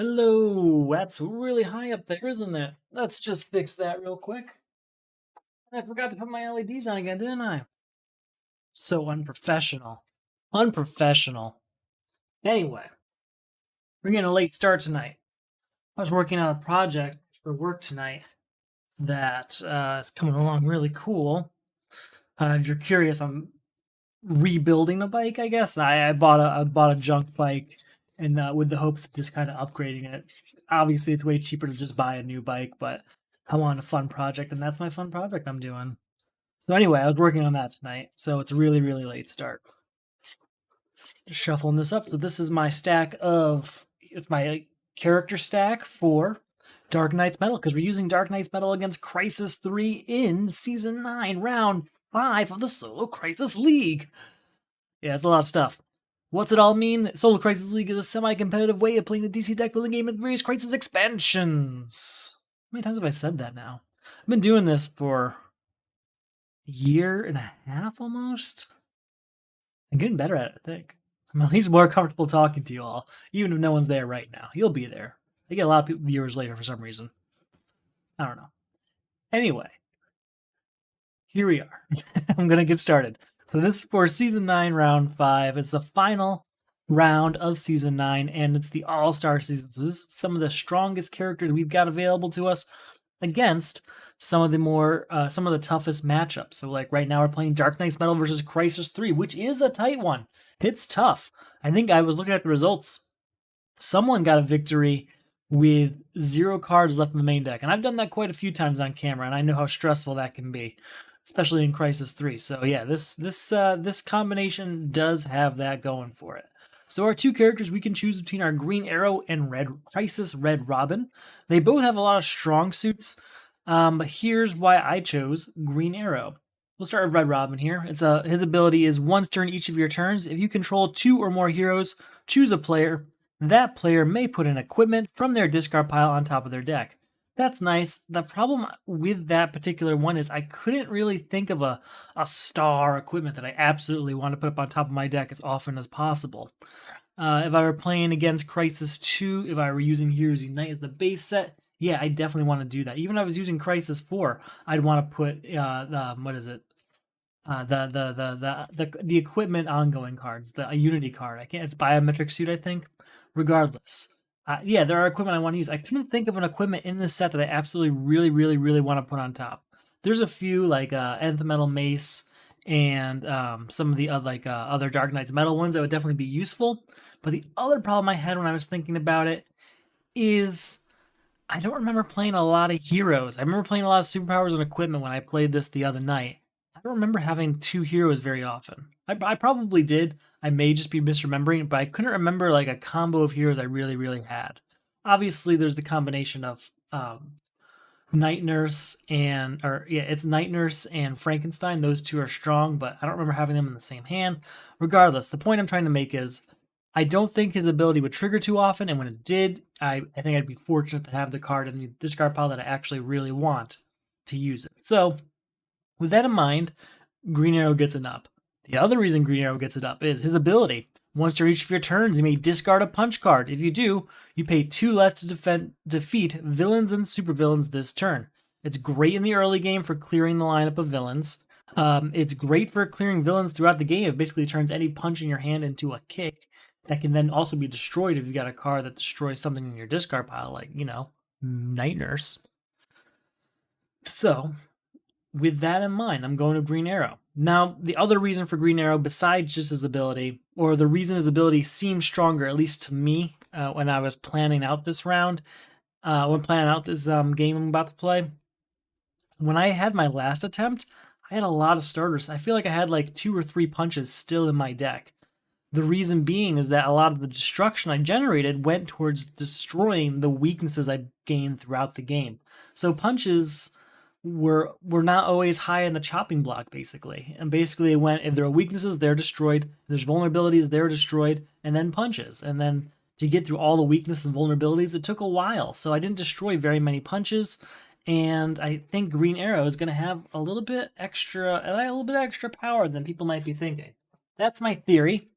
Hello, that's really high up there, isn't it? Let's just fix that real quick. I forgot to put my LEDs on again, didn't I? So unprofessional. Unprofessional. Anyway, we're getting a late start tonight. I was working on a project for work tonight that is coming along really cool. If you're curious, I'm rebuilding a bike, I guess. I bought a junk bike and with the hopes of just kind of upgrading it. Obviously, it's way cheaper to just buy a new bike, but I want a fun project, and that's my fun project I'm doing. So anyway, I was working on that tonight, so it's a really, really late start. Just shuffling this up. So this is my stack of it's my character stack for Dark Knight's Metal, because we're using Dark Knight's Metal against Crisis 3 in Season 9, Round 5 of the Solo Crisis League. Yeah, it's a lot of stuff. What's it all mean? Solo Crisis League is a semi-competitive way of playing the DC deck building game with various Crisis expansions. How many times have I said that now? I've been doing this for a year and a half almost. I'm getting better at it, I think. I'm at least more comfortable talking to you all, even if no one's there right now. You'll be there. I get a lot of viewers later for some reason. I don't know. Anyway, here we are. I'm going to get started. So this is for Season 9, Round 5. It's the final round of Season 9, and it's the All-Star Season. So this is some of the strongest characters we've got available to us against some of the toughest matchups. So like right now we're playing Dark Knight's Metal versus Crisis 3, which is a tight one. It's tough. I think I was looking at the results. Someone got a victory with 0 cards left in the main deck, and I've done that quite a few times on camera, and I know how stressful that can be, especially in Crisis 3. So yeah, this combination does have that going for it. So our two characters we can choose between our Green Arrow and Red Crisis Red Robin. They both have a lot of strong suits, but here's why I chose Green Arrow. We'll start with Red Robin here. His ability is once during each of your turns, if you control 2 or more heroes, choose a player. That player may put an equipment from their discard pile on top of their deck. That's nice. The problem with that particular one is I couldn't really think of a star equipment that I absolutely want to put up on top of my deck as often as possible. If I were playing against Crisis 2, if I were using Heroes Unite as the base set, yeah, I definitely want to do that. Even if I was using Crisis 4, I'd want to put what is it? The equipment ongoing cards, the Unity card. It's Biometric Suit, I think. Regardless, yeah, there are equipment I want to use. I couldn't think of an equipment in this set that I absolutely really want to put on top. There's a few like Nth Metal Mace and some of the other Dark Knight's Metal ones that would definitely be useful. But the other problem I had when I was thinking about it is I don't remember playing a lot of heroes. I remember playing a lot of superpowers and equipment when I played this the other night. I don't remember having 2 heroes very often. I probably did. I may just be misremembering, but I couldn't remember like a combo of heroes I really had. Obviously, there's the combination of Night Nurse it's Night Nurse and Frankenstein. Those 2 are strong, but I don't remember having them in the same hand. Regardless, the point I'm trying to make is I don't think his ability would trigger too often, and when it did, I think I'd be fortunate to have the card in the discard pile that I actually really want to use it. So, with that in mind, Green Arrow gets an up. The other reason Green Arrow gets it up is his ability. Once during each of your turns, you may discard a punch card. If you do, you pay 2 less to defeat villains and supervillains this turn. It's great in the early game for clearing the lineup of villains. It's great for clearing villains throughout the game. It basically turns any punch in your hand into a kick that can then also be destroyed if you got a card that destroys something in your discard pile, like, Night Nurse. So, with that in mind, I'm going to Green Arrow. Now, the other reason for Green Arrow, besides just his ability, or the reason his ability seems stronger, at least to me, when I was planning out this round, when planning out this game I'm about to play, when I had my last attempt, I had a lot of starters. I feel like I had like 2 or 3 punches still in my deck. The reason being is that a lot of the destruction I generated went towards destroying the weaknesses I gained throughout the game. So punches were not always high in the chopping block, basically. And basically it went, if there are weaknesses, they're destroyed. If there's vulnerabilities, they're destroyed. And then punches. And then to get through all the weaknesses and vulnerabilities, it took a while. So I didn't destroy very many punches. And I think Green Arrow is going to have a little bit extra power than people might be thinking. That's my theory.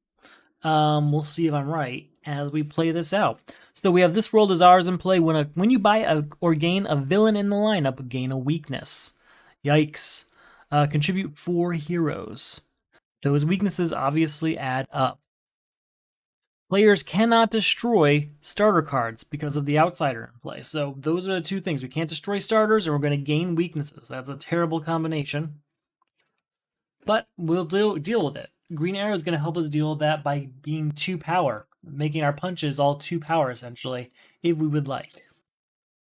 We'll see if I'm right. as we play this out. So we have This World Is Ours in play. When you buy or gain a villain in the lineup, gain a weakness. Yikes. Contribute 4 heroes. Those weaknesses obviously add up. Players cannot destroy starter cards because of the outsider in play. So those are the two things. We can't destroy starters, and we're going to gain weaknesses. That's a terrible combination. But we'll deal with it. Green Arrow is going to help us deal with that by being 2 power, making our punches all 2 power, essentially, if we would like.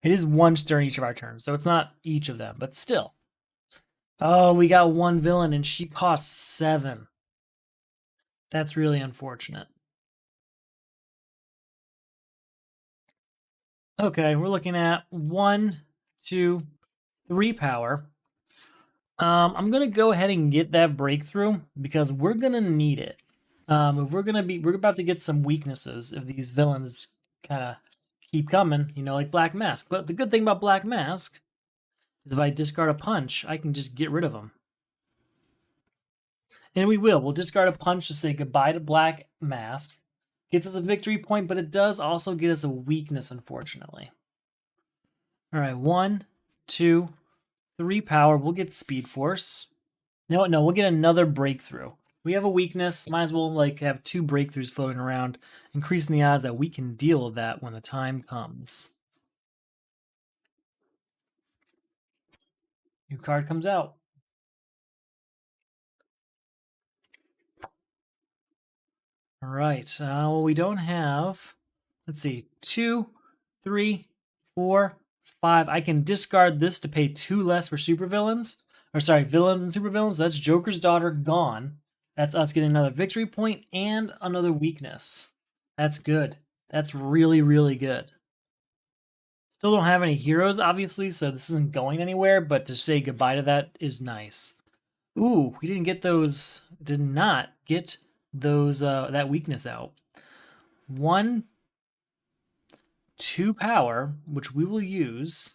It is once during each of our turns, so it's not each of them, but still. Oh, we got 1 villain, and she costs 7. That's really unfortunate. Okay, we're looking at 1, 2, 3 power. I'm gonna go ahead and get that breakthrough because we're gonna need it. If we're about to get some weaknesses if these villains kind of keep coming, like Black Mask. But the good thing about Black Mask is if I discard a punch, I can just get rid of them. And we will. We'll discard a punch to say goodbye to Black Mask. Gets us a victory point, but it does also get us a weakness, unfortunately. All right, 1, 2, 3 power. We'll get Speed Force. No, we'll get another breakthrough. We have a weakness. Might as well have 2 breakthroughs floating around, increasing the odds that we can deal with that when the time comes. New card comes out. All right. Well, we don't have. Let's see. 2, 3, 4, 5. I can discard this to pay 2 less for supervillains. Or sorry, villains and supervillains. That's Joker's Daughter gone. That's us getting another victory point and another weakness. That's good. That's really, really good. Still don't have any heroes, obviously, so this isn't going anywhere, but to say goodbye to that is nice. Ooh, we didn't get those, did not get those, that weakness out. 1, 2 power, which we will use.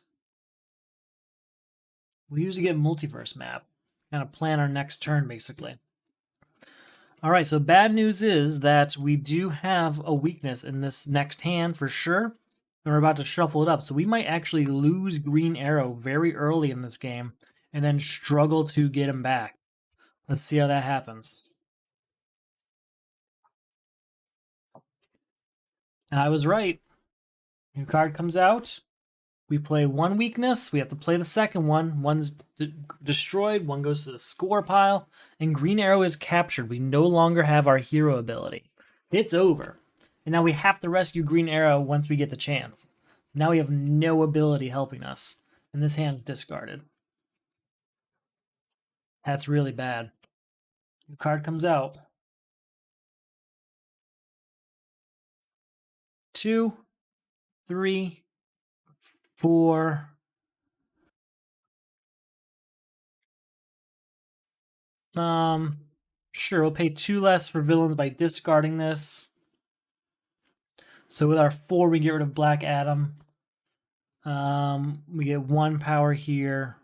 We'll use to get Multiverse Map. Kind of plan our next turn, basically. All right, so bad news is that we do have a weakness in this next hand for sure. And we're about to shuffle it up. So we might actually lose Green Arrow very early in this game and then struggle to get him back. Let's see how that happens. I was right. New card comes out. We play 1 weakness. We have to play the second one. One's destroyed. 1 goes to the score pile. And Green Arrow is captured. We no longer have our hero ability. It's over. And now we have to rescue Green Arrow once we get the chance. Now we have no ability helping us. And this hand's discarded. That's really bad. New card comes out. 2, 3, 4. Sure, we'll pay 2 less for villains by discarding this. So with our 4, we get rid of Black Adam. We get 1 power here,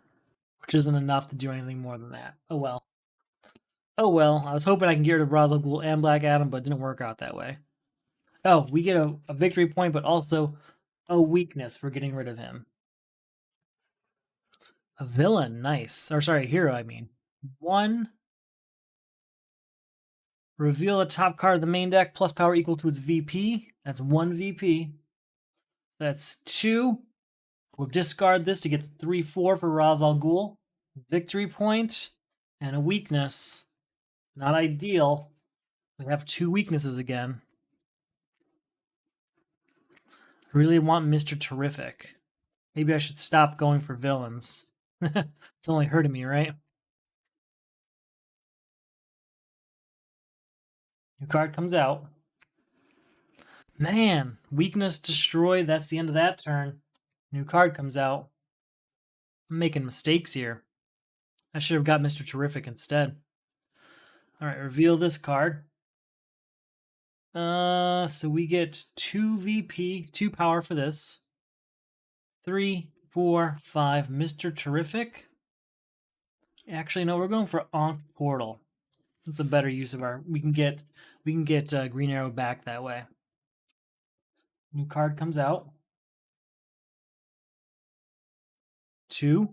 which isn't enough to do anything more than that. Oh well. Oh well. I was hoping I can get rid of Ra's al Ghul and Black Adam, but it didn't work out that way. Oh, we get a victory point, but also a weakness for getting rid of him. A villain, nice. Or sorry, a hero, I mean. 1. Reveal a top card of the main deck plus power equal to its VP. That's 1 VP. That's 2. We'll discard this to get 3/4 for Ra's al Ghul. Victory point and a weakness. Not ideal. We have 2 weaknesses again. I really want Mr. Terrific. Maybe I should stop going for villains. It's only hurting me, right? New card comes out. Man, weakness destroyed. That's the end of that turn. New card comes out. I'm making mistakes here. I should have got Mr. Terrific instead. All right, reveal this card. So we get 2 VP, 2 power for this. 3, 4, 5. Mr. Terrific. Actually, no, we're going for Ankh Portal. That's a better use of our. We can get Green Arrow back that way. New card comes out. 2,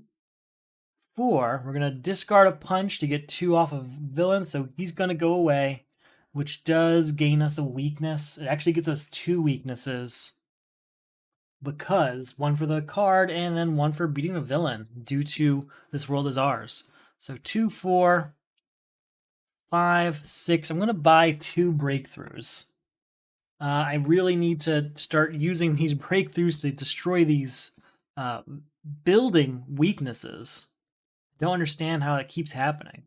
4. We're going to discard a punch to get 2 off of villain, so he's going to go away, which does gain us a weakness. It actually gets us 2 weaknesses because 1 for the card and then 1 for beating the villain due to This World Is Ours. So 2, 4, 5, 6. I'm going to buy 2 breakthroughs. I really need to start using these breakthroughs to destroy these building weaknesses. Don't understand how it keeps happening.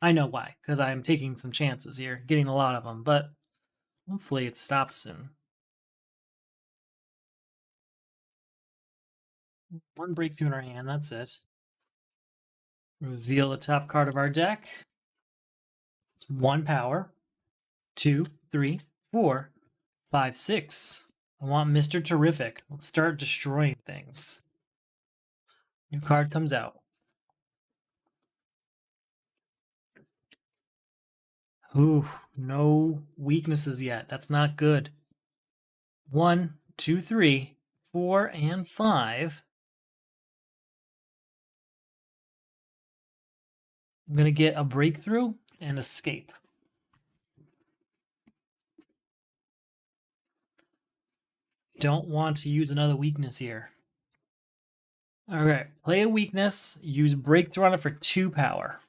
I know why, because I'm taking some chances here, getting a lot of them, but hopefully it stops soon. 1 breakthrough in our hand, that's it. Reveal the top card of our deck. It's 1 power. 2, 3, 4, 5, 6. I want Mr. Terrific. Let's start destroying things. New card comes out. Ooh, no weaknesses yet. That's not good. 1, 2, 3, 4, and 5. I'm going to get a breakthrough and escape. Don't want to use another weakness here. All right, play a weakness, use breakthrough on it for 2 power.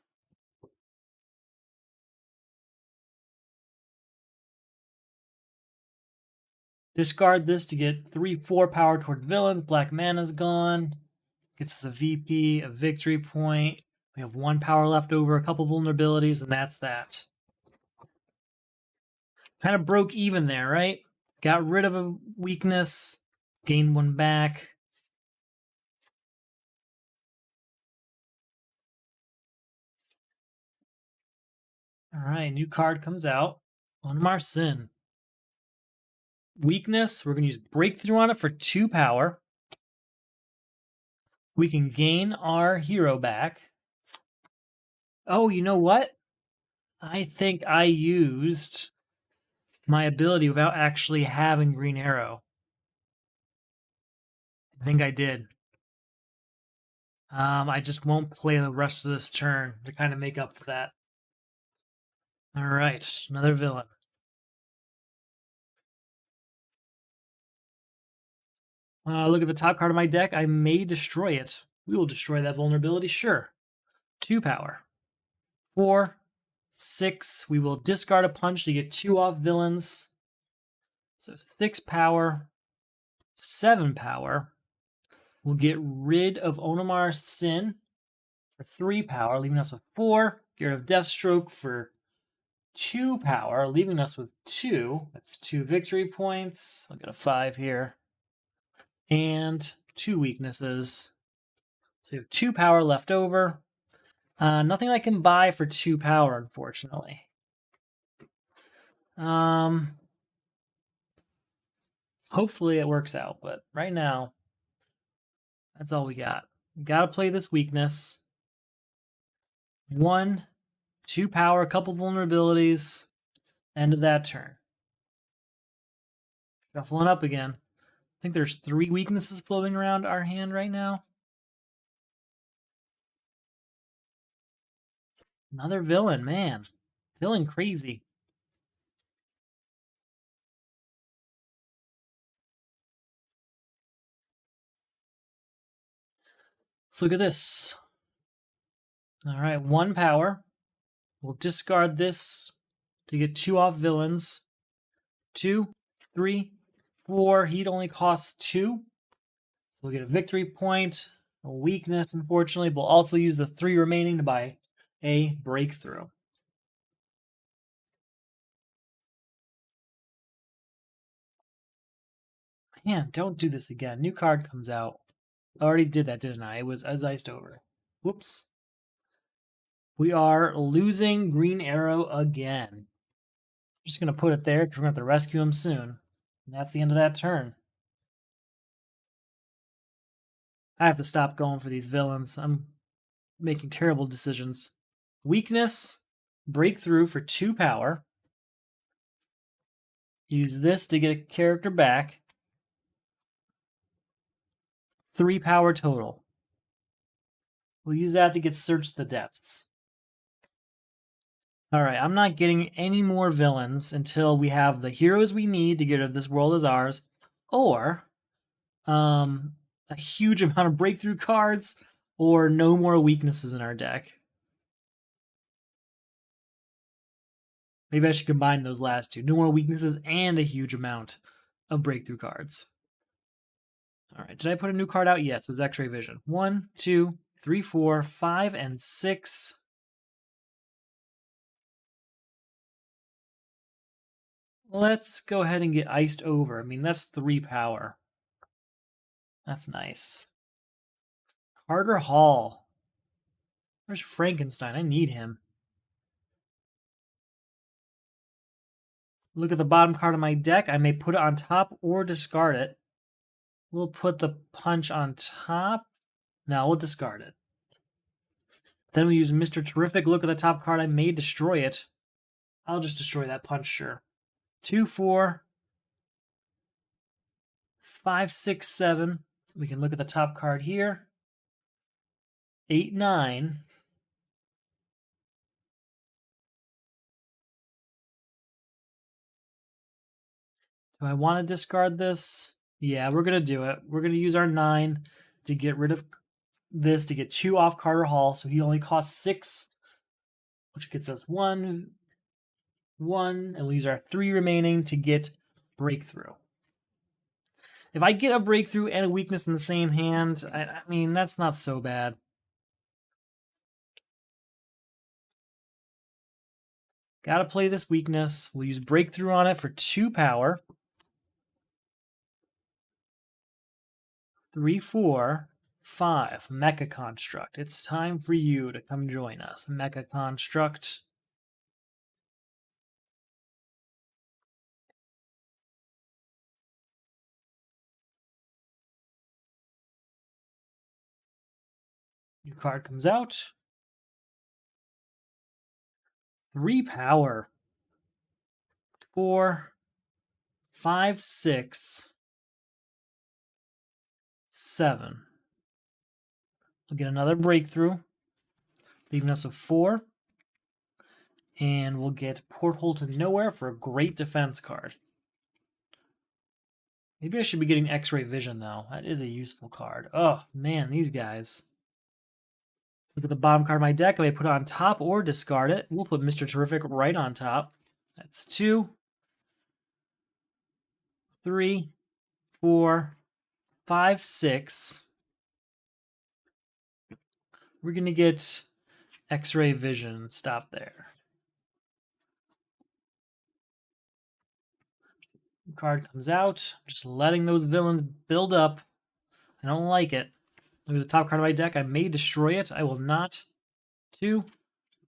Discard this to get 3, 4 power toward villains. Black mana's gone. Gets us a VP, a victory point. We have 1 power left over, a couple vulnerabilities, and that's that. Kind of broke even there, right? Got rid of a weakness, gained 1 back. All right, new card comes out. Onmar Sin. Weakness, we're going to use breakthrough on it for 2 power. We can gain our hero back. Oh, you know what? I think I used my ability without actually having Green Arrow. I think I did. I just won't play the rest of this turn to kind of make up for that. All right, another villain. Look at the top card of my deck. I may destroy it. We will destroy that vulnerability, sure. 2 power. 4, 6. We will discard a punch to get 2 off villains. So 6 power, 7 power. We'll get rid of Onmar Sin for 3 power, leaving us with 4. Get rid of Deathstroke for 2 power, leaving us with 2. That's 2 victory points. I'll get a 5 here. And 2 weaknesses. So we have 2 power left over. Nothing I can buy for 2 power, unfortunately. Hopefully it works out, but right now, that's all we got. Gotta play this weakness. 1, 2 power, a couple vulnerabilities. End of that turn. Shuffling up again. I think there's 3 weaknesses floating around our hand right now. Another villain, man. Feeling crazy. Let's look at this. All right, 1 power. We'll discard this to get 2 off villains. 2, 3, 4. Heat only costs 2. So we'll get a victory point, a weakness, unfortunately. We'll also use the 3 remaining to buy a breakthrough. Man, don't do this again. New card comes out. I already did that, didn't I? It was as iced over. Whoops. We are losing Green Arrow again. I'm just going to put it there because we're going to have to rescue him soon. And that's the end of that turn. I have to stop going for these villains. I'm making terrible decisions. Weakness, breakthrough for 2 power. Use this to get a character back. 3 power total. We'll use that to get Search the Depths. Alright, I'm not getting any more villains until we have the heroes we need to get rid of This World Is Ours, or a huge amount of breakthrough cards, or no more weaknesses in our deck. Maybe I should combine those last two. No more weaknesses and a huge amount of breakthrough cards. Alright, did I put a new card out? Yes, it was X-Ray Vision. 1, 2, 3, 4, 5, and 6. Let's go ahead and get Iced Over. I mean, that's 3 power. That's nice. Carter Hall. Where's Frankenstein? I need him. Look at the bottom card of my deck. I may put it on top or discard it. We'll put the punch on top. No, we'll discard it. Then we use Mr. Terrific. Look at the top card. I may destroy it. I'll just destroy that punch, sure. 2, 4, 5, 6, 7. We can look at the top card here. 8, 9. Do I want to discard this? Yeah, we're going to do it. We're going to use our 9 to get rid of this, to get 2 off Carter Hall. So he only costs 6, which gets us 1, 1. And we'll use our 3 remaining to get Breakthrough. If I get a Breakthrough and a weakness in the same hand, I mean, that's not so bad. Gotta play this weakness. We'll use Breakthrough on it for 2 power. 3, 4, 5. Mecha Construct. It's time for you to come join us. Mecha Construct. New card comes out. 3 power. 4, 5, 6, 7. We'll get another Breakthrough, leaving us with 4. And we'll get Porthole to Nowhere for a great defense card. Maybe I should be getting X-Ray Vision, though. That is a useful card. Oh, man, these guys. Look at the bottom card of my deck. I may put it on top or discard it. We'll put Mr. Terrific right on top. That's 2, 3, 4, 5, 6. We're going to get X-Ray Vision. Stop there. Card comes out. I'm just letting those villains build up. I don't like it. Look at the top card of my deck. I may destroy it. I will not. 2,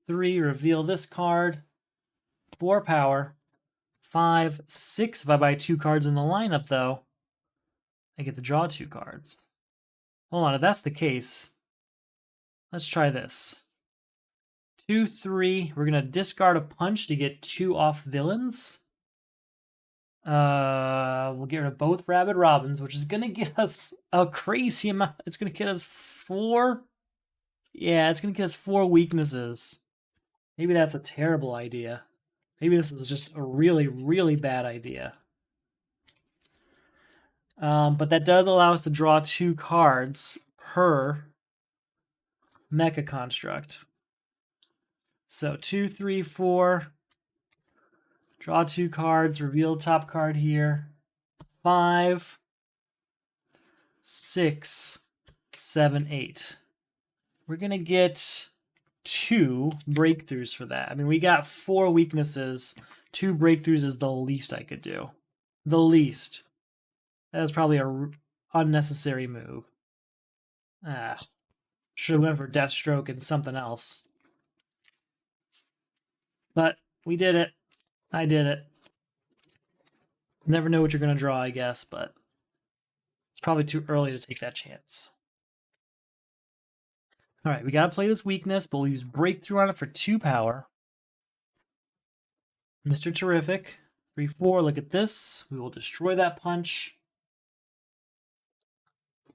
3. Reveal this card. 4 power. 5, 6. If I buy 2 cards in the lineup, though, I get to draw 2 cards. Hold on. If that's the case, let's try this. 2, 3. We're going to discard a punch to get 2 off villains. We'll get rid of both Rabid Robins, which is going to get us a crazy amount. It's going to get us 4. Yeah, it's going to get us 4 weaknesses. Maybe that's a terrible idea. Maybe this was just a really, really bad idea. But that does allow us to draw 2 cards per Mecha Construct. So 2, 3, 4. Draw 2 cards, reveal top card here. 5, 6, 7, 8. We're going to get 2 breakthroughs for that. I mean, we got 4 weaknesses. 2 breakthroughs is the least I could do. The least. That was probably a unnecessary move. Should have went for Deathstroke and something else. But we did it. I did it. Never know what you're going to draw, I guess, but it's probably too early to take that chance. All right, we got to play this weakness, but we'll use Breakthrough on it for 2 power. Mr. Terrific. 3, 4. Look at this. We will destroy that punch.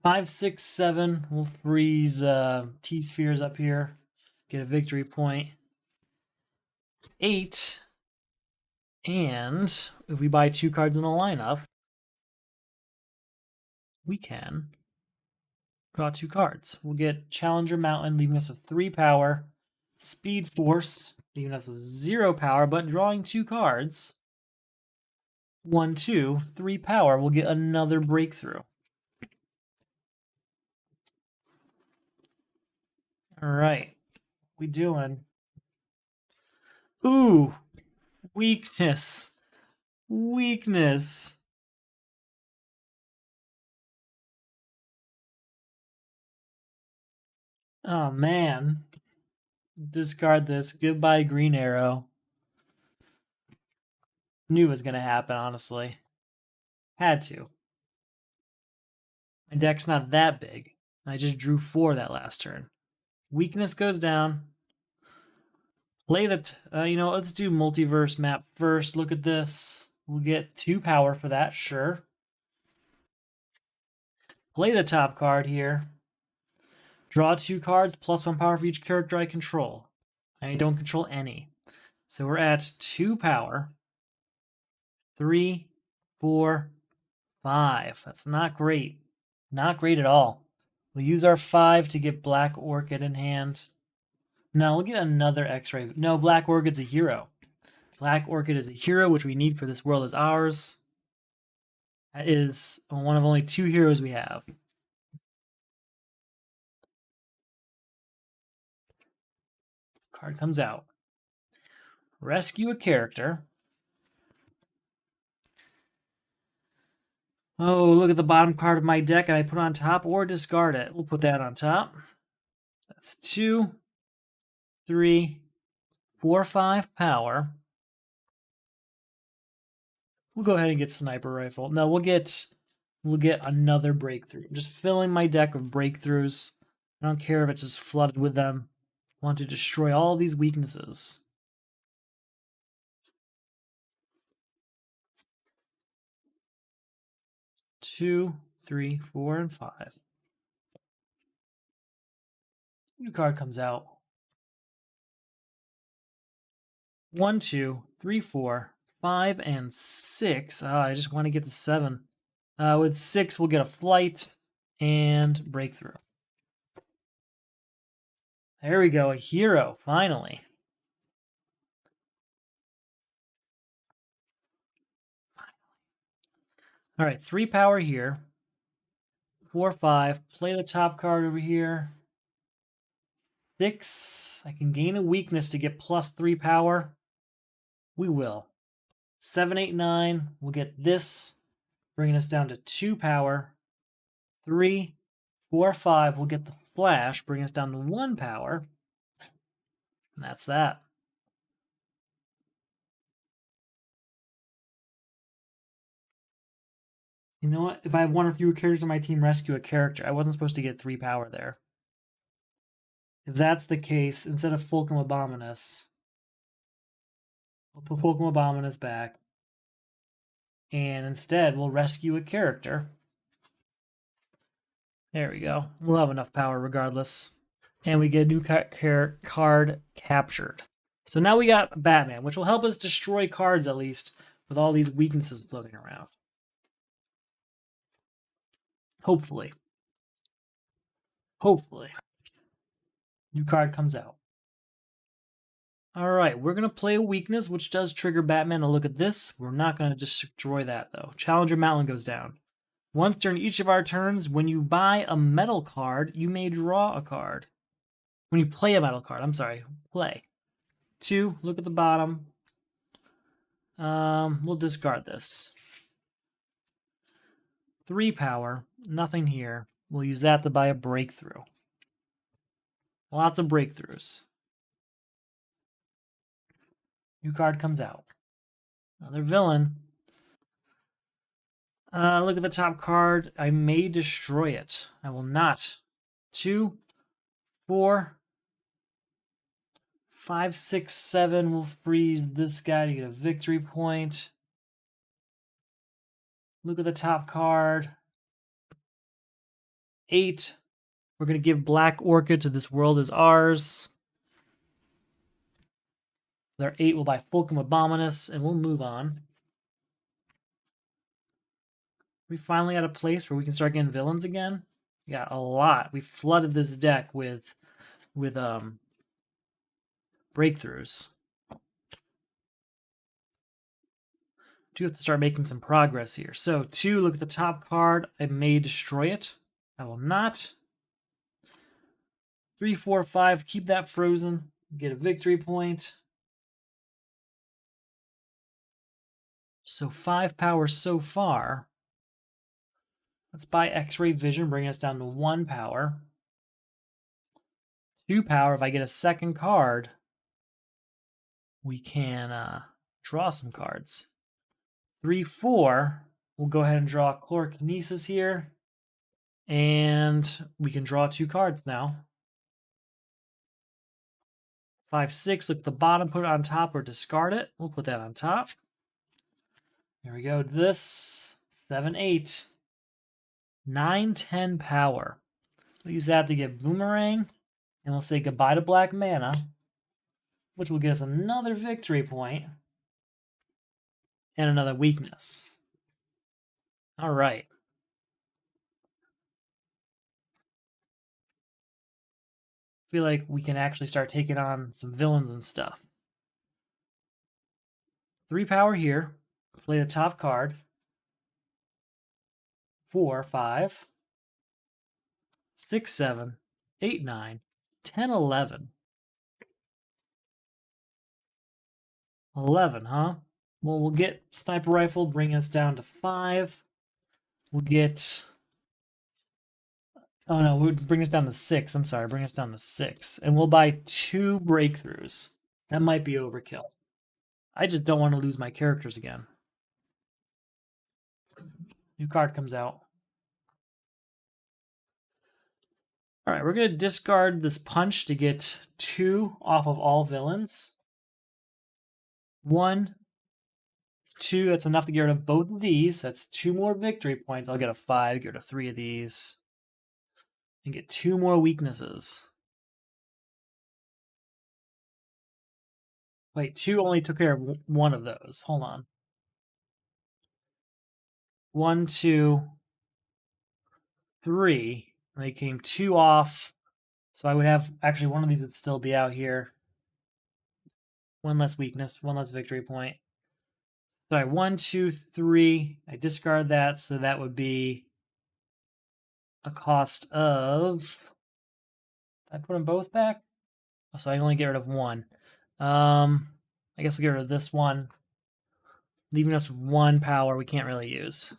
5, 6, 7. We'll freeze T-spheres up here. Get a victory point. 8. And if we buy 2 cards in a lineup, we can draw 2 cards. We'll get Challenger Mountain, leaving us with 3 power. Speed Force, leaving us with 0 power, but drawing 2 cards. 1, 2, 3 power. We'll get another breakthrough. All right. We doing? Ooh, weakness. Weakness. Oh, man. Discard this. Goodbye, Green Arrow. Knew it was going to happen, honestly. Had to. My deck's not that big. I just drew 4 that last turn. Weakness goes down. Play the... let's do Multiverse map first. Look at this. We'll get 2 power for that, sure. Play the top card here. Draw 2 cards, plus 1 power for each character I control. I don't control any. So we're at 2 power. 3, 4, 5. That's not great. Not great at all. We'll use our 5 to get Black Orchid in hand. No, we'll get another X-Ray. No, Black Orchid's a hero. Black Orchid is a hero, which we need for This World Is Ours. That is one of only 2 heroes we have. Card comes out. Rescue a character. Oh, look at the bottom card of my deck, and I put it on top or discard it. We'll put that on top. That's 2, 3, 4, 5 power. We'll go ahead and get Sniper Rifle. No, we'll get another breakthrough. I'm just filling my deck of breakthroughs. I don't care if it's just flooded with them. I want to destroy all these weaknesses. Two, 3, 4, and 5. New card comes out. 1, 2, 3, 4, 5, and 6. I just want to get the 7. With 6, we'll get a flight and breakthrough. There we go, a hero, finally. All right, 3 power here. 4, 5. Play the top card over here. 6. I can gain a weakness to get plus 3 power. We will. 7, 8, 9. We'll get this, bringing us down to 2 power. 3, 4, 5. We'll get the flash, bringing us down to 1 power. And that's that. You know what? If I have 1 or fewer characters on my team rescue a character, I wasn't supposed to get 3 power there. If that's the case, instead of Fulcrum Abominus, we'll put Fulcrum Abominus back. And instead, we'll rescue a character. There we go. We'll have enough power regardless. And we get a new card captured. So now we got Batman, which will help us destroy cards at least with all these weaknesses floating around. Hopefully. Hopefully. New card comes out. All right, we're going to play a weakness, which does trigger Batman to look at this. We're not going to destroy that, though. Challenger Mountain goes down. Once during each of our turns, when you buy a metal card, you may draw a card. When you play a metal card, I'm sorry, play. 2, look at the bottom. We'll discard this. 3 power, nothing here. We'll use that to buy a breakthrough. Lots of breakthroughs. New card comes out. Another villain. Look at the top card. I may destroy it. I will not. 2, 4, 5, 6, 7. We'll freeze this guy to get a victory point. Look at the top card. 8. We're going to give Black Orchid to This World Is Ours. Their 8 will buy Fulcrum Abominus, and we'll move on. We finally at a place where we can start getting villains again. We got a lot. We flooded this deck with breakthroughs. Do have to start making some progress here. So 2, look at the top card. I may destroy it. I will not. 3, 4, 5, keep that frozen. Get a victory point. So 5 power so far. Let's buy X-Ray Vision, bring us down to 1 power. 2 power, if I get a second card, we can draw some cards. 3, 4, we'll go ahead and draw Chlorokinesis here. And we can draw 2 cards now. 5, 6, look at the bottom, put it on top or discard it. We'll put that on top. There we go. This 7, 8, 9, 10 power. We'll use that to get Boomerang, and we'll say goodbye to black mana, which will get us another victory point and another weakness. All right. Feel like we can actually start taking on some villains and stuff. 3 power here. Play the top card. 4, 5, 6, 7, 8, 9, 10, 11. 11, huh? Well, we'll get Sniper Rifle, bring us down to 5. We'll get... Oh no, we'll bring us down to 6. I'm sorry, bring us down to 6. And we'll buy 2 breakthroughs. That might be overkill. I just don't want to lose my characters again. New card comes out. All right, we're going to discard this punch to get 2 off of all villains. 1, 2, that's enough to get rid of both of these. That's 2 more victory points. I'll get a 5, get rid of 3 of these. And get 2 more weaknesses. Wait, 2 only took care of 1 of those. Hold on. 1, 2, 3. They came 2 off. So I would have, actually one of these would still be out here. 1 less weakness, 1 less victory point. Sorry, 1, 2, 3. I discard that, so that would be a cost of... Did I put them both back? Oh, so I only get rid of 1. I guess we'll get rid of this one, leaving us with 1 power we can't really use.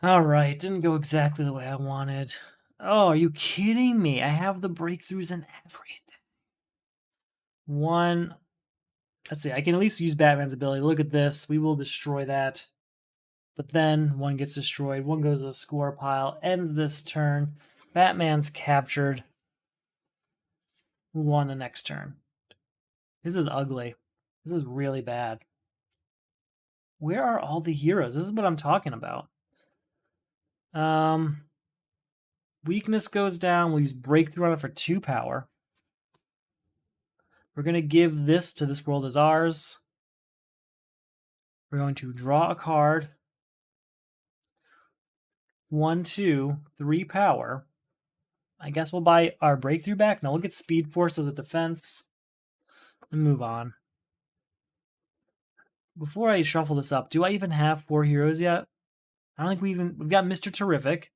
All right, didn't go exactly the way I wanted. Oh, are you kidding me? I have the breakthroughs and everything. 1. Let's see, I can at least use Batman's ability. Look at this. We will destroy that. But then 1 gets destroyed. 1 goes to the score pile. Ends this turn. Batman's captured. Move on the next turn. This is ugly. This is really bad. Where are all the heroes? This is what I'm talking about. Weakness goes down. We'll use Breakthrough on it for 2 power. We're going to give this to This World Is Ours. We're going to draw a card. 1, 2, 3 power. I guess we'll buy our Breakthrough back. No, we'll get Speed Force as a defense. And move on. Before I shuffle this up, do I even have 4 heroes yet? I don't think we've got Mr. Terrific.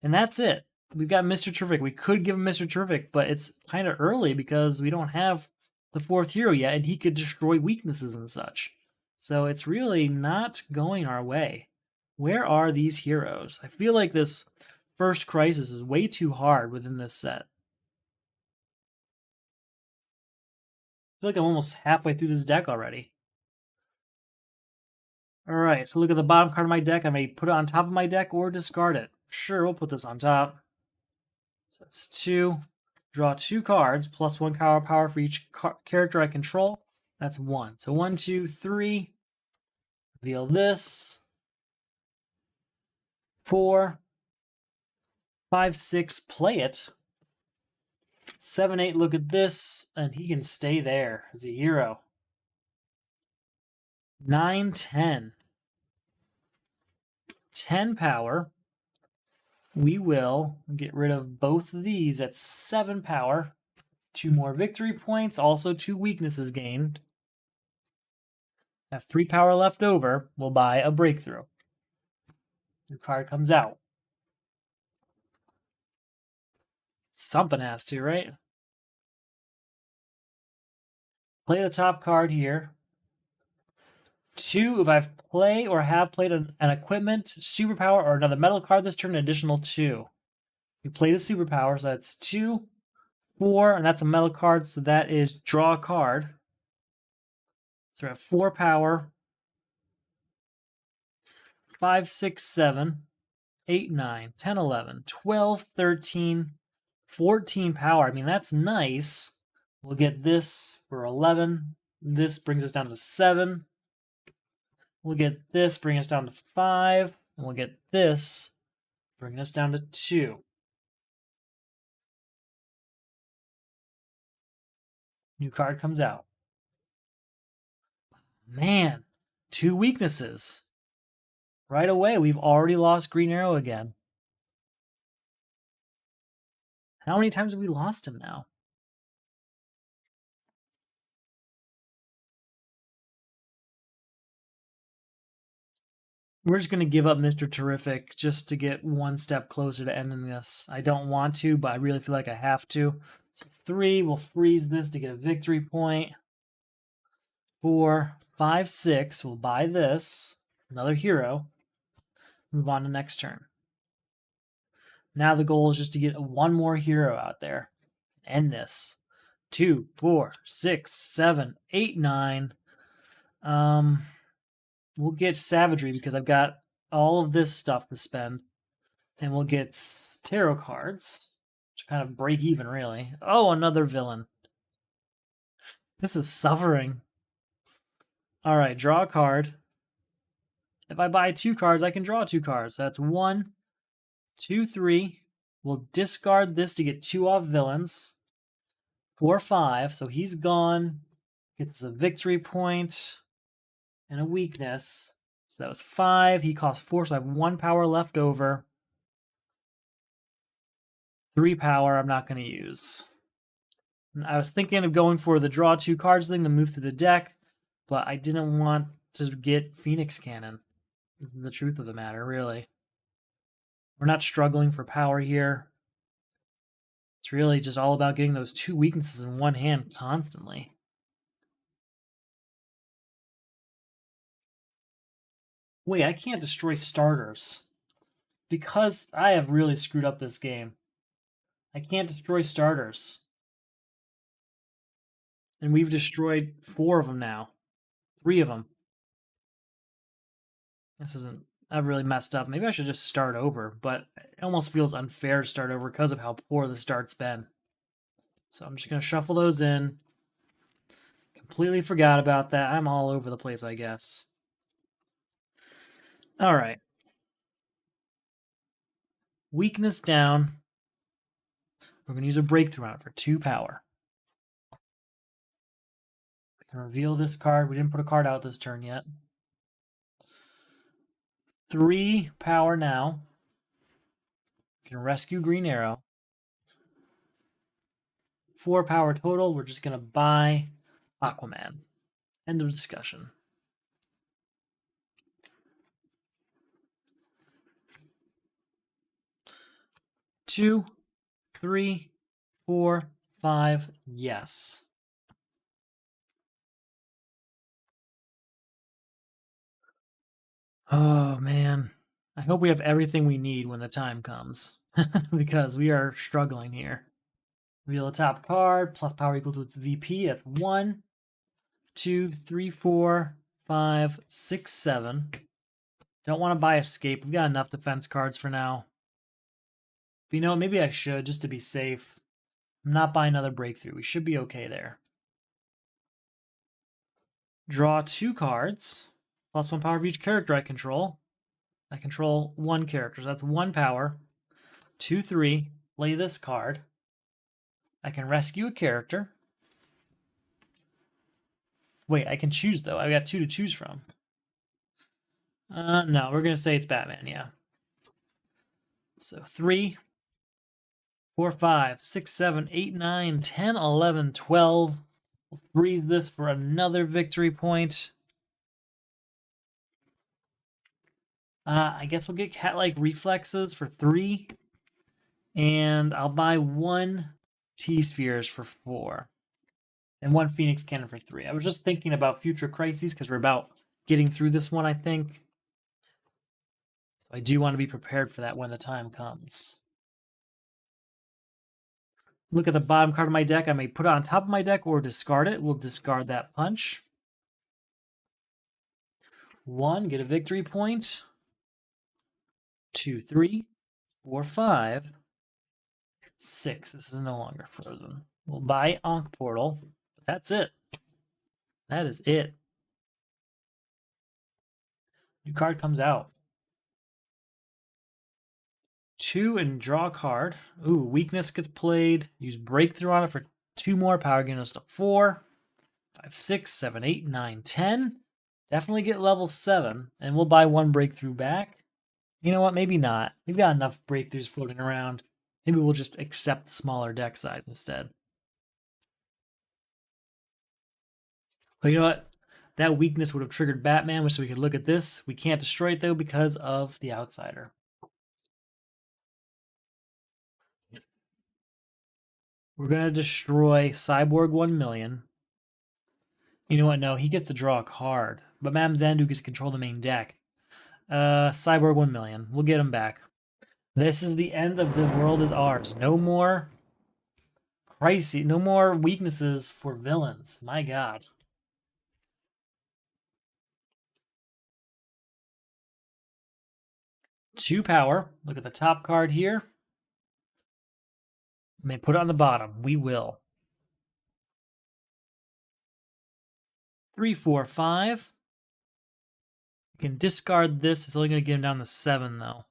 And that's it. We've got Mr. Terrific. We could give him Mr. Terrific, but it's kind of early because we don't have the 4th hero yet, and he could destroy weaknesses and such. So it's really not going our way. Where are these heroes? I feel like this first Crisis is way too hard within this set. I feel like I'm almost halfway through this deck already. Alright, so look at the bottom card of my deck. I may put it on top of my deck or discard it. Sure, we'll put this on top. So that's 2. Draw 2 cards, plus 1 power for each character I control. That's 1. So 1, 2, 3. Reveal this. 4, 5, 6. Play it. 7, 8. Look at this, and he can stay there as a hero. 9, 10. 10 power. We will get rid of both of these at 7 power. 2 more victory points, also 2 weaknesses gained. Have 3 power left over. We'll buy a breakthrough. Your card comes out. Something has to, right? Play the top card here. 2, if I play or have played an equipment, superpower, or another metal card this turn, an additional 2. You play the superpower, so that's 2, 4, and that's a metal card, so that is draw a card. So we're at 4 power. 5, 6, 7, 8, 9, 10, 11, 12, 13, 14 power. I mean, that's nice. We'll get this for 11. This brings us down to 7. We'll get this, bring us down to 5. And we'll get this, bring us down to 2. New card comes out. Man, 2 weaknesses. Right away, we've already lost Green Arrow again. How many times have we lost him now? We're just going to give up Mr. Terrific just to get one step closer to ending this. I don't want to, but I really feel like I have to. So 3, we'll freeze this to get a victory point. 4, 5, 6, we'll buy this. Another hero. Move on to next turn. Now the goal is just to get one more hero out there. End this. 2, 4, 6, 7, 8, 9. We'll get Savagery because I've got all of this stuff to spend. And we'll get tarot cards, which kind of break even, really. Oh, another villain. This is suffering. All right, draw a card. If I buy 2 cards, I can draw 2 cards. That's 1, 2, 3. We'll discard this to get 2 off villains. 4, 5. So he's gone. Gets a victory point and a weakness. So that was 5. He costs 4, so I have 1 power left over. 3 power I'm not going to use. I was thinking of going for the draw 2 cards thing to move through the deck, but I didn't want to get Phoenix Cannon. This is the truth of the matter, really. We're not struggling for power here. It's really just all about getting those 2 weaknesses in one hand constantly. Wait, I can't destroy starters. Because I have really screwed up this game. I can't destroy starters. And we've destroyed 4 of them now. 3 of them. This isn't... I've really messed up. Maybe I should just start over, but it almost feels unfair to start over because of how poor the start's been. So I'm just going to shuffle those in. Completely forgot about that. I'm all over the place, I guess. All right. Weakness down. We're going to use a breakthrough on it for 2 power. We can reveal this card. We didn't put a card out this turn yet. 3 power now. We can rescue Green Arrow. 4 power total. We're just going to buy Aquaman. End of discussion. Two, 3, 4, 5. Yes. Oh, man. I hope we have everything we need when the time comes. Because we are struggling here. Reveal a top card. Plus power equal to its VP. That's 1, 2, 3, 4, 5, 6, 7. Don't want to buy Escape. We've got enough defense cards for now. But you know, maybe I should, just to be safe. I'm not buying another Breakthrough. We should be okay there. Draw 2 cards. +1 power of each character I control. I control 1 character, so that's 1 power. 2, 3. Play this card. I can rescue a character. Wait, I can choose, though. I've got 2 to choose from. No, we're going to say it's Batman, yeah. So 3, 4, 5, 6, 7, 8, 9, 10, 11, 12. We'll freeze this for another victory point. I guess we'll get cat-like reflexes for 3. And I'll buy 1 T-Spheres for 4. And 1 Phoenix Cannon for 3. I was just thinking about future crises because we're about getting through this one, I think. So I do want to be prepared for that when the time comes. Look at the bottom card of my deck. I may put it on top of my deck or discard it. We'll discard that punch. 1, get a victory point. 2, 3, 4, 5, 6. This is no longer frozen. We'll buy Ankh Portal. That's it. That is it. New card comes out. 2 and draw a card. Ooh, weakness gets played. Use breakthrough on it for 2 more power, getting us to 4, 5, 6, 7, 8, 9, 10. Definitely get level 7, and we'll buy 1 breakthrough back. You know what? Maybe not. We've got enough breakthroughs floating around. Maybe we'll just accept the smaller deck size instead. But you know what? That weakness would have triggered Batman, so we could look at this. We can't destroy it, though, because of the Outsider. We're going to destroy Cyborg 1,000,000. You know what? No, he gets to draw a card. But Madame Xanadu gets to control the main deck. Cyborg 1,000,000. We'll get him back. This is the end of The World Is Ours. No more crises. No more weaknesses for villains. My God. Two power. Look at the top card here. May put it on the bottom. We will. 3, 4, 5. We can discard this. It's only going to get him down to 7, though.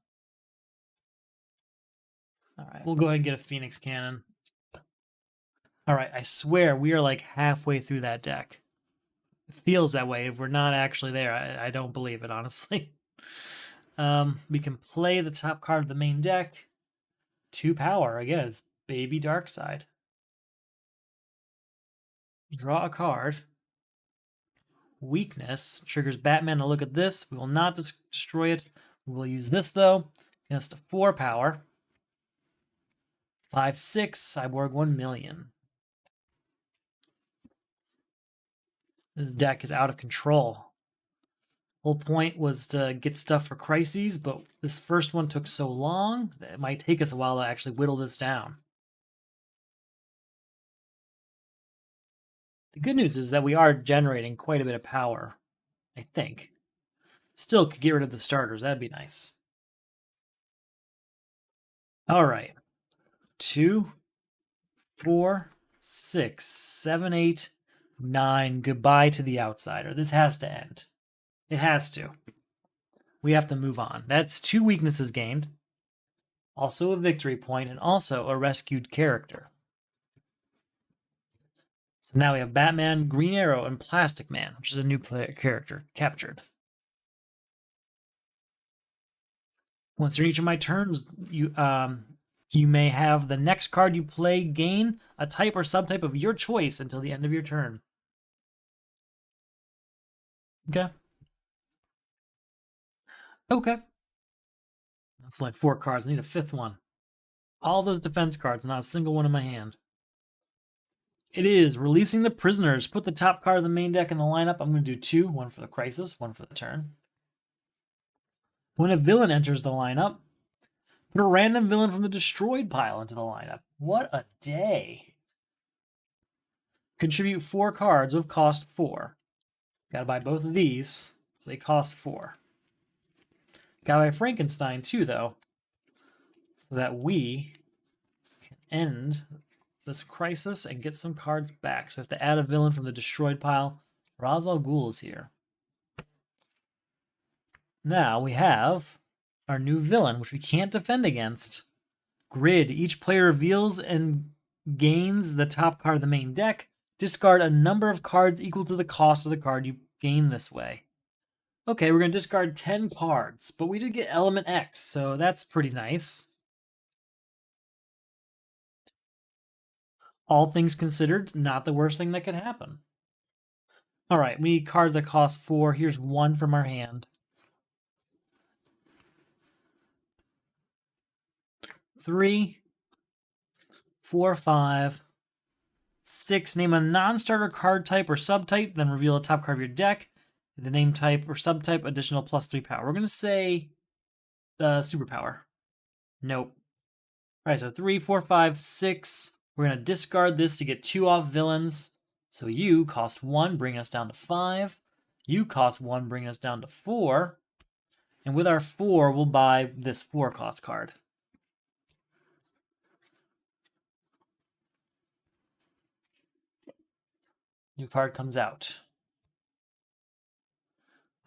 All right, we'll go ahead and get a Phoenix Cannon. All right, I swear we are like halfway through that deck. It feels that way. If we're not actually there, I don't believe it, honestly. We can play the top card of the main deck. 2 power. Again, it's Baby Darkseid. Draw a card. Weakness triggers Batman to look at this. We will not destroy it. We will use this, though. Against a 4 power. 5, 6, Cyborg 1,000,000. This deck is out of control. Whole point was to get stuff for crises, but this first one took so long that it might take us a while to actually whittle this down. The good news is that we are generating quite a bit of power, I think. Still could get rid of the starters. That'd be nice. All right. 2, 4, 6, 7, 8, 9. Goodbye to the Outsider. This has to end. It has to. We have to move on. That's 2 weaknesses gained. Also a victory point, and also a rescued character. So now we have Batman, Green Arrow, and Plastic Man, which is a new character captured. Once during each of my turns, you may have the next card you play gain a type or subtype of your choice until the end of your turn. Okay. Okay. That's like 4 cards. I need a 5th one. All those defense cards, not a single one in my hand. It is Releasing the Prisoners. Put the top card of the main deck in the lineup. I'm going to do 2. 1 for the crisis, 1 for the turn. When a villain enters the lineup, put a random villain from the destroyed pile into the lineup. What a day. Contribute 4 cards of cost 4. Gotta buy both of these, so they cost 4. Gotta buy Frankenstein too, though, so that we can end this crisis and get some cards back. So I have to add a villain from the destroyed pile. Ra's al Ghul is here. Now we have our new villain, which we can't defend against. Grid. Each player reveals and gains the top card of the main deck. Discard a number of cards equal to the cost of the card you gain this way. Okay, we're going to discard 10 cards, but we did get Element X, so that's pretty nice. All things considered, not the worst thing that could happen. All right, we need cards that cost 4. Here's 1 from our hand. 3, 4, 5, 6. Name a non-starter card type or subtype, then reveal a top card of your deck. The name type or subtype, additional +3 power. We're going to say superpower. Nope. All right, so 3, 4, 5, 6. We're going to discard this to get 2 off villains. So you cost 1, bring us down to 5. You cost 1, bring us down to 4. And with our 4, we'll buy this 4 cost card. New card comes out.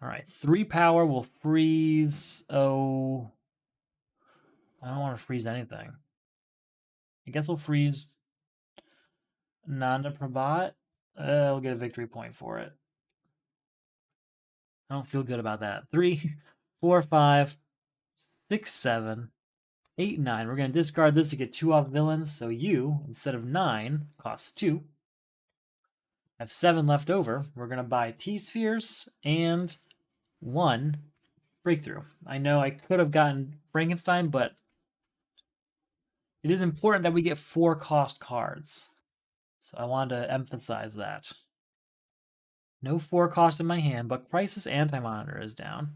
All right, 3 power will freeze. Oh, I don't want to freeze anything. I guess we'll freeze Nanda Prabhat. We'll get a victory point for it. I don't feel good about that. 3, 4, 5, 6, 7, 8, 9. We're going to discard this to get 2 off villains. So you, instead of 9, costs 2. I have 7 left over. We're going to buy T-Spheres and 1 Breakthrough. I know I could have gotten Frankenstein, but it is important that we get 4 cost cards. So I wanted to emphasize that. No 4 cost in my hand, but Crisis Anti-Monitor is down.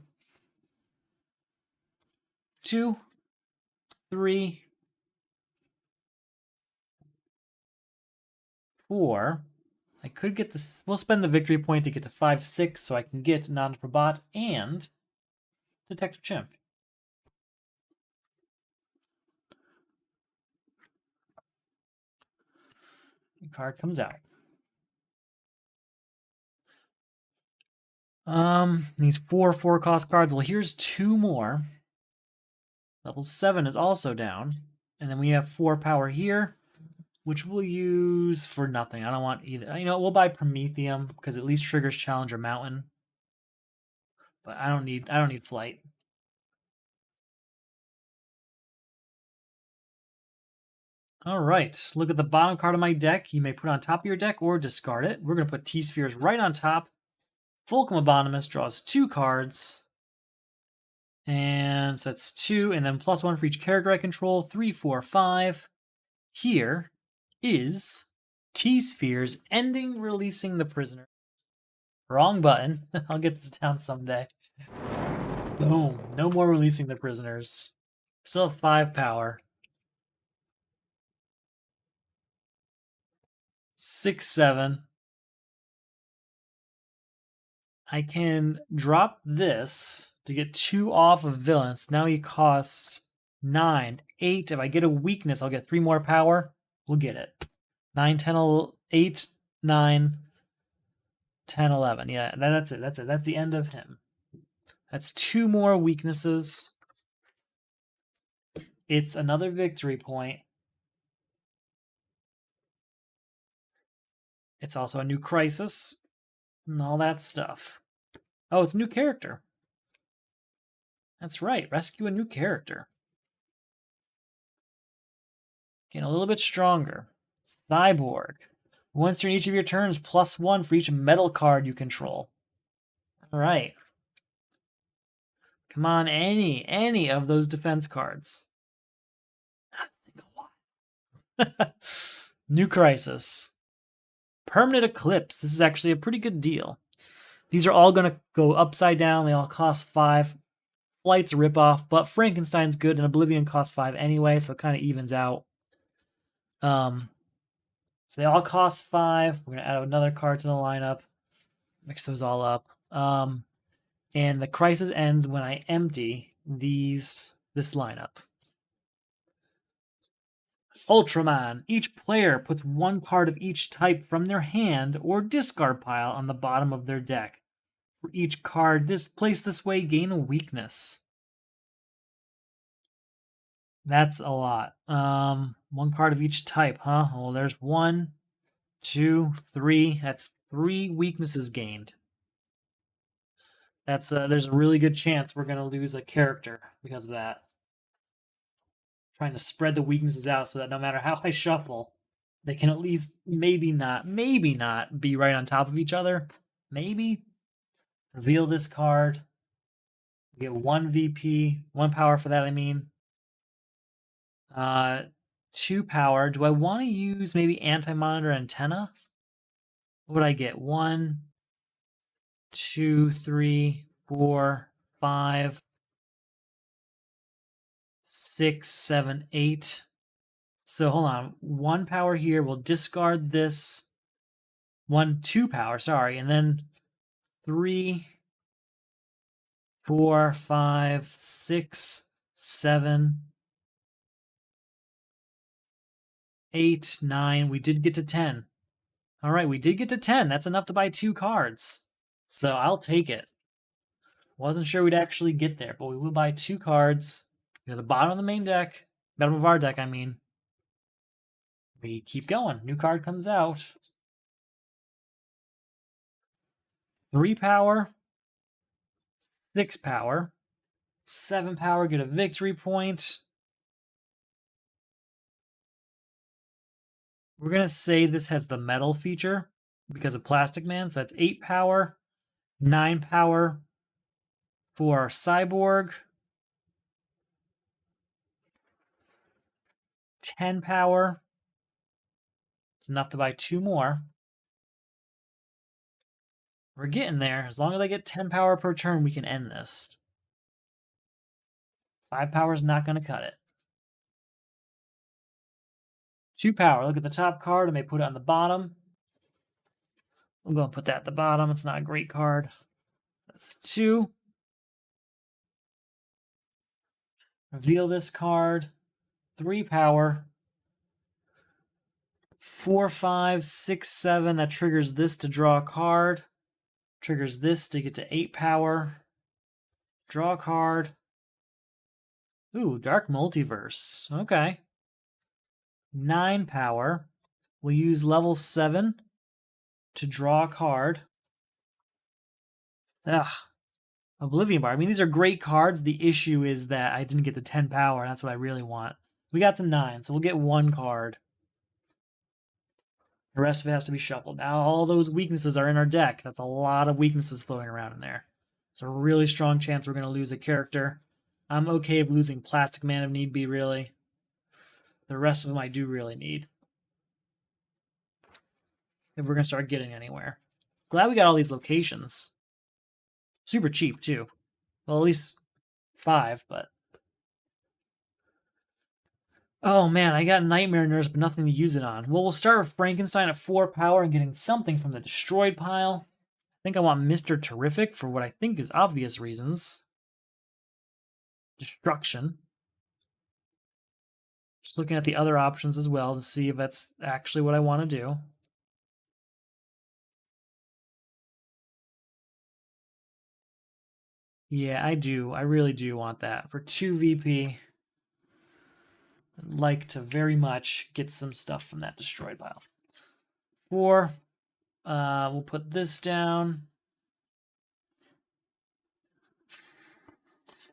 2, 3, 4. I could get this. We'll spend the victory point to get to 5, 6, so I can get Nanda Prabhat and Detective Chimp. New card comes out. These 4 cost cards. Well, here's 2 more. Level 7 is also down. And then we have 4 power here, which we'll use for nothing. I don't want either. You know, we'll buy Prometheum because at least triggers Challenger Mountain. But I don't need flight. All right, look at the bottom card of my deck. You may put it on top of your deck or discard it. We're going to put T-Spheres right on top. Fulcrum Abominus draws 2 cards. And so that's 2, and then +1 for each character I control. 3, 4, 5. Here is T-Spheres ending releasing the prisoner. Wrong button. I'll get this down someday. Boom. No more releasing the prisoners. Still have 5 power. 6, 7. I can drop this to get 2 off of villains. Now he costs 9, 8. If I get a weakness, I'll get 3 more power. We'll get it. 9, 10, 8, 9, 10, 11. Yeah, that's it. That's it. That's the end of him. That's 2 more weaknesses. It's another victory point. It's also a new crisis and all that stuff. Oh, it's a new character. That's right. Rescue a new character. Getting a little bit stronger. Cyborg. Once during each of your turns, +1 for each metal card you control. All right. Come on, any of those defense cards. Not a single one. New crisis. Permanent Eclipse. This is actually a pretty good deal. These are all going to go upside down. They all cost 5. Flight's a ripoff, but Frankenstein's good, and Oblivion costs 5 anyway, so it kind of evens out. So they all cost 5. We're going to add another card to the lineup. Mix those all up. And the crisis ends when I empty this lineup. Ultraman. Each player puts one card of each type from their hand or discard pile on the bottom of their deck. For each card placed this way, gain a weakness. That's a lot. One card of each type, huh? Well, there's 1, 2, 3. That's 3 weaknesses gained. That's there's a really good chance we're gonna lose a character because of that. Trying to spread the weaknesses out so that no matter how I shuffle, they can at least maybe not be right on top of each other. Maybe. Reveal this card. Get 1 VP, 1 power for that, I mean. 2 power. Do I want to use maybe anti-monitor antenna? What would I get? 1, 2, 3, 4, 5, 6, 7, 8. So hold on. 1 power here. We'll discard this. 2 power, sorry. And then 3, 4, 5, 6, 7, 8, 9. We did get to 10. All right, we did get to 10. That's enough to buy 2 cards. So I'll take it. Wasn't sure we'd actually get there, but we will buy 2 cards. Near the bottom of the main deck. Bottom of our deck, I mean. We keep going. New card comes out. 3 power. 6 power. 7 power, get a victory point. We're going to say this has the metal feature because of Plastic Man. So that's 8 power, 9 power for Cyborg, 10 power. It's enough to buy 2 more. We're getting there. As long as I get 10 power per turn, we can end this. 5 power is not going to cut it. 2 power. Look at the top card. I may put it on the bottom. I'm going to put that at the bottom. It's not a great card. That's 2. Reveal this card. 3 power. 4, 5, 6, 7. That triggers this to draw a card. Triggers this to get to 8 power. Draw a card. Ooh, Dark Multiverse. Okay. 9 power. We'll use level 7 to draw a card. Ugh. Oblivion Bar. I mean, these are great cards. The issue is that I didn't get the 10 power. That's what I really want. We got the 9, so we'll get 1 card. The rest of it has to be shuffled. Now, all those weaknesses are in our deck. That's a lot of weaknesses floating around in there. It's a really strong chance we're going to lose a character. I'm okay with losing Plastic Man if need be, really. The rest of them I do really need. If we're going to start getting anywhere. Glad we got all these locations. Super cheap, too. Well, at least 5, but... Oh, man, I got Nightmare Nurse, but nothing to use it on. Well, we'll start with Frankenstein at 4 power and getting something from the destroyed pile. I think I want Mr. Terrific for what I think is obvious reasons. Destruction. Just looking at the other options as well to see if that's actually what I want to do. Yeah, I do. I really do want that. For 2 VP, I'd like to very much get some stuff from that destroyed pile. 4, we'll put this down.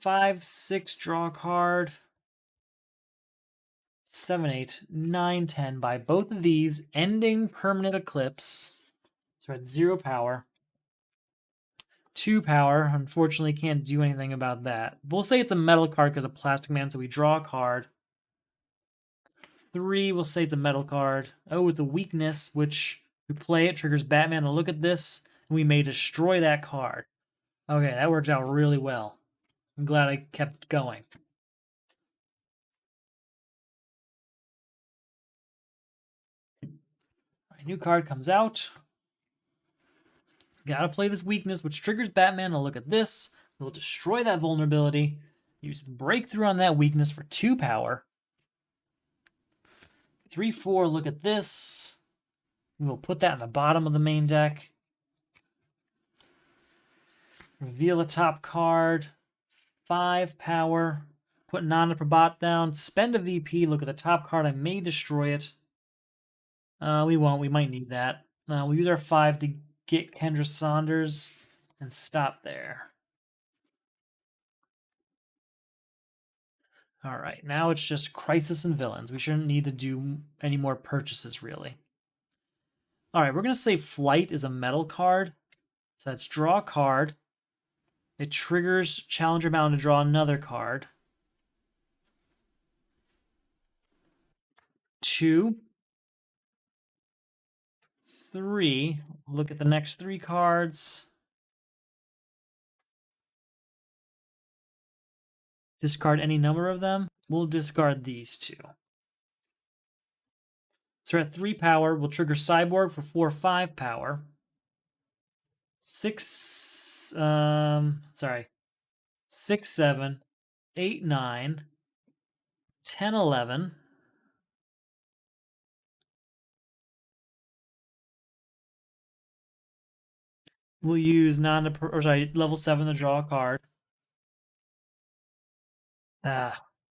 5, 6, draw a card. 7, 8, 9, 10. Buy both of these, ending Permanent Eclipse. So we're at 0 power. 2 power. Unfortunately, can't do anything about that. We'll say it's a metal card because of Plastic Man, so we draw a card. 3, we'll say it's a metal card. Oh, it's a weakness, which we play it, triggers Batman to look at this, and we may destroy that card. Okay, that worked out really well. I'm glad I kept going. All right, new card comes out. Gotta play this weakness, which triggers Batman to look at this. We'll destroy that vulnerability. Use Breakthrough on that weakness for 2 power. 3/4, look at this. We'll put that in the bottom of the main deck. Reveal the top card. 5 power. Put Nana Prabhat down. Spend a VP. Look at the top card. I may destroy it. We won't. We might need that. We'll use our 5 to get Kendra Saunders and stop there. All right, now it's just Crisis and Villains. We shouldn't need to do any more purchases, really. All right, we're going to say Flight is a metal card. So that's draw a card. It triggers Challenger Mountain to draw another card. 2, 3. Look at the next 3 cards. Discard any number of them. We'll discard these 2. So we're at 3 power. We'll trigger Cyborg for 4/5 power. 6, 7, 8, 9, 10, 11. We'll use level 7 to draw a card.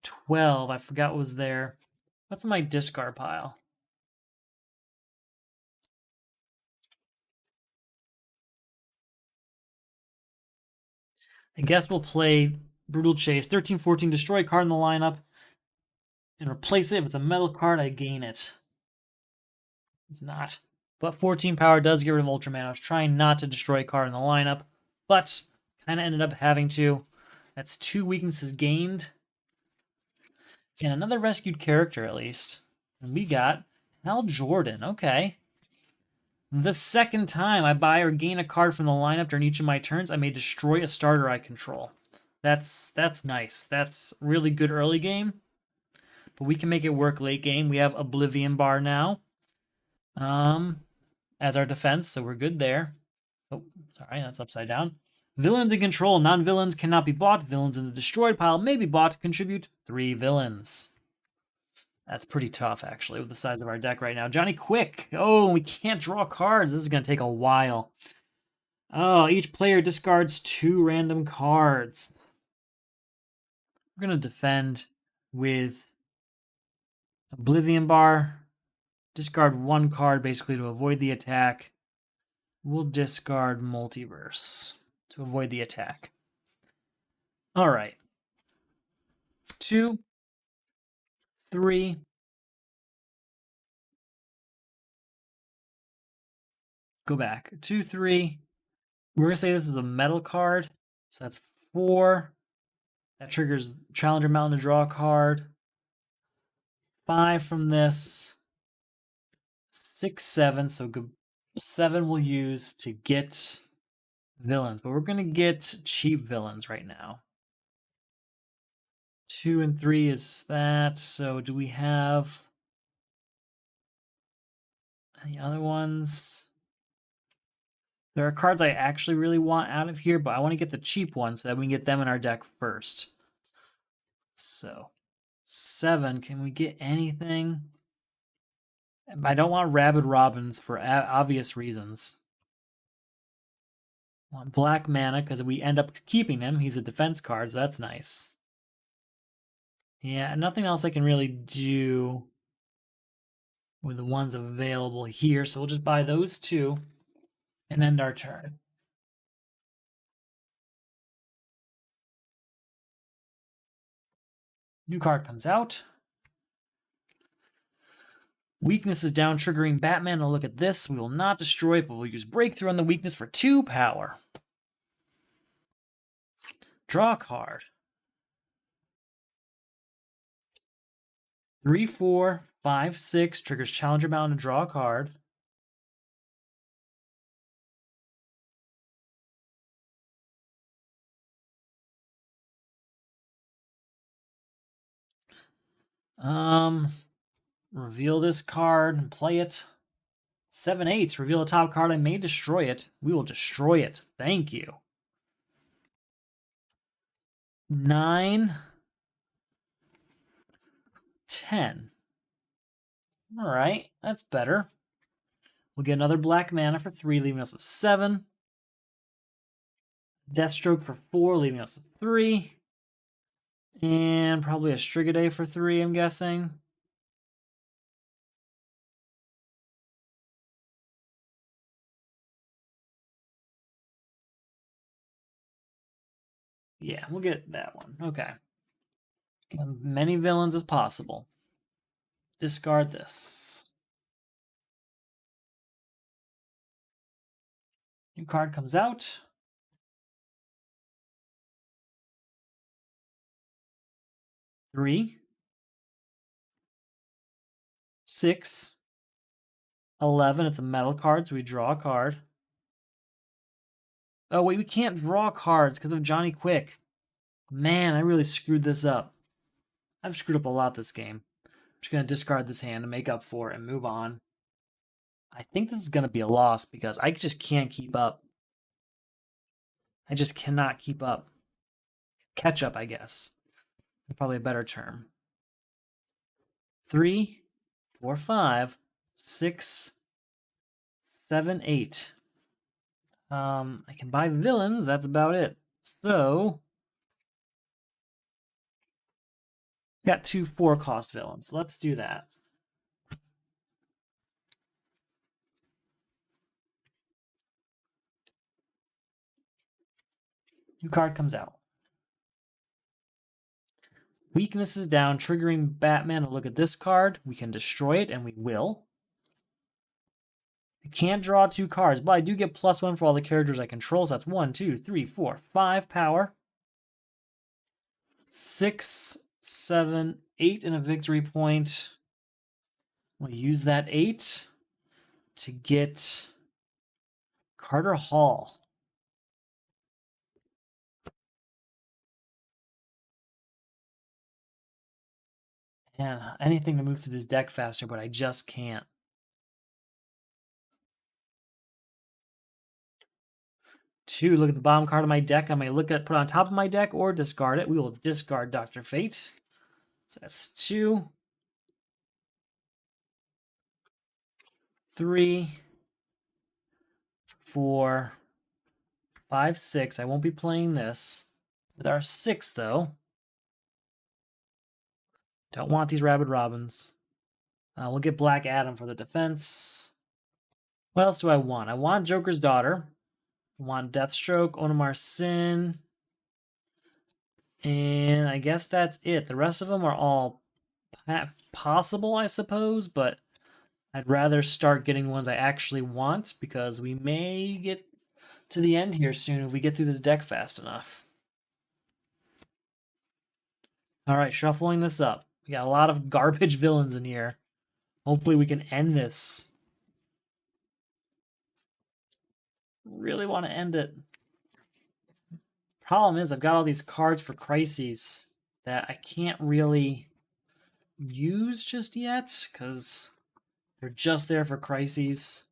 12. I forgot what was there. What's in my discard pile? I guess we'll play Brutal Chase. 13, 14, destroy a card in the lineup and replace it. If it's a metal card, I gain it. It's not. But 14 power does get rid of Ultraman. I was trying not to destroy a card in the lineup, but kind of ended up having to. That's 2 weaknesses gained. And another rescued character, at least. And we got Hal Jordan. Okay. The second time I buy or gain a card from the lineup during each of my turns, I may destroy a starter I control. That's nice. That's really good early game. But we can make it work late game. We have Oblivion Bar now. As our defense, so we're good there. Oh, sorry, that's upside down. Villains in control. Non-villains cannot be bought. Villains in the destroyed pile may be bought. Contribute 3 villains. That's pretty tough, actually, with the size of our deck right now. Johnny Quick. Oh, we can't draw cards. This is going to take a while. Oh, each player discards 2 random cards. We're going to defend with Oblivion Bar. Discard 1 card, basically, to avoid the attack. We'll discard Multiverse to avoid the attack. All right. 2, 3. Go back. 2, 3. We're going to say this is a metal card. So that's 4. That triggers Challenger Mountain to draw a card. 5 from this. 6, 7. So 7 we'll use to get villains. But we're going to get cheap villains right now. 2 and 3 is that. So do we have any other ones? There are cards I actually really want out of here, but I want to get the cheap ones so that we can get them in our deck first. So 7, can we get anything? I don't want Rabid Robins for obvious reasons. I want black mana because we end up keeping him. He's a defense card, so that's nice. Yeah, nothing else I can really do with the ones available here, so we'll just buy those 2 and end our turn. New card comes out. Weakness is down, triggering Batman. Now look at this. We will not destroy it, but we'll use Breakthrough on the weakness for 2 power. Draw a card. 3, 4, 5, 6. Triggers Challenger Mountain to draw a card. Reveal this card and play it. 7, 8. Reveal the top card. I may destroy it. We will destroy it. Thank you. 9, 10. All right, that's better. We'll get another black mana for 3, leaving us with 7. Deathstroke for 4, leaving us with 3. And probably a Strigaday for 3, I'm guessing. Yeah, we'll get that one. Okay. Get as many villains as possible. Discard this. New card comes out. 3, 6, 11. It's a metal card, so we draw a card. Oh, wait, we can't draw cards because of Johnny Quick. Man, I really screwed this up. I've screwed up a lot this game. I'm just going to discard this hand to make up for it and move on. I think this is going to be a loss because I just can't keep up. I just cannot keep up. Catch up, I guess. That's probably a better term. 3, 4, 5, 6, 7, 8. I can buy villains. That's about it. So, got 2 4-cost villains. Let's do that. New card comes out. Weakness is down, triggering Batman to look at this card. We can destroy it, and we will. I can't draw 2 cards, but I do get +1 for all the characters I control. So that's 1, 2, 3, 4, 5 power. 6, 7, 8 in a victory point. We'll use that 8 to get Carter Hall. And anything to move through this deck faster, but I just can't. 2, look at the bottom card of my deck. I may put it on top of my deck or discard it. We will discard Dr. Fate. So that's 2. 3, 4, 5, 6. I won't be playing this. With our 6, though. Don't want these Rabid Robins. We'll get Black Adam for the defense. What else do I want? I want Joker's Daughter. I want Deathstroke, Onimar Sin. And I guess that's it. The rest of them are all possible, I suppose, but I'd rather start getting ones I actually want because we may get to the end here soon if we get through this deck fast enough. All right, shuffling this up. We got a lot of garbage villains in here. Hopefully we can end this. Really want to end it. Problem is, I've got all these cards for crises that I can't really use just yet because they're just there for crises.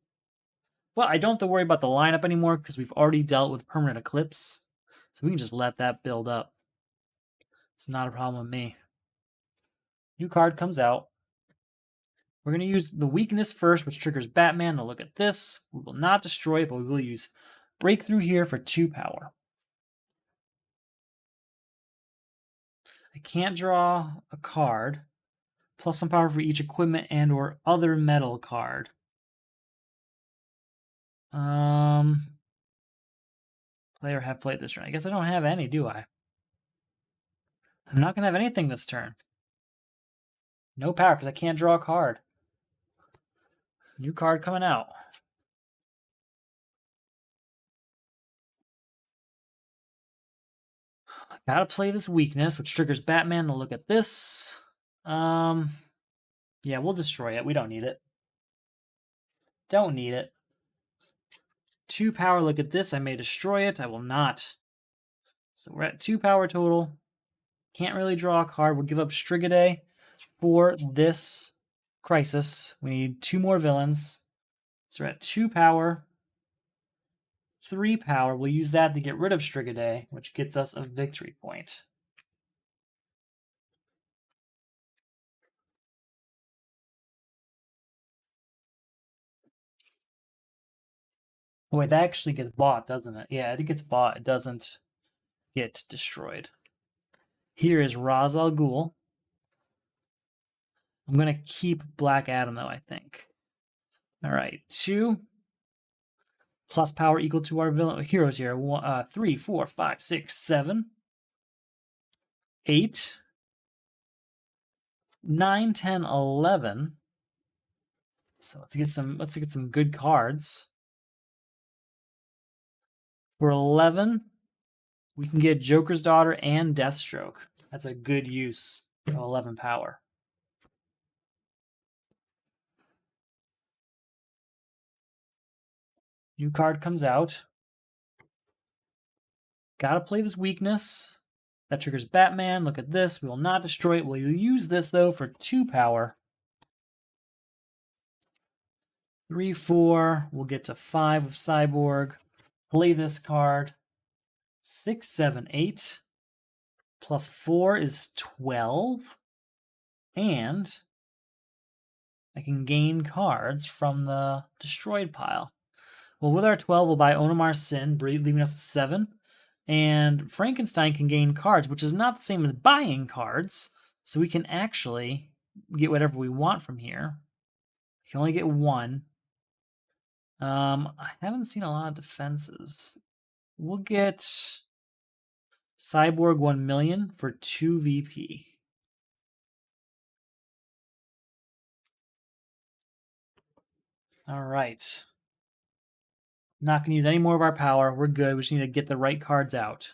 Well, I don't have to worry about the lineup anymore because we've already dealt with Permanent Eclipse. So we can just let that build up. It's not a problem with me. New card comes out. We're going to use the weakness first, which triggers Batman to look at this. We will not destroy it, but we will use Breakthrough here for 2 power. I can't draw a card. +1 power for each equipment and or other metal card. Player have played this turn. I guess I don't have any, do I? I'm not going to have anything this turn. No power because I can't draw a card. New card coming out. Gotta play this weakness, which triggers Batman to look at this. Yeah, we'll destroy it. We don't need it. Don't need it. 2 power, look at this. I may destroy it. I will not. So we're at 2 power total. Can't really draw a card. We'll give up Strigaday for this crisis. We need 2 more villains. So we're at 2 power. 3 power. We'll use that to get rid of Strigaday, which gets us a victory point. Oh, wait, that actually gets bought, doesn't it? Yeah, it gets bought. It doesn't get destroyed. Here is Ra's al Ghul. I'm going to keep Black Adam, though, I think. All right, 2 plus power equal to our villain heroes here. 3, 4, 5, 6, 7, 8, 9, 10, 11. So let's get some good cards. For 11, we can get Joker's Daughter and Deathstroke. That's a good use of 11 power. New card comes out. Gotta play this weakness. That triggers Batman. Look at this. We will not destroy it. We'll use this, though, for 2 power. 3, 4. We'll get to 5 of Cyborg. Play this card. 6, 7, 8. Plus 4 is 12. And I can gain cards from the destroyed pile. Well, with our 12, we'll buy Onomar's Sin, leaving us with 7. And Frankenstein can gain cards, which is not the same as buying cards. So we can actually get whatever we want from here. We can only get 1. I haven't seen a lot of defenses. We'll get Cyborg 1 million for 2 VP. All right. Not going to use any more of our power. We're good. We just need to get the right cards out.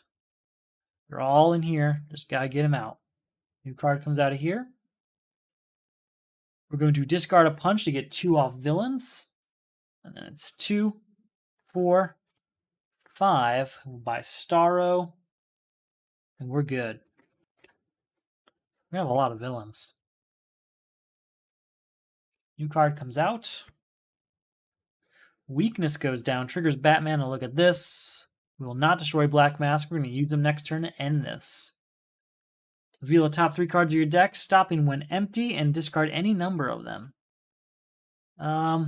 They're all in here. Just got to get them out. New card comes out of here. We're going to discard a punch to get 2 off villains. And then it's 2, 4, 5. We'll buy Starro. And we're good. We have a lot of villains. New card comes out. Weakness goes down, triggers Batman, and look at this. We will not destroy Black Mask. We're going to use them next turn to end this. Reveal the top 3 cards of your deck, stopping when empty, and discard any number of them. Yeah,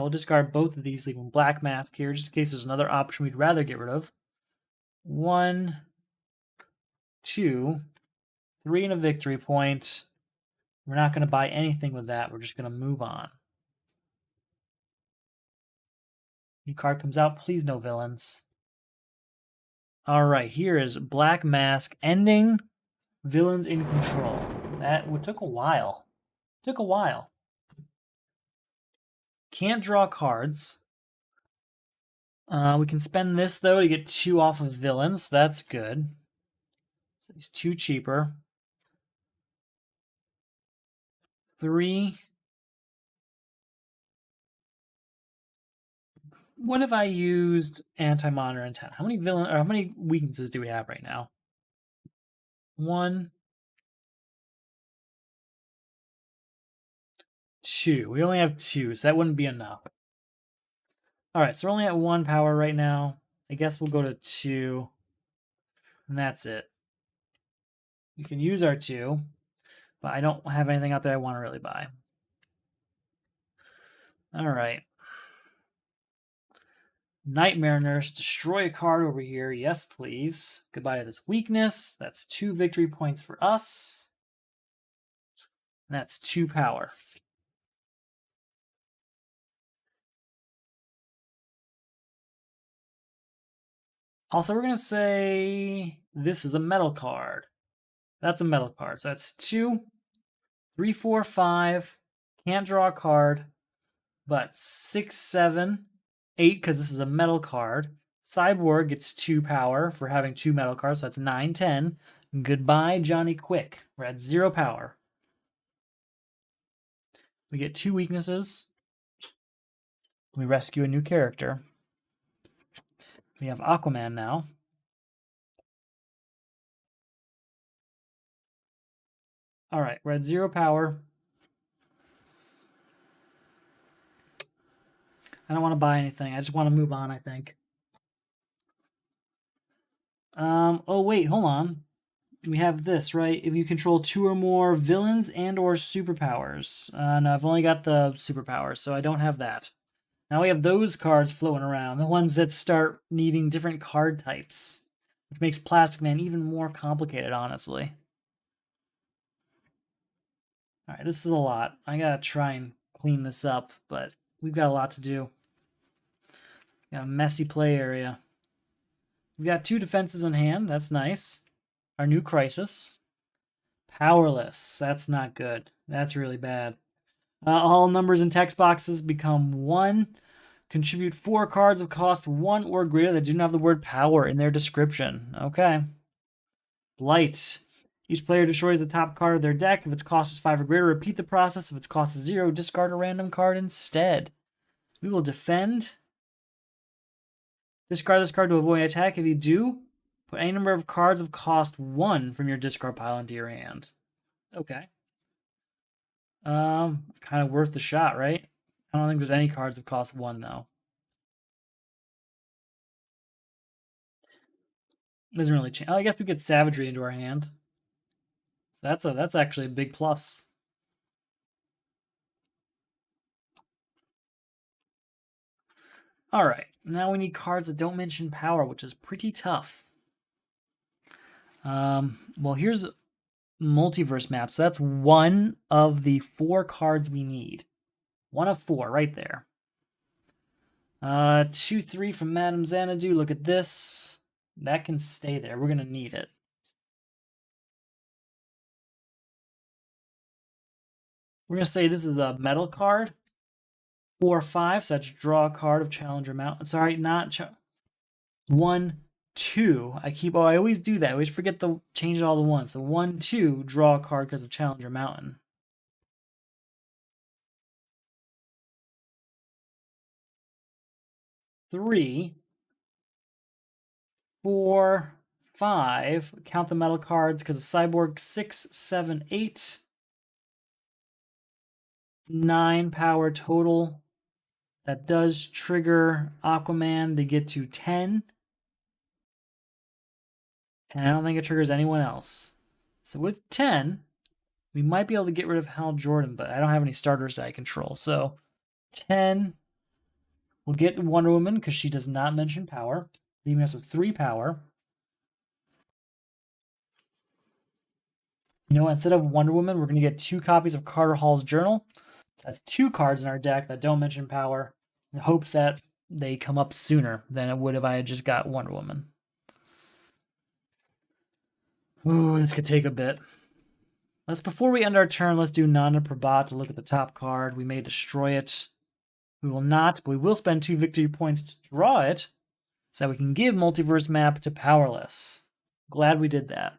we'll discard both of these, leaving Black Mask here, just in case there's another option we'd rather get rid of. 1, 2, 3 and a victory point. We're not going to buy anything with that. We're just going to move on. New card comes out. Please, no villains. All right, here is Black Mask ending villains in control. That took a while. Took a while. Can't draw cards. We can spend this, though, to get 2 off of villains. That's good. So he's 2 cheaper. 3. What if I used Anti-Monitor and 10? How many weaknesses do we have right now? 1, 2. We only have 2, so that wouldn't be enough. All right, so we're only at 1 power right now. I guess we'll go to 2, and that's it. We can use our 2, but I don't have anything out there I want to really buy. All right. Nightmare Nurse, destroy a card over here. Yes, please. Goodbye to this weakness. That's 2 victory points for us. And that's 2 power. Also, we're going to say this is a metal card. That's a metal card. So that's 2, 3, 4, 5. Can't draw a card. But 6, 7, 8, because this is a metal card. Cyborg gets 2 power for having 2 metal cards. So that's 9, 10. Goodbye, Johnny Quick. We're at 0 power. We get 2 weaknesses. We rescue a new character. We have Aquaman now. All right, we're at 0 power. I don't want to buy anything. I just want to move on, I think. Oh, wait, hold on. We have this, right? If you control 2 or more villains and or superpowers. No, I've only got the superpowers, so I don't have that. Now we have those cards floating around, the ones that start needing different card types, which makes Plastic Man even more complicated, honestly. All right, this is a lot. I gotta try and clean this up, but we've got a lot to do. Got a messy play area. We've got 2 defenses in hand. That's nice. Our new Crisis. Powerless. That's not good. That's really bad. All numbers in text boxes become 1. Contribute 4 cards of cost 1 or greater that do not have the word power in their description. Okay. Blight. Each player destroys the top card of their deck. If its cost is 5 or greater, repeat the process. If its cost is 0, discard a random card instead. We will defend. Discard this card to avoid attack. If you do, put any number of cards of cost 1 from your discard pile into your hand. Okay. Kind of worth the shot, right? I don't think there's any cards that cost 1, though. Doesn't really change. I guess we get Savagery into our hand. So that's actually a big plus. All right, now we need cards that don't mention power, which is pretty tough. Well, here's Multiverse Map. So that's 1 of the 4 cards we need. 1 of 4, right there. 2-3 from Madame Xanadu. Look at this. That can stay there. We're gonna need it. We're gonna say this is a metal card. 4-5, so that's draw a card of Challenger Mountain. Sorry, not 1, 2. I always do that. I always forget to change it all to 1. So 1, 2, draw a card because of Challenger Mountain. Three, 4, 5. Count the metal cards because of Cyborg. 6, 7, 8. 9 power total. That does trigger Aquaman to get to 10. And I don't think it triggers anyone else. So with 10, we might be able to get rid of Hal Jordan, but I don't have any starters that I control. So 10, we'll get Wonder Woman because she does not mention power, leaving us with 3 power. You know what? Instead of Wonder Woman, we're going to get 2 copies of Carter Hall's Journal. So that's 2 cards in our deck that don't mention power, in hopes that they come up sooner than it would if I had just got Wonder Woman. Ooh, this could take a bit. Before we end our turn, let's do Nana Prabhat to look at the top card. We may destroy it. We will not, but we will spend 2 victory points to draw it so that we can give Multiverse Map to Powerless. Glad we did that.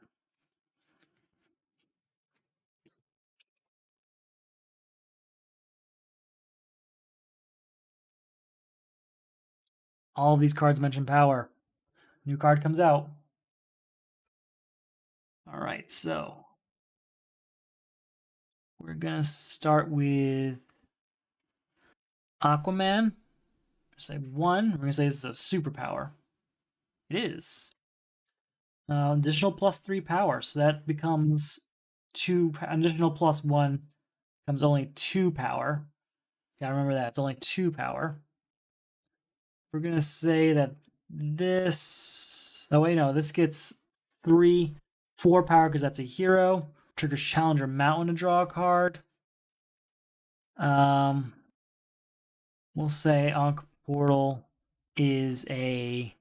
All of these cards mention power. New card comes out. All right, so we're going to start with Aquaman. Say 1. We're going to say this is a superpower. It is. Additional +3 power. So that becomes 2. Additional +1 becomes only 2 power. Gotta remember that. It's only 2 power. We're going to say that this... Oh, wait, no. This gets 4 power because that's a hero. Triggers Challenger Mountain to draw a card. We'll say Ankh Portal is a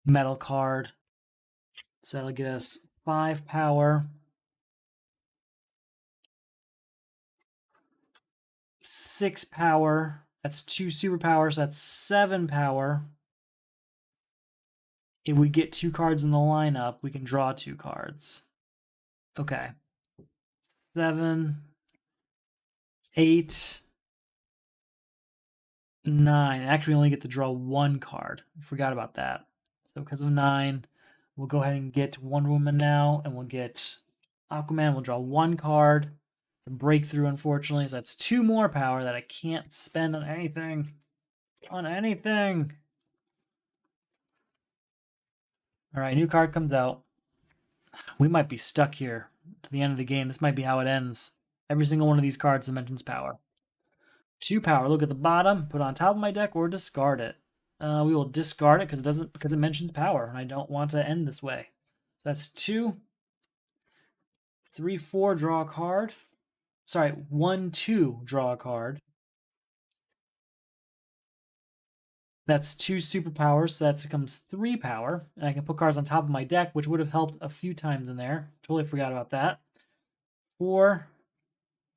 metal card. So that'll get us 5 power. 6 power. That's 2 superpowers. So that's 7 power. If we get 2 cards in the lineup, we can draw 2 cards. Okay. 7, 8, 9. Actually, we only get to draw 1 card. I forgot about that. So because of 9, we'll go ahead and get Wonder Woman now, and we'll get Aquaman. We'll draw 1 card. It's a breakthrough, unfortunately. So that's 2 more power that I can't spend on anything. On anything. All right, new card comes out. We might be stuck here to the end of the game. This might be how it ends. Every single one of these cards that mentions power. 2 power. Look at the bottom. Put it on top of my deck or discard it. We will discard it because it mentions power, and I don't want to end this way. So that's 2, 3, 4. Draw a card. Sorry, 1, 2. Draw a card. That's 2 superpowers, so that becomes 3 power. And I can put cards on top of my deck, which would have helped a few times in there. Totally forgot about that. 4,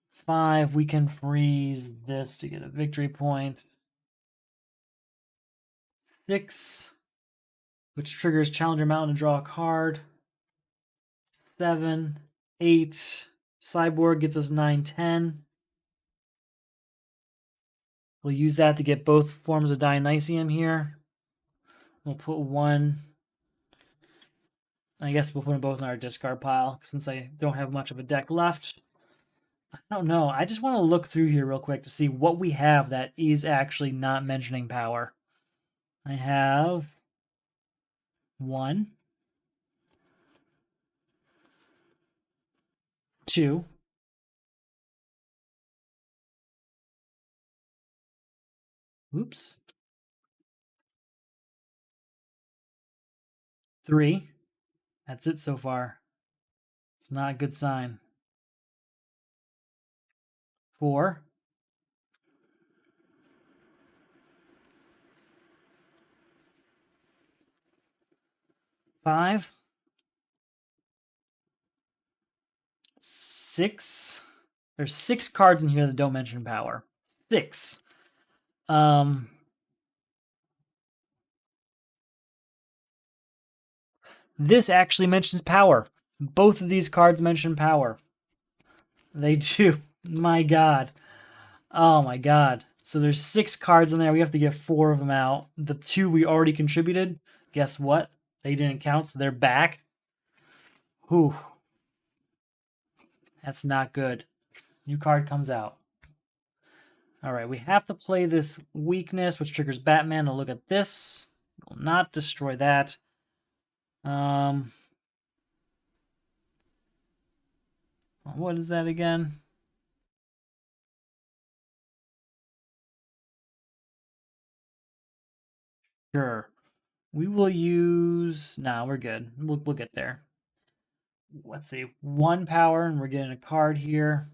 5. We can freeze this to get a victory point. 6, which triggers Challenger Mountain to draw a card. 7, 8. Cyborg gets us 9, 10. We'll use that to get both forms of Dionysium here. We'll put 1. I guess we'll put them both in our discard pile since I don't have much of a deck left. I don't know. I just want to look through here real quick to see what we have that is actually not mentioning power. I have 1, 2, 3. That's it so far. It's not a good sign. 4. 5. 6. There's 6 cards in here that don't mention power. 6. This actually mentions power. Both of these cards mention power. They do. My God. Oh my God. So there's 6 cards in there. We have to get 4 of them out. The 2 we already contributed, guess what? They didn't count, so they're back. Whew. That's not good. New card comes out. All right, we have to play this weakness, which triggers Batman to look at this. Will not destroy that. What is that again? Sure. We will use... Nah, we're good. We'll get there. Let's see. 1 power, and we're getting a card here.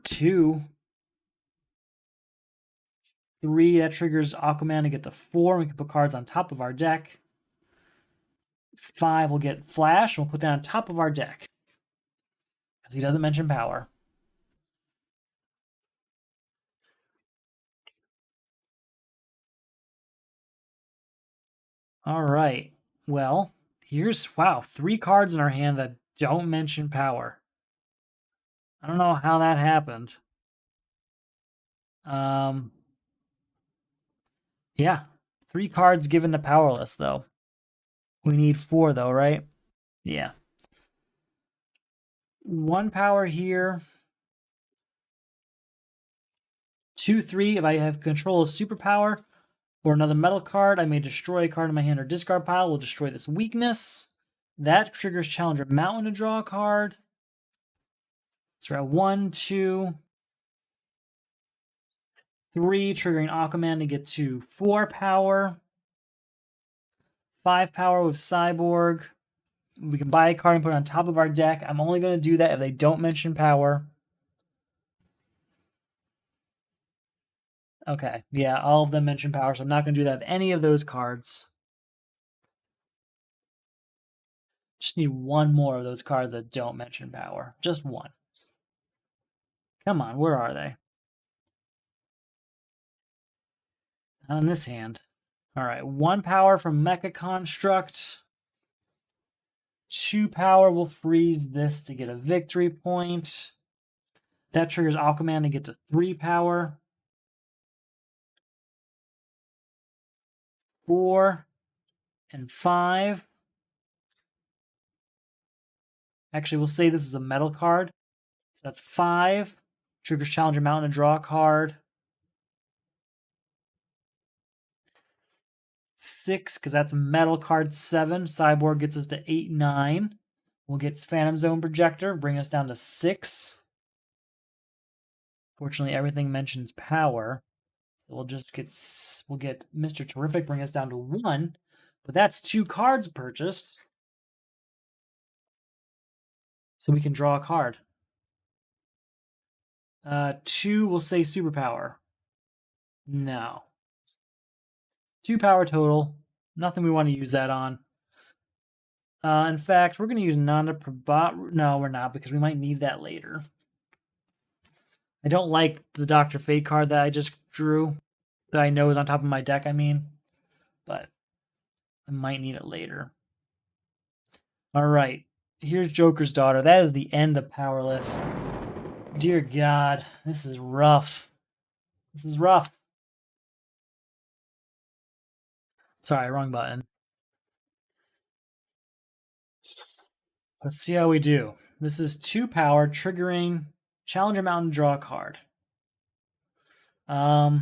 2. 3, that triggers Aquaman to get to 4. We can put cards on top of our deck. 5, we'll get Flash, and we'll put that on top of our deck. Because he doesn't mention power. All right. Well, here's, wow, 3 cards in our hand that don't mention power. I don't know how that happened. Yeah. 3 cards given to powerless, though. We need 4, though, right? Yeah. 1 power here. 2, 3. If I have control of superpower or another metal card, I may destroy a card in my hand or discard pile. We'll destroy this weakness. That triggers Challenger Mountain to draw a card. So we're at 1, 2, 3, triggering Aquaman to get to 4 power. 5 power with Cyborg. We can buy a card and put it on top of our deck. I'm only going to do that if they don't mention power. Okay, yeah, all of them mention power, so I'm not going to do that with any of those cards. Just need 1 more of those cards that don't mention power. Just 1. Come on, where are they? Not in this hand. All right, 1 power from Mecha Construct. 2 power will freeze this to get a victory point. That triggers Aquaman to get to 3 power. 4 and 5. Actually, we'll say this is a metal card. So that's 5. Triggers Challenger Mountain to draw a card. 6, because that's a metal card. 7. Cyborg gets us to 8, 9. We'll get Phantom Zone Projector, bring us down to 6. Fortunately, everything mentions power. So we'll get Mr. Terrific, bring us down to 1. But that's 2 cards purchased. So we can draw a card. 2 will say superpower. No. 2 power total. Nothing we want to use that on. In fact, we're going to use Nanda Prabhat. No, we're not, because we might need that later. I don't like the Dr. Fate card that I just drew. That I know is on top of my deck, I mean. But I might need it later. Alright. Here's Joker's Daughter. That is the end of Powerless. Dear God, this is rough. This is rough. Sorry, wrong button. Let's see how we do. This is 2 power, triggering Challenger Mountain, draw a card. We're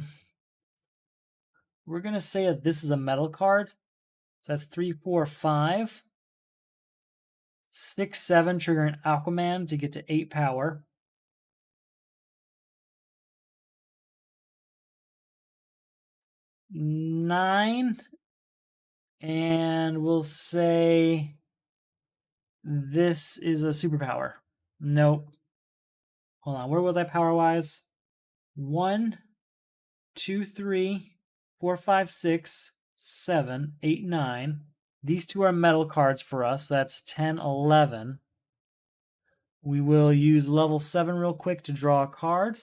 going to say that this is a metal card. So that's 3, 4, 5. 6, 7, triggering Aquaman to get to 8 power. 9. And we'll say this is a superpower. Nope. Hold on. Where was I power-wise? 1, 2, 3, 4, 5, 6, 7, 8, 9. These 2 are metal cards for us. So that's 10, 11. We will use level 7 real quick to draw a card.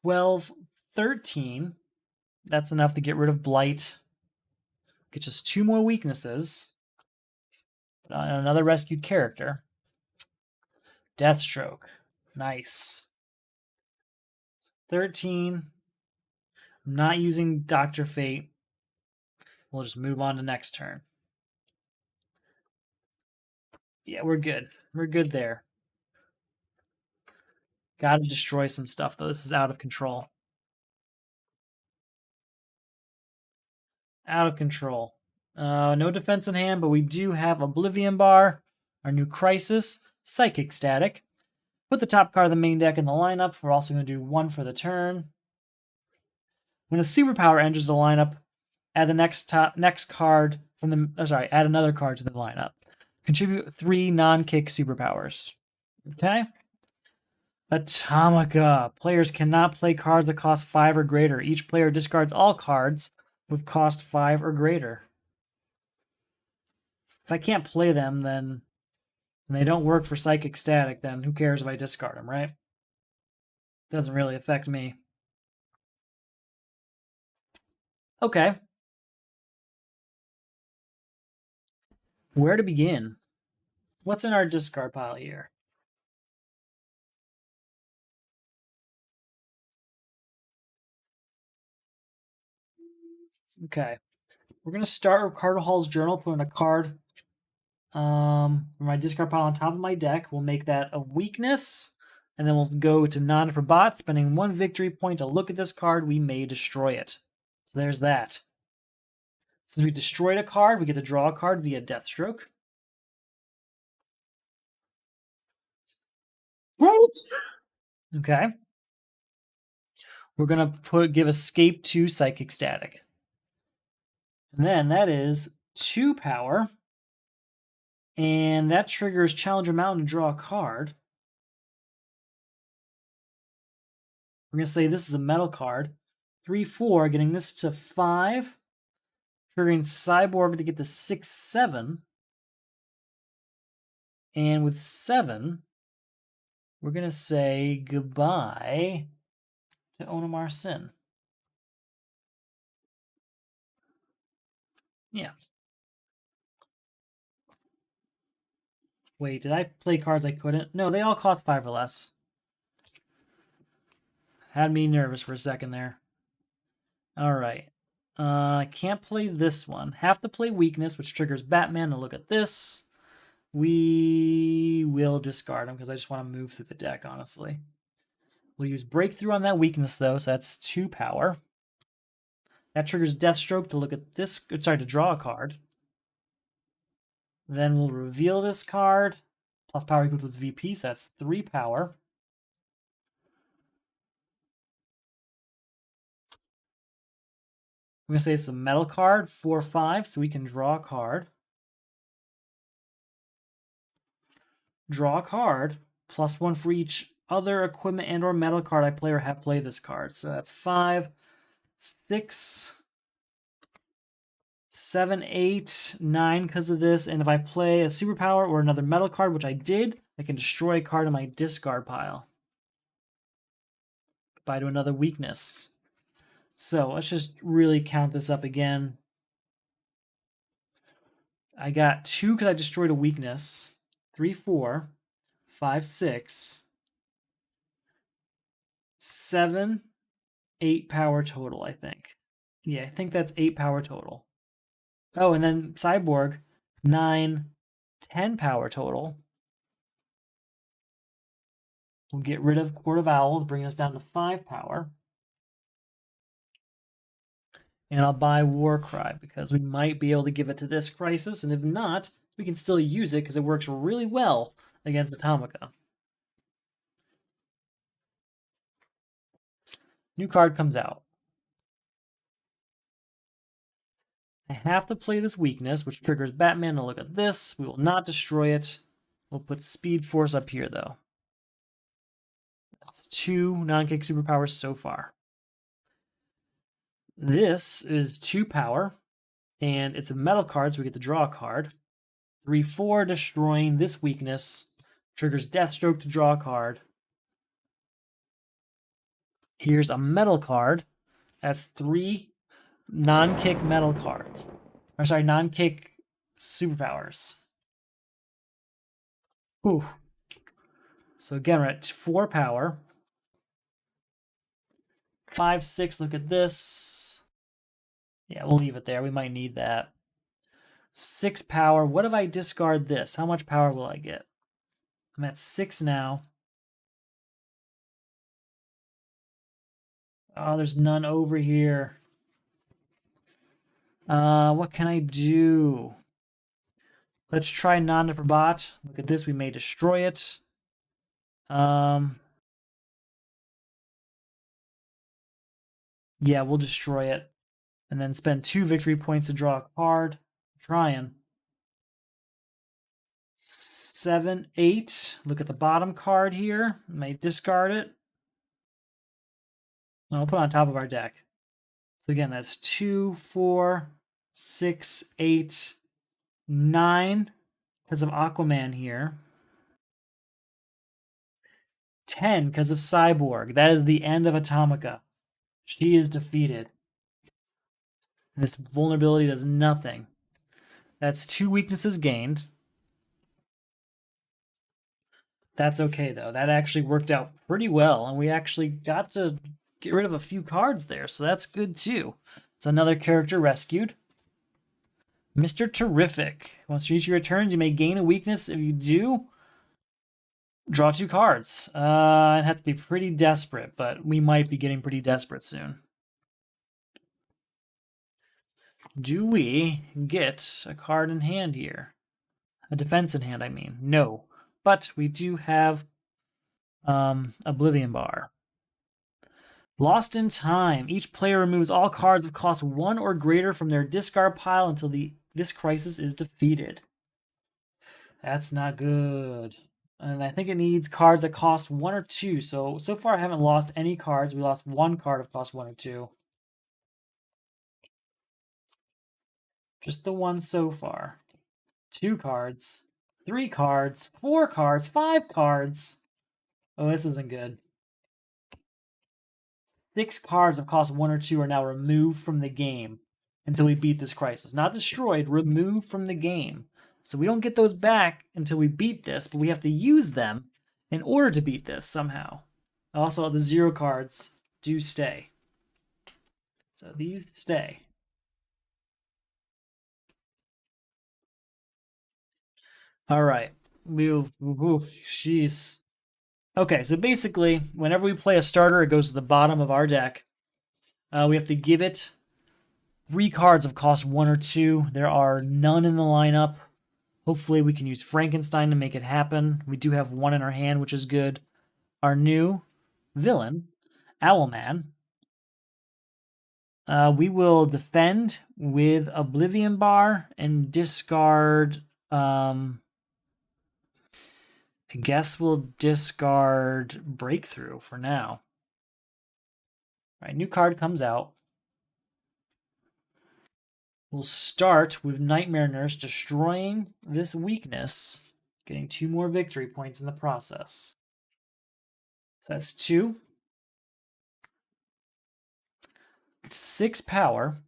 12, 13. That's enough to get rid of Blight. Gets us 2 more weaknesses. Another rescued character. Deathstroke. Nice. 13. I'm not using Dr. Fate. We'll just move on to next turn. Yeah, we're good. We're good there. Gotta destroy some stuff, though. This is out of control. Out of control. No defense in hand, but we do have Oblivion Bar, our new Crisis, Psychic Static. Put the top card of the main deck in the lineup. We're also going to do 1 for the turn. When a superpower enters the lineup, add the next card from the add another card to the lineup. Contribute 3 non-kick superpowers. Okay? Atomica. Players cannot play cards that cost 5 or greater. Each player discards all cards with cost 5 or greater. If I can't play them, then and they don't work for Psychic Static, then who cares if I discard them, right? Doesn't really affect me. Okay. Where to begin? What's in our discard pile here? Okay. We're going to start with Carter Hall's Journal, put in a card from my discard pile on top of my deck. We'll make that a weakness, and then we'll go to Nanda Prabhat, spending 1 victory point to look at this card. We may destroy it. So there's that. Since we destroyed a card, we get to draw a card via Deathstroke. Okay. We're going to give Escape to Psychic Static. And then that is 2 power. And that triggers Challenger Mountain to draw a card. We're going to say this is a metal card. 3, 4, getting this to 5. Triggering Cyborg to get to 6, 7. And with 7, we're going to say goodbye to Onimar Sin. Yeah. Wait, did I play cards I couldn't? No, they all cost 5 or less. Had me nervous for a second there. All right. I can't play this one. Have to play Weakness, which triggers Batman to look at this. We will discard him because I just want to move through the deck, honestly. We'll use Breakthrough on that Weakness, though, so that's 2 power. That triggers Deathstroke to look at this. Sorry, to draw a card. Then we'll reveal this card, plus power equal to its VP, so that's 3 power. I'm going to say it's a metal card, 4/5, so we can draw a card. Draw a card, +1 for each other equipment and or metal card I play or have played this card. So that's 5, 6, 7, 8, 9 because of this. And if I play a superpower or another metal card, which I did, I can destroy a card in my discard pile. Goodbye to another weakness. So let's just really count this up again. I got 2 because I destroyed a weakness. 3, 4, 5, 6, 7, 8 power total, I think. Yeah, I think that's 8 power total. Oh, and then Cyborg, 9, 10 power total. We'll get rid of Court of Owls, bringing us down to 5 power. And I'll buy Warcry because we might be able to give it to this Crisis, and if not, we can still use it because it works really well against Atomica. New card comes out. I have to play this weakness, which triggers Batman. Now look at this. We will not destroy it. We'll put Speed Force up here, though. That's 2 non-kick superpowers so far. This is 2 power, and it's a metal card, so we get to draw a card. 3, 4, destroying this weakness. Triggers Deathstroke to draw a card. Here's a metal card. That's 3 non-kick metal cards. Or sorry, non-kick superpowers. Ooh. So again, we're at 4 power. 5, 6, look at this. Yeah, we'll leave it there. We might need that. 6 power. What if I discard this? How much power will I get? I'm at 6 now. Oh, there's none over here. What can I do? Let's try Nanda Prabhat. Look at this. We may destroy it. Yeah, we'll destroy it. And then spend 2 victory points to draw a card. Trying. 7, 8. Look at the bottom card here. May discard it. And I'll put it on top of our deck. So again, that's 2, 4, 6, 8, 9 because of Aquaman here. 10 because of Cyborg. That is the end of Atomica. She is defeated. This vulnerability does nothing. That's 2 weaknesses gained. That's okay, though. That actually worked out pretty well, and we actually got to get rid of a few cards there, so that's good, too. It's another character rescued. Mr. Terrific. Once you reach your turns, you may gain a weakness. If you do, draw 2 cards. I'd have to be pretty desperate, but we might be getting pretty desperate soon. Do we get a card in hand here? A defense in hand, I mean. No. But we do have Oblivion Bar. Lost in Time. Each player removes all cards of cost 1 or greater from their discard pile until this crisis is defeated. That's not good. And I think it needs cards that cost 1 or 2. So far I haven't lost any cards. We lost 1 card of cost 1 or 2. Just the 1 so far. 2 cards. 3 cards. 4 cards. 5 cards. Oh, this isn't good. 6 cards of cost 1 or 2 are now removed from the game until we beat this crisis. Not destroyed, removed from the game. So we don't get those back until we beat this, but we have to use them in order to beat this somehow. Also, the 0 cards do stay. So these stay. All right. Jeez. Okay, so basically, whenever we play a starter, it goes to the bottom of our deck. We have to give it 3 cards of cost 1 or 2. There are none in the lineup. Hopefully we can use Frankenstein to make it happen. We do have one in our hand, which is good. Our new villain, Owlman. We will defend with Oblivion Bar and discard. I guess we'll discard Breakthrough for now. All right, new card comes out. We'll start with Nightmare Nurse destroying this weakness, getting 2 more victory points in the process. So that's 2. 6 power.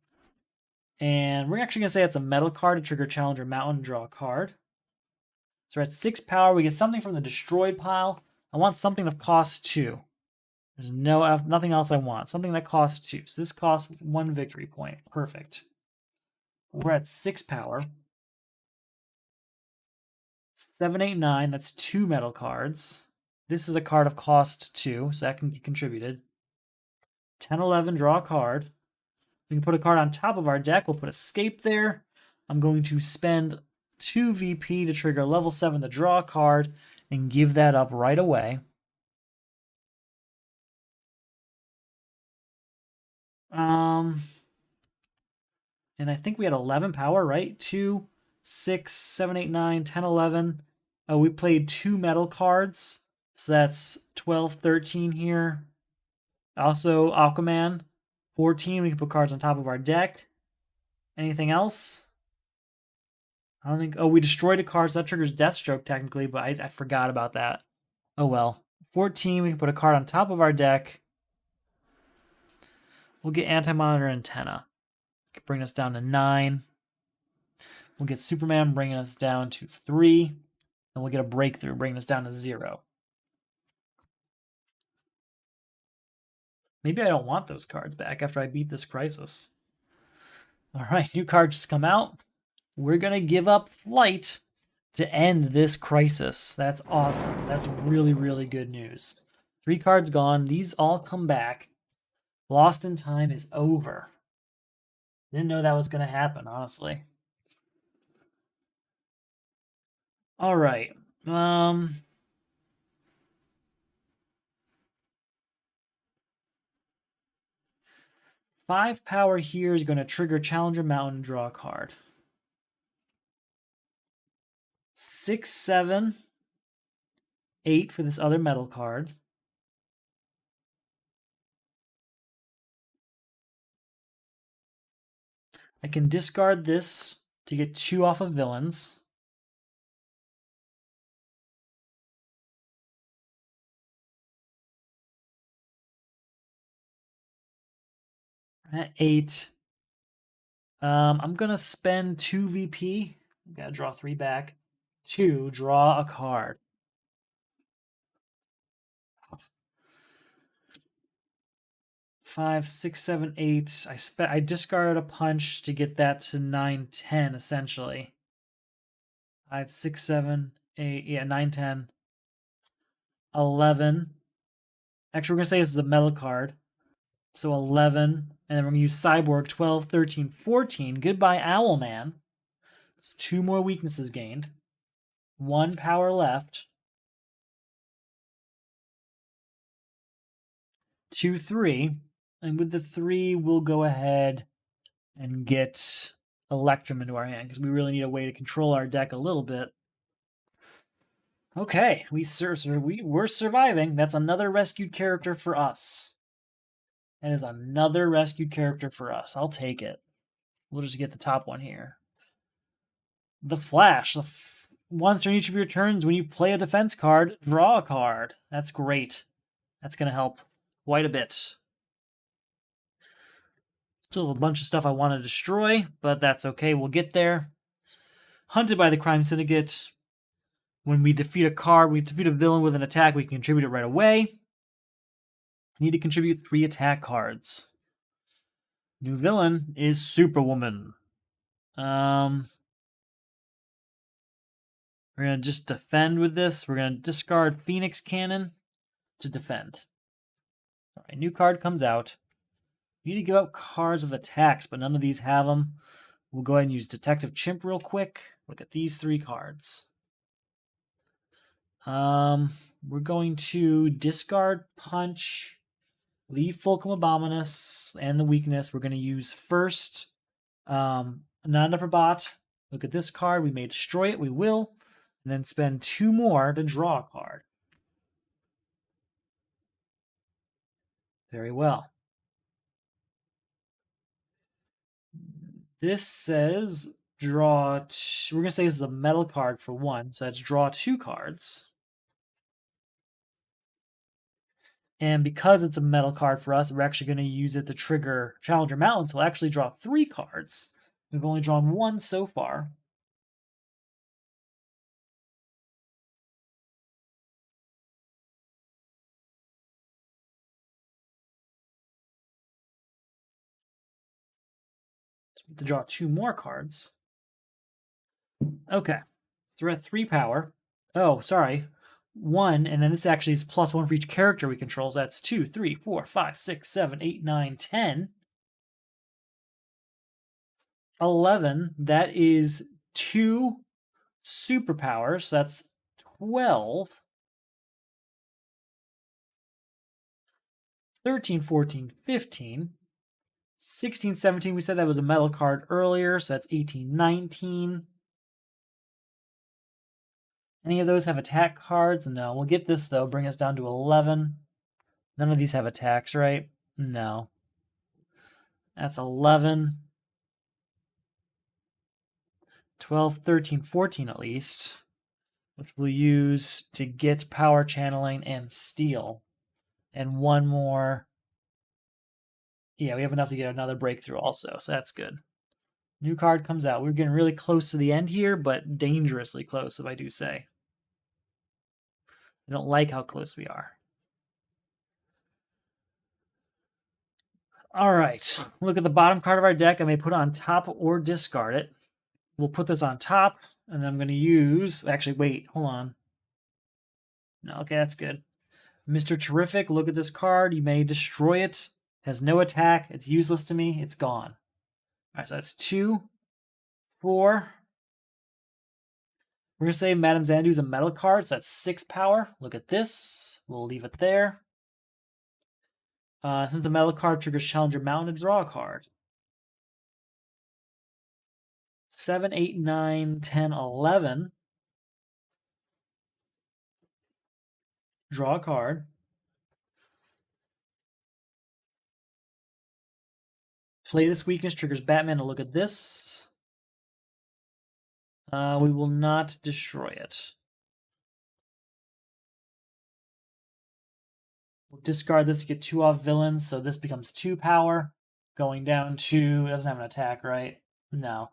And we're actually going to say it's a metal card to trigger Challenger Mountain, draw a card. So we're at 6 power. We get something from the destroyed pile. I want something that costs 2. There's nothing else I want. Something that costs 2. So this costs 1 victory point. Perfect. We're at 6 power. 7, 8, 9. That's 2 metal cards. This is a card of cost 2, so that can be contributed. 10, 11, draw a card. We can put a card on top of our deck. We'll put Escape there. I'm going to spend 2 VP to trigger level 7 to draw a card and give that up right away. And I think we had 11 power, right? 2, 6, 7, 8, 9, 10, 11. Oh, we played 2 metal cards. So that's 12, 13 here. Also, Aquaman. 14, we can put cards on top of our deck. Anything else? I don't think... Oh, we destroyed a card, so that triggers Deathstroke technically, but I forgot about that. Oh well. 14, we can put a card on top of our deck. We'll get Anti-Monitor Antenna. Bring us down to 9. We'll get Superman bringing us down to 3. And we'll get a Breakthrough bringing us down to 0. Maybe I don't want those cards back after I beat this crisis. All right, new cards just come out. We're going to give up Flight to end this crisis. That's awesome. That's really, really good news. 3 cards gone. These all come back. Lost in Time is over. Didn't know that was going to happen, honestly. All right. 5 power here is going to trigger Challenger Mountain, draw a card. 6, 7, 8 for this other metal card. I can discard this to get 2 off of villains. At 8. I'm going to spend 2 VP. Gotta draw 3 back. 2, draw a card. Five, 6, 7, 8. I discarded a punch to get that to 9, 10, essentially. 5, 6, 7, 8. Yeah, 9, 10. 11. Actually, we're going to say this is a metal card. So 11. And then we're going to use Cyborg. 12, 13, 14. Goodbye, Owlman. It's 2 more weaknesses gained. 1 power left. 2, 3. And with the 3, we'll go ahead and get Electrum into our hand because we really need a way to control our deck a little bit. Okay, we're surviving. That's another rescued character for us. That is another rescued character for us. I'll take it. We'll just get the top one here. The Flash. Once during each of your turns, when you play a defense card, draw a card. That's great. That's going to help quite a bit. Still have a bunch of stuff I want to destroy, but that's okay. We'll get there. Hunted by the Crime Syndicate. When we defeat a card, we defeat a villain with an attack, we can contribute it right away. We need to contribute 3 attack cards. New villain is Superwoman. We're going to just defend with this. We're going to discard Phoenix Cannon to defend. All right, new card comes out. You need to give up cards with attacks, but none of these have them. We'll go ahead and use Detective Chimp real quick. Look at these 3 cards. We're going to discard Punch, leave Fulcrum Abominus and the weakness. We're going to use first non-upper bot. Look at this card. We may destroy it. We will. And then spend 2 more to draw a card. Very well. This says draw. We're going to say this is a metal card for 1. So that's draw 2 cards. And because it's a metal card for us, we're actually going to use it to trigger Challenger Mountain. So we'll actually draw 3 cards. We've only drawn 1 so far. So we have to draw 2 more cards. Okay. So we're at 3 power. Oh, sorry. 1, and then this actually is +1 for each character we control. So that's 2, 3, 4, 5, 6, 7, 8, 9, 10. 11. That is 2 superpowers. So that's 12. 13, 14, 15. 16, 17. We said that was a metal card earlier. So that's 18, 19. Any of those have attack cards? No. We'll get this, though. Bring us down to 11. None of these have attacks, right? No. That's 11. 12, 13, 14 at least, which we'll use to get power channeling and steal. And 1 more. Yeah, we have enough to get another breakthrough also, so that's good. New card comes out. We're getting really close to the end here, but dangerously close, if I do say. I don't like how close we are. All right, look at the bottom card of our deck. I may put it on top or discard it. We'll put this on top, and then I'm going to use... Actually, wait, hold on. No, okay, that's good. Mr. Terrific, look at this card. You may destroy it. Has no attack. It's useless to me. It's gone. All right, so that's 2, 4. We're going to say Madame Xanadu is a metal card, so that's 6 power. Look at this. We'll leave it there. Since the metal card triggers Challenger Mountain to draw a card. 7, 8, 9, 10, 11. Draw a card. Play this weakness, triggers Batman to look at this. We will not destroy it. We'll discard this to get 2 off villains, so this becomes 2 power. Going down to... doesn't have an attack, right? No.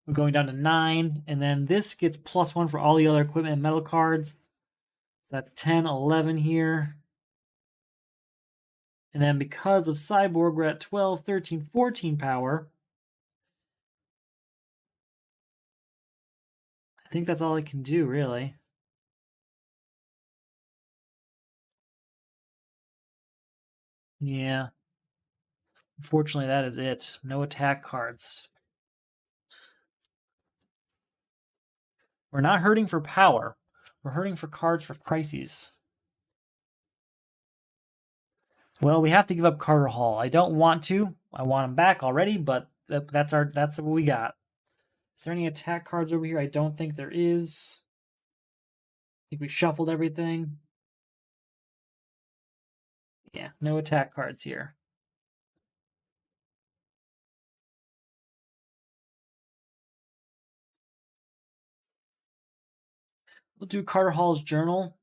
We're going down to 9, and then this gets +1 for all the other equipment and metal cards. So that's 10, 11 here. And then because of Cyborg, we're at 12, 13, 14 power. I think that's all I can do, really. Yeah. Unfortunately, that is it. No attack cards. We're not hurting for power. We're hurting for cards for crises. Well, we have to give up Carter Hall. I don't want to. I want him back already, but that's what we got. Is there any attack cards over here? I don't think there is. I think we shuffled everything. Yeah, no attack cards here. We'll do Carter Hall's Journal.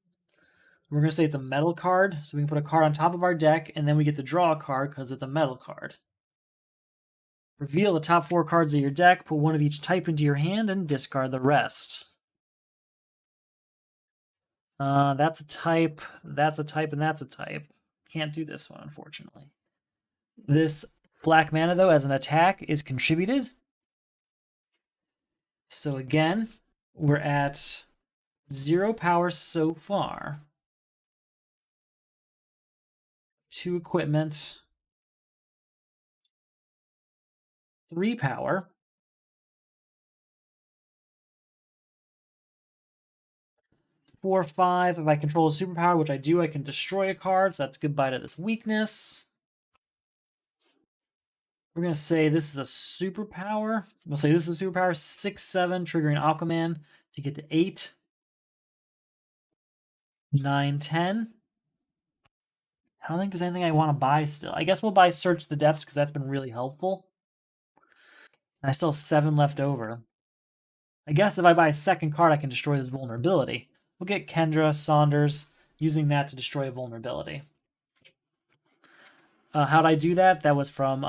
We're going to say it's a metal card, so we can put a card on top of our deck, and then we get to draw a card because it's a metal card. Reveal the top 4 cards of your deck, put 1 of each type into your hand, and discard the rest. That's a type, that's a type, and that's a type. Can't do this one, unfortunately. This black mana, though, as an attack, is contributed. So again, we're at 0 power so far. 2 equipment. 3 power. 4/5. If I control a superpower, which I do, I can destroy a card, so that's goodbye to this weakness. We're going to say this is a superpower. We'll say this is a superpower. 6/7, triggering Aquaman to get to 8. 9/10. I don't think there's anything I want to buy still. I guess we'll buy Search the Depths because that's been really helpful. And I still have 7 left over. I guess if I buy a second card, I can destroy this vulnerability. We'll get Kendra Saunders, using that to destroy a vulnerability. How'd I do that? That was from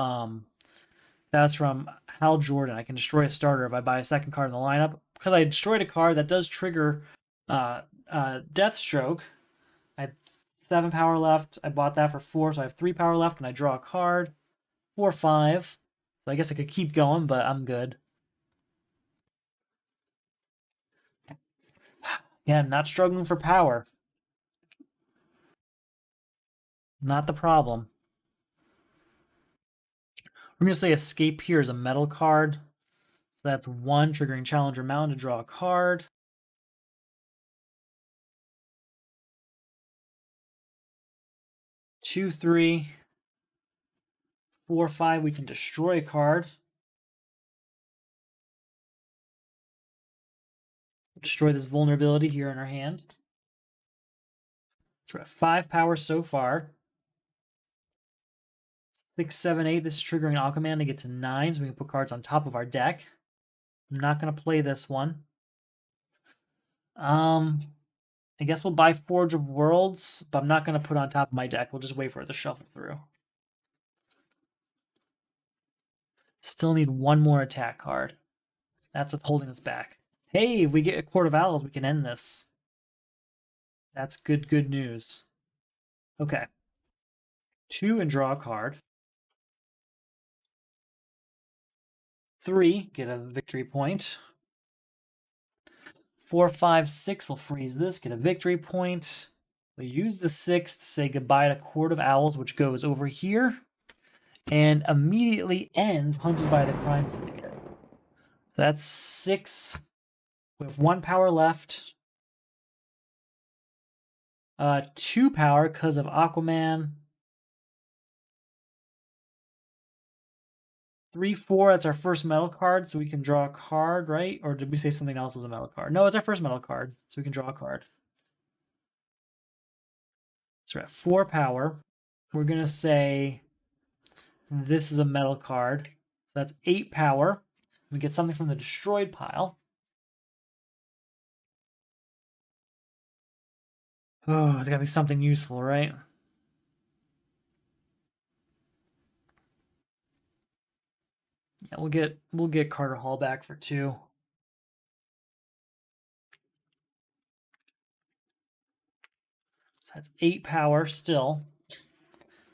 Hal Jordan. I can destroy a starter if I buy a second card in the lineup. Because I destroyed a card that does trigger Deathstroke. I had 7 power left. I bought that for 4, so I have 3 power left, and I draw a card. 4/5. So I guess I could keep going, but I'm good. Yeah, not struggling for power. Not the problem. We're going to say Escape here is a metal card. So that's 1, triggering Challenger Mountain to draw a card. 2, 3. 4/5, we can destroy a card. Destroy this vulnerability here in our hand. So we're at 5 power so far. 6, 7, 8. This is triggering Aquaman to get to 9, so we can put cards on top of our deck. I'm not going to play this one. I guess we'll buy Forge of Worlds, but I'm not going to put on top of my deck. We'll just wait for it to shuffle through. Still need 1 more attack card. That's what's holding us back. Hey, if we get a Court of Owls, we can end this. That's good news. Okay. 2 and draw a card. 3, get a victory point. 4, 5, 6, we'll freeze this, get a victory point. We'll use the 6 to say goodbye to Court of Owls, which goes over here and immediately ends Hunted by the Crime Syndicate. That's 6 with 1 power left. 2 power because of Aquaman. 3, 4, that's our first metal card, so we can draw a card, right? Or did we say something else was a metal card? No, it's our first metal card, so we can draw a card. So we're at 4 power. We're going to say this is a metal card. So that's 8 power. We get something from the destroyed pile. Oh, it's got to be something useful, right? Yeah, we'll get Carter Hall back for 2. So that's 8 power still.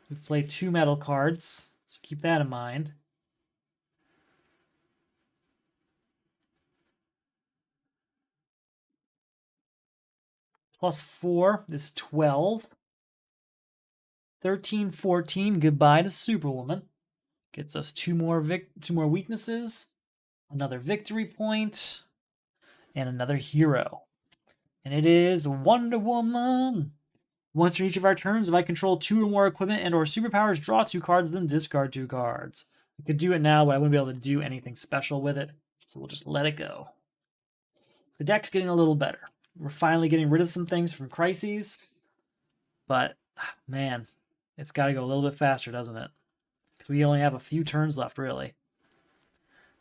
We've played 2 metal cards, so keep that in mind. Plus 4 is 12. 13, 14, goodbye to Superwoman. Gets us 2 more weaknesses, another victory point, and another hero. And it is Wonder Woman. Once in each of our turns, if I control 2 or more equipment and or superpowers, draw 2 cards, then discard 2 cards. I could do it now, but I wouldn't be able to do anything special with it, so we'll just let it go. The deck's getting a little better. We're finally getting rid of some things from Crises, but man, it's got to go a little bit faster, doesn't it? Because we only have a few turns left, really.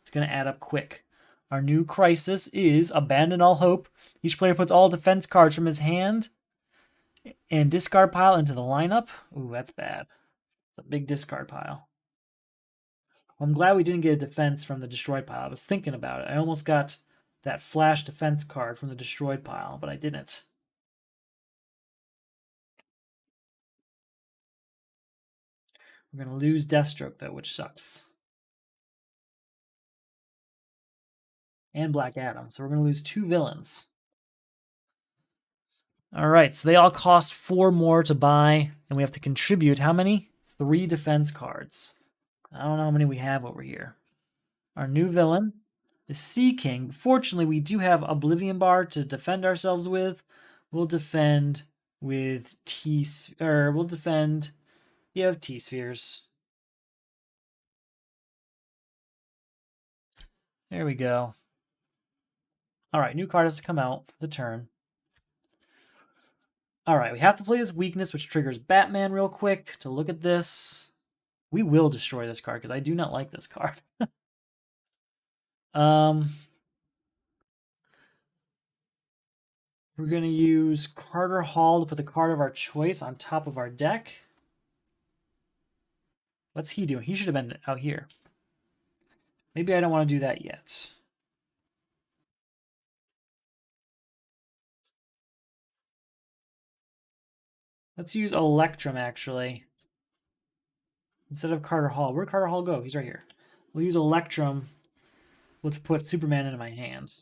It's going to add up quick. Our new crisis is Abandon All Hope. Each player puts all defense cards from his hand and discard pile into the lineup. Ooh, that's bad. It's a big discard pile. I'm glad we didn't get a defense from the destroyed pile. I was thinking about it. I almost got that flash defense card from the destroyed pile, but I didn't. We're going to lose Deathstroke, though, which sucks. And Black Adam. So we're going to lose 2 villains. All right, so they all cost 4 more to buy, and we have to contribute how many? 3 defense cards. I don't know how many we have over here. Our new villain is Sea King. Fortunately, we do have Oblivion Bar to defend ourselves with, We'll defend with we'll defend. You have T-spheres. There we go. All right, new card has to come out for the turn. All right, we have to play this weakness, which triggers Batman real quick to look at this. We will destroy this card because I do not like this card. We're going to use Carter Hall to put the card of our choice on top of our deck. What's he doing? He should have been out here. Maybe I don't want to do that yet. Let's use Electrum, actually. Instead of Carter Hall. Where'd Carter Hall go? He's right here. We'll use Electrum. Let's put Superman into my hand.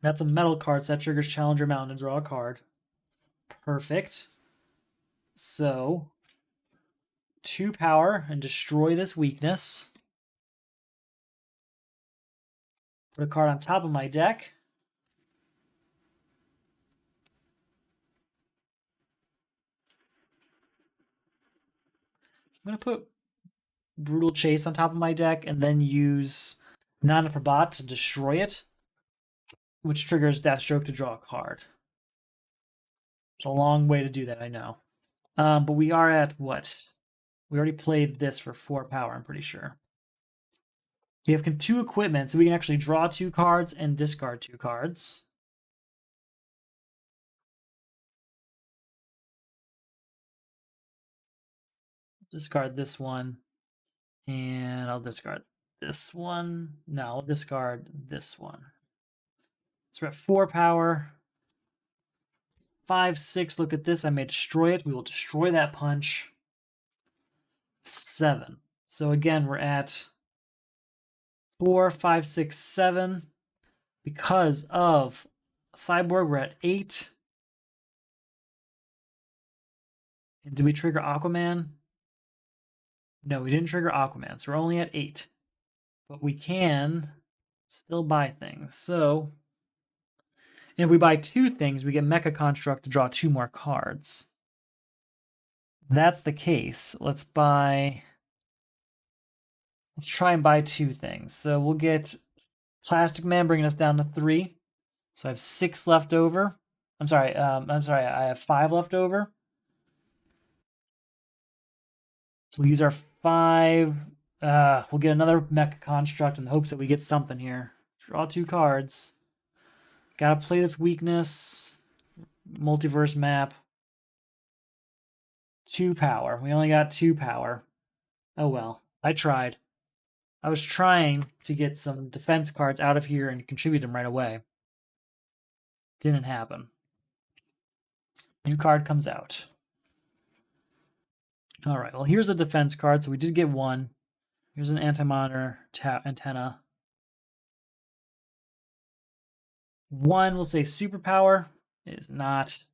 That's a metal card, so that triggers Challenger Mountain to draw a card. Perfect. So, 2 power and destroy this weakness. Put a card on top of my deck. I'm going to put Brutal Chase on top of my deck and then use Nana Prabhat to destroy it, which triggers Deathstroke to draw a card. It's a long way to do that, I know. But we are at what? We already played this for 4 power, I'm pretty sure. We have 2 equipment, so we can actually draw 2 cards and discard 2 cards. Discard this one, and I'll discard this one. No, I'll discard this one. So we're at 4 power. 5, 6, look at this. I may destroy it. We will destroy that punch. 7. So again, we're at 4, 5, 6, 7. Because of Cyborg, we're at 8. And did we trigger Aquaman? No, we didn't trigger Aquaman, so we're only at 8. But we can still buy things. So, and if we buy 2 things, we get Mecha Construct to draw 2 more cards. If that's the case, let's try and buy 2 things. So we'll get Plastic Man bringing us down to 3. So I have 6 left over. I have 5 left over. We'll use our 5. We'll get another Mecha Construct in the hopes that we get something here. Draw 2 cards. Gotta play this weakness. Multiverse map. 2 power. We only got 2 power. Oh well. I tried. I was trying to get some defense cards out of here and contribute them right away. Didn't happen. New card comes out. Alright, well here's a defense card, so we did get 1. Here's an anti-monitor antenna. 1, we'll say superpower. It is not.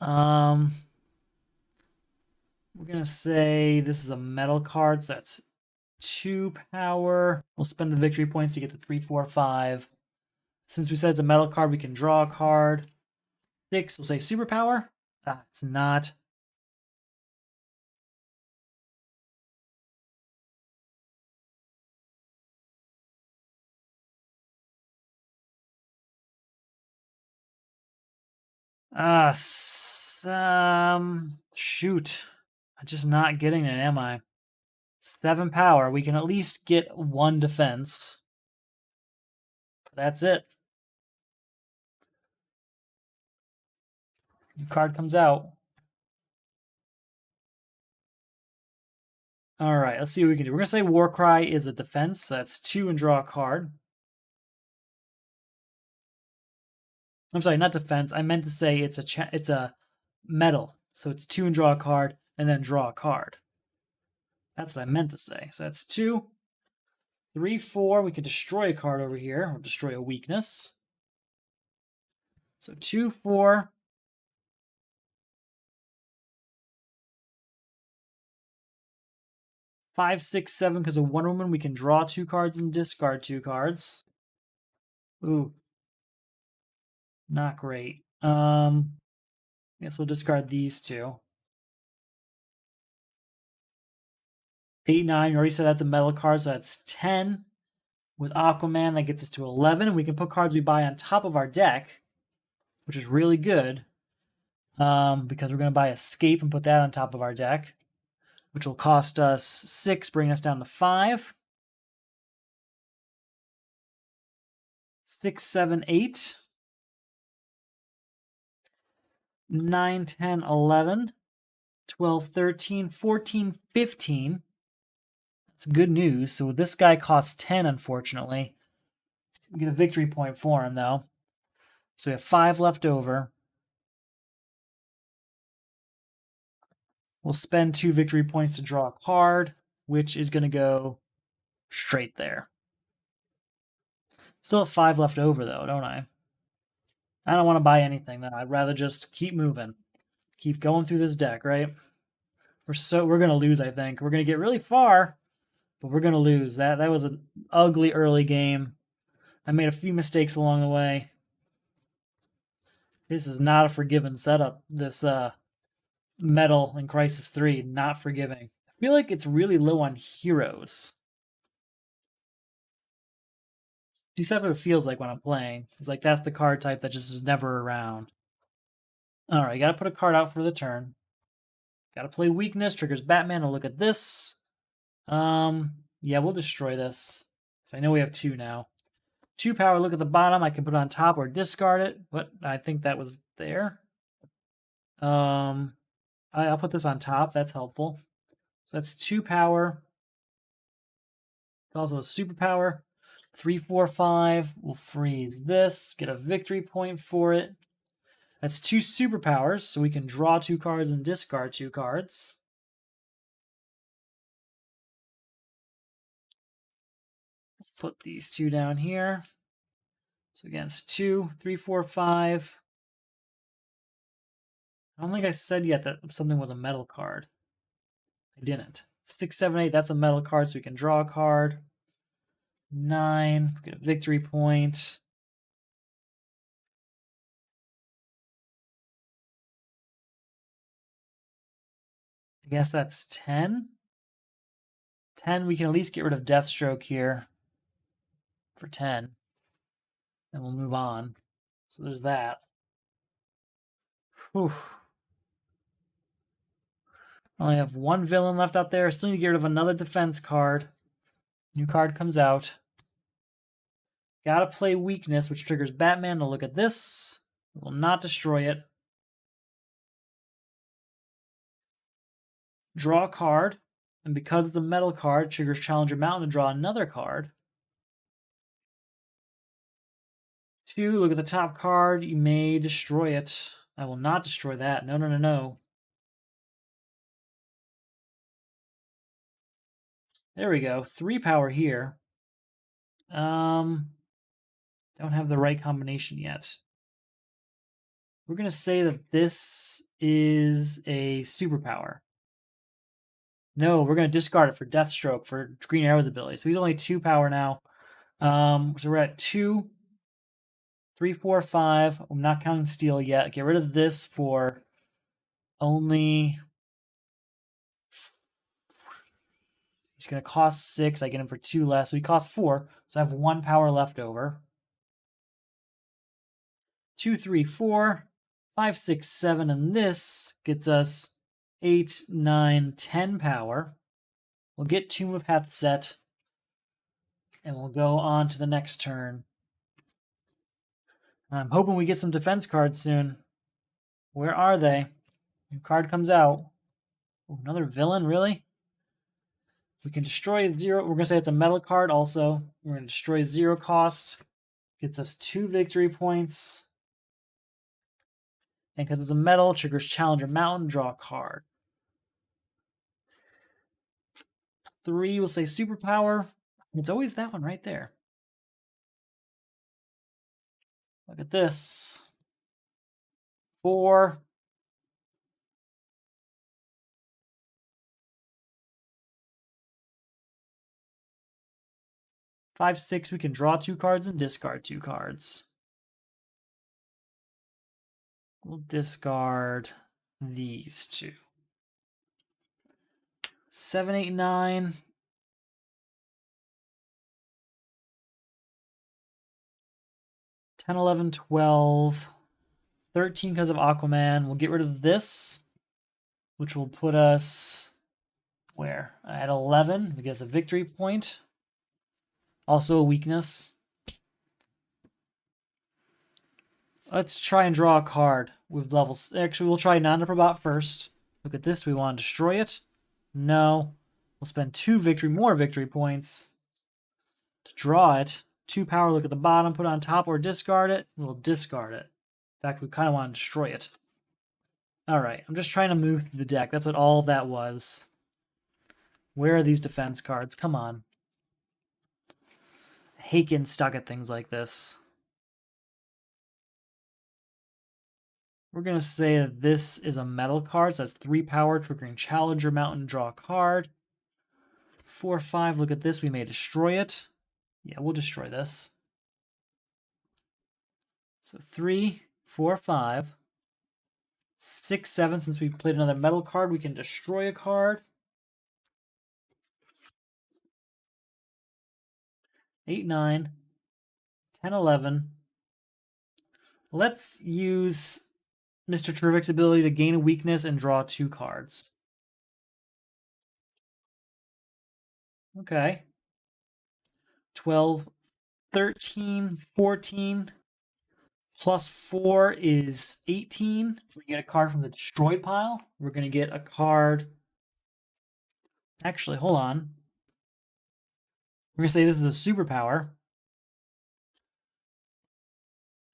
We're gonna say this is a metal card, so that's 2 power. We'll spend the victory points to get to 3, 4, 5. Since we said it's a metal card, we can draw a card. 6, we'll say superpower. It's not. Shoot. I'm just not getting it, am I? 7 power. We can at least get 1 defense. That's it. New card comes out. Alright, let's see what we can do. We're going to say Warcry is a defense, so that's 2 and draw a card. I'm sorry, not defense. I meant to say it's a metal, so it's 2 and draw a card, and then draw a card. That's what I meant to say. So that's 2. 3, 4. We can destroy a card over here, or destroy a weakness. So 2, 4. 5, 6, 7 because of Wonder Woman. We can draw 2 cards and discard 2 cards. Ooh. Not great. Guess we'll discard these 2. 8, 9. You already said that's a metal card, so that's 10. With Aquaman, that gets us to 11. We can put cards we buy on top of our deck, which is really good. Because we're going to buy Escape and put that on top of our deck, which will cost us 6, bring us down to 5. 6, 7, 8. 9, 10, 11. 12, 13, 14, 15. That's good news. So this guy costs 10, unfortunately. We get a victory point for him, though. So we have 5 left over. We'll spend 2 victory points to draw a card, which is going to go straight there. Still have 5 left over, though, don't I? I don't want to buy anything, though. I'd rather just keep moving. Keep going through this deck, right? We're going to lose, I think. We're going to get really far, but we're going to lose. That was an ugly early game. I made a few mistakes along the way. This is not a forgiving setup, this Metal in Crisis 3. Not forgiving. I feel like it's really low on heroes. At least that's what it feels like when I'm playing. It's like that's the card type that just is never around. Alright, gotta put a card out for the turn. Gotta play Weakness, triggers Batman, and look at this. Yeah, we'll destroy this. So I know we have 2 now. 2 power, look at the bottom. I can put it on top or discard it, but I think that was there. I'll put this on top. That's helpful. So that's 2 power. It's also a superpower. 3, 4, 5. We'll freeze this. Get a victory point for it. That's 2 superpowers, so we can draw 2 cards and discard 2 cards. Put these 2 down here. So again, it's 2, 3, 4, 5. I don't think I said yet that something was a metal card. I didn't. 6, 7, 8, that's a metal card, so we can draw a card. 9, get a victory point. I guess that's 10. 10, we can at least get rid of Deathstroke here for 10. And we'll move on. So there's that. Whew. I only have 1 villain left out there. Still need to get rid of another defense card. New card comes out. Gotta play Weakness, which triggers Batman to look at this. It will not destroy it. Draw a card. And because it's a metal card, triggers Challenger Mountain to draw another card. 2, look at the top card. You may destroy it. I will not destroy that. No, no, no, no. There we go. 3 power here. Don't have the right combination yet. We're going to say that this is a superpower. No, we're going to discard it for Deathstroke for Green Arrow's ability. So he's only 2 power now. So we're at 2, 3, 4, 5. I'm not counting Steel yet. Get rid of this for only... He's going to cost 6. I get him for 2 less. So he costs 4. So I have 1 power left over. 2, 3, 4, 5, 6, 7. And this gets us 8, 9, 10 power. We'll get Tomb of Hethzet. And we'll go on to the next turn. I'm hoping we get some defense cards soon. Where are they? New card comes out. Oh, another villain, really? We can destroy 0. We're going to say it's a metal card also. We're going to destroy 0 cost. Gets us 2 victory points. And because it's a metal, triggers Challenger Mountain, draw a card. 3, we'll say superpower. It's always that one right there. Look at this. 4. 5, 6, we can draw 2 cards and discard 2 cards. We'll discard these 2. 7, 8, 9. 10, 11, 12. 13 because of Aquaman. We'll get rid of this, which will put us where? At 11. We get a victory point. Also a weakness. Let's try and draw a card with levels. Actually, we'll try Non-Necrobot first. Look at this. Do we want to destroy it? No. We'll spend 2 more victory points to draw it. 2 power, look at the bottom, put it on top, or discard it. We'll discard it. In fact, we kind of want to destroy it. All right, I'm just trying to move through the deck. That's what all that was. Where are these defense cards? Come on. I hate getting stuck at things like this. We're going to say that this is a metal card, so that's 3 power, triggering Challenger Mountain, draw a card. 4, 5, look at this. We may destroy it. Yeah, we'll destroy this. So 3, 4, 5. 6, 7, since we've played another metal card, we can destroy a card. 8, 9. 10, 11. Let's use Mr. Terrific's ability to gain a weakness and draw 2 cards. Okay. 12, 13, 14. Plus 4 is 18. We get a card from the destroyed pile. We're going to get a card. Actually, hold on. We're going to say this is a superpower.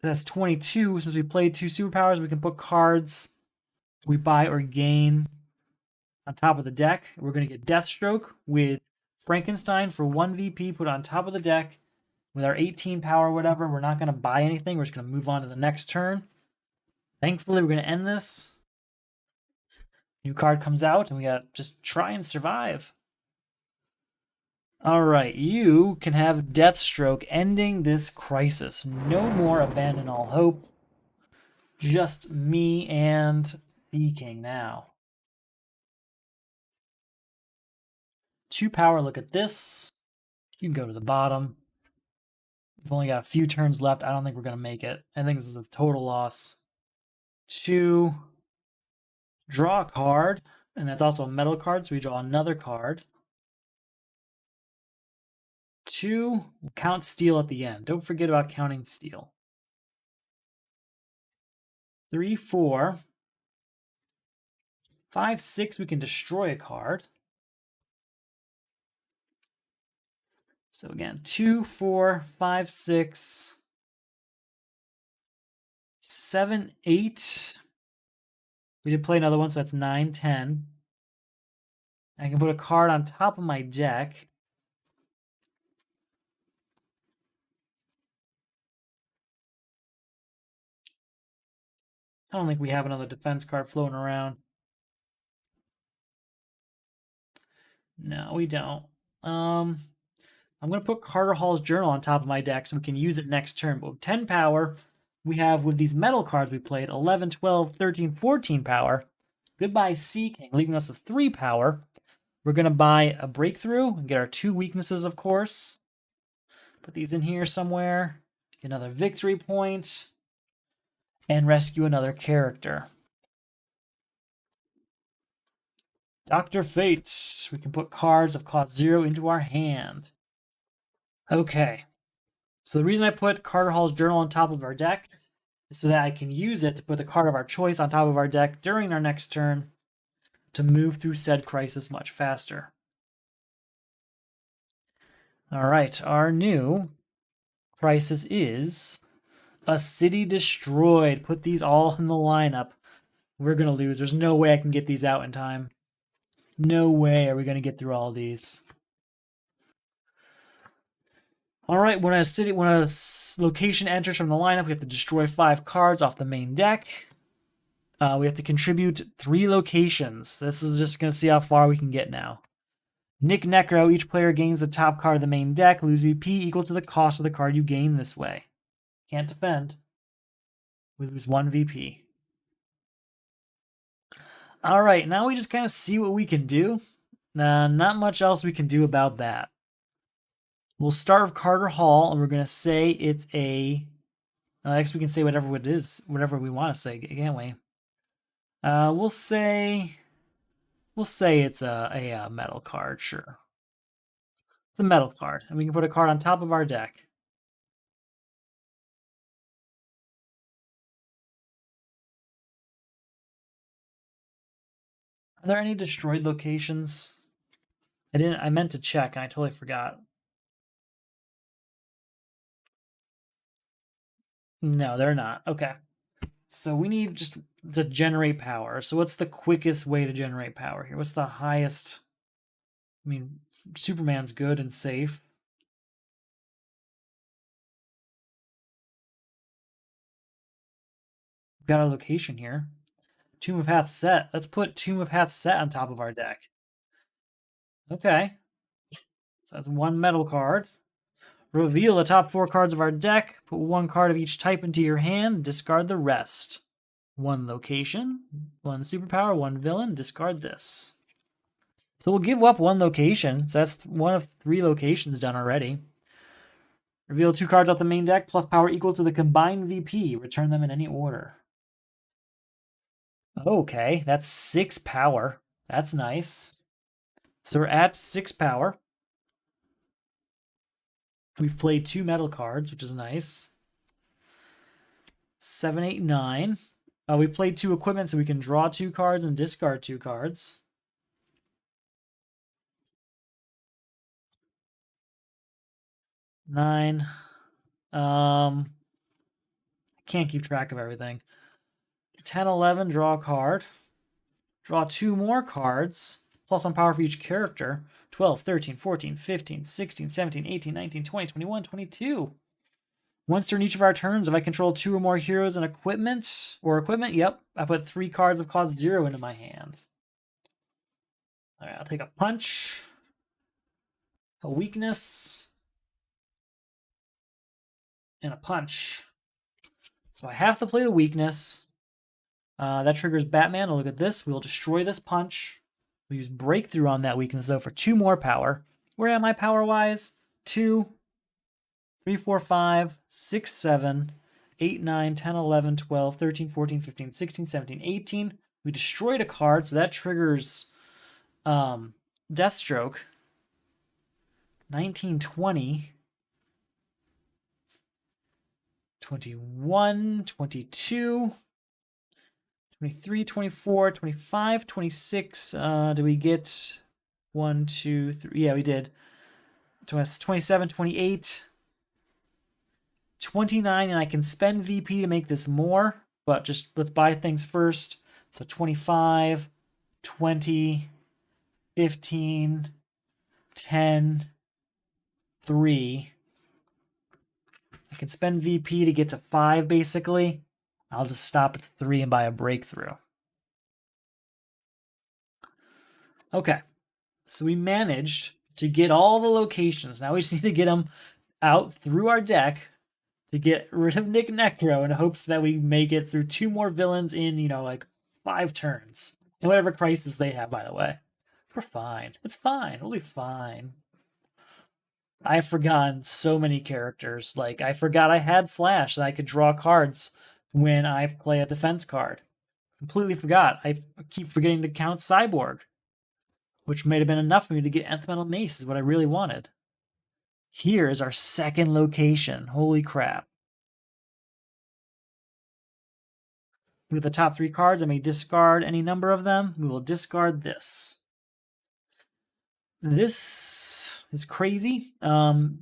That's 22. Since we played 2 superpowers, we can put cards we buy or gain on top of the deck. We're going to get Deathstroke with Frankenstein for 1 VP put on top of the deck. With our 18 power or whatever, we're not going to buy anything. We're just going to move on to the next turn. Thankfully, we're going to end this. New card comes out, and we got to just try and survive. All right, you can have Deathstroke, ending this crisis. No more abandon all hope. Just me and Sea King now. 2 power, look at this. You can go to the bottom. We've only got a few turns left. I don't think we're going to make it. I think this is a total loss. 2, draw a card, and that's also a metal card, so we draw another card. 2, we'll count steel at the end. Don't forget about counting steel. 3, 4. 5, 6, we can destroy a card. So again, 2, 4, 5, 6, 7, 8. We did play another one, so that's 9, 10. I can put a card on top of my deck. I don't think we have another defense card floating around. No, we don't. I'm going to put Carter Hall's Journal on top of my deck so we can use it next turn. But with 10 power, we have, with these metal cards we played, 11, 12, 13, 14 power. Goodbye, Sea King, leaving us with 3 power. We're going to buy a Breakthrough and get our 2 weaknesses, of course. Put these in here somewhere. Get another victory point. And rescue another character. Dr. Fate. We can put cards of cost 0 into our hand. Okay. So the reason I put Carter Hall's Journal on top of our deck is so that I can use it to put the card of our choice on top of our deck during our next turn to move through said crisis much faster. All right, our new crisis is a city destroyed. Put these all in the lineup. We're going to lose. There's no way I can get these out in time. No way are we going to get through all these. All right, when a location enters from the lineup, we have to destroy 5 cards off the main deck. We have to contribute 3 locations. This is just going to see how far we can get now. Nick Necro, each player gains the top card of the main deck, lose VP equal to the cost of the card you gain this way. Can't defend. We lose 1 VP. All right, now we just kind of see what we can do. Not much else we can do about that. We'll start with Carter Hall, and we're going to say it's a... I guess we can say whatever it is, whatever we want to say, can't we? We'll say it's a metal card, sure. It's a metal card, and we can put a card on top of our deck. Are there any destroyed locations? I meant to check, and I totally forgot. No, they're not. Okay. So we need just to generate power. So what's the quickest way to generate power here? What's the highest? I mean, Superman's good and safe. We've got a location here. Tomb of Hath Set. Let's put Tomb of Hath Set on top of our deck. Okay. So that's 1 metal card. Reveal the top 4 cards of our deck. Put 1 card of each type into your hand. Discard the rest. 1 location, 1 superpower, 1 villain. Discard this. So we'll give up 1 location. So that's 1 of 3 locations done already. Reveal 2 cards off the main deck, plus power equal to the combined VP. Return them in any order. Okay, that's 6 power. That's nice. So we're at 6 power. We've played 2 metal cards, which is nice. 7, 8, 9. We played 2 equipment, so we can draw 2 cards and discard 2 cards. Nine. I can't keep track of everything. 10, 11, draw a card. Draw 2 more cards. Plus 1 power for each character. 12, 13, 14, 15, 16, 17, 18, 19, 20, 21, 22. Once during each of our turns, if I control 2 or more heroes and equipment, yep, I put 3 cards of cost 0 into my hand. All right, I'll take a punch, a weakness, and a punch. So I have to play the weakness. That triggers Batman. I'll look at this. We'll destroy this punch. We'll use Breakthrough on that weakness, though, for 2 more power. Where am I power-wise? 2, 3, 4, 5, 6, 7, 8, 9, 10, 11, 12, 13, 14, 15, 16, 17, 18. We destroyed a card, so that triggers Deathstroke. 19, 20, 21, 22, 23, 24, 25, 26. Do we get 1, 2, 3? Yeah, we did. 27, 28, 29, and I can spend VP to make this more, but just let's buy things first. So 25, 20, 15, 10, 3. I can spend VP to get to 5, basically. I'll just stop at 3 and buy a Breakthrough. Okay, so we managed to get all the locations. Now we just need to get them out through our deck to get rid of Nick Necro in hopes that we make it through 2 more villains in, like 5 turns. And whatever crisis they have, by the way. We're fine. It's fine. We'll be fine. I've forgotten so many characters. Like, I forgot I had Flash, that I could draw cards when I play a defense card. Completely forgot. I keep forgetting to count Cyborg, which may have been enough for me to get Nth Metal Mace, is what I really wanted. Here is our 2nd location. Holy crap. With the top 3 cards, I may discard any number of them. We will discard this. This is crazy. 2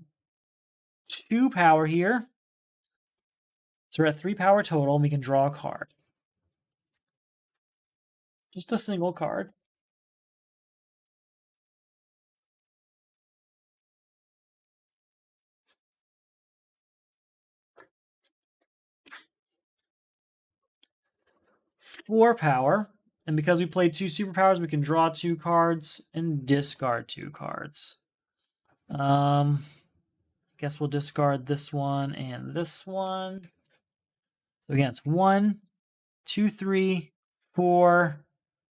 power here. So we're at 3 power total, and we can draw a card. Just a single card. Four power. And because we played 2 superpowers, we can draw 2 cards and discard 2 cards. Guess we'll discard this one and this one. So again, it's 1, 2, 3, 4,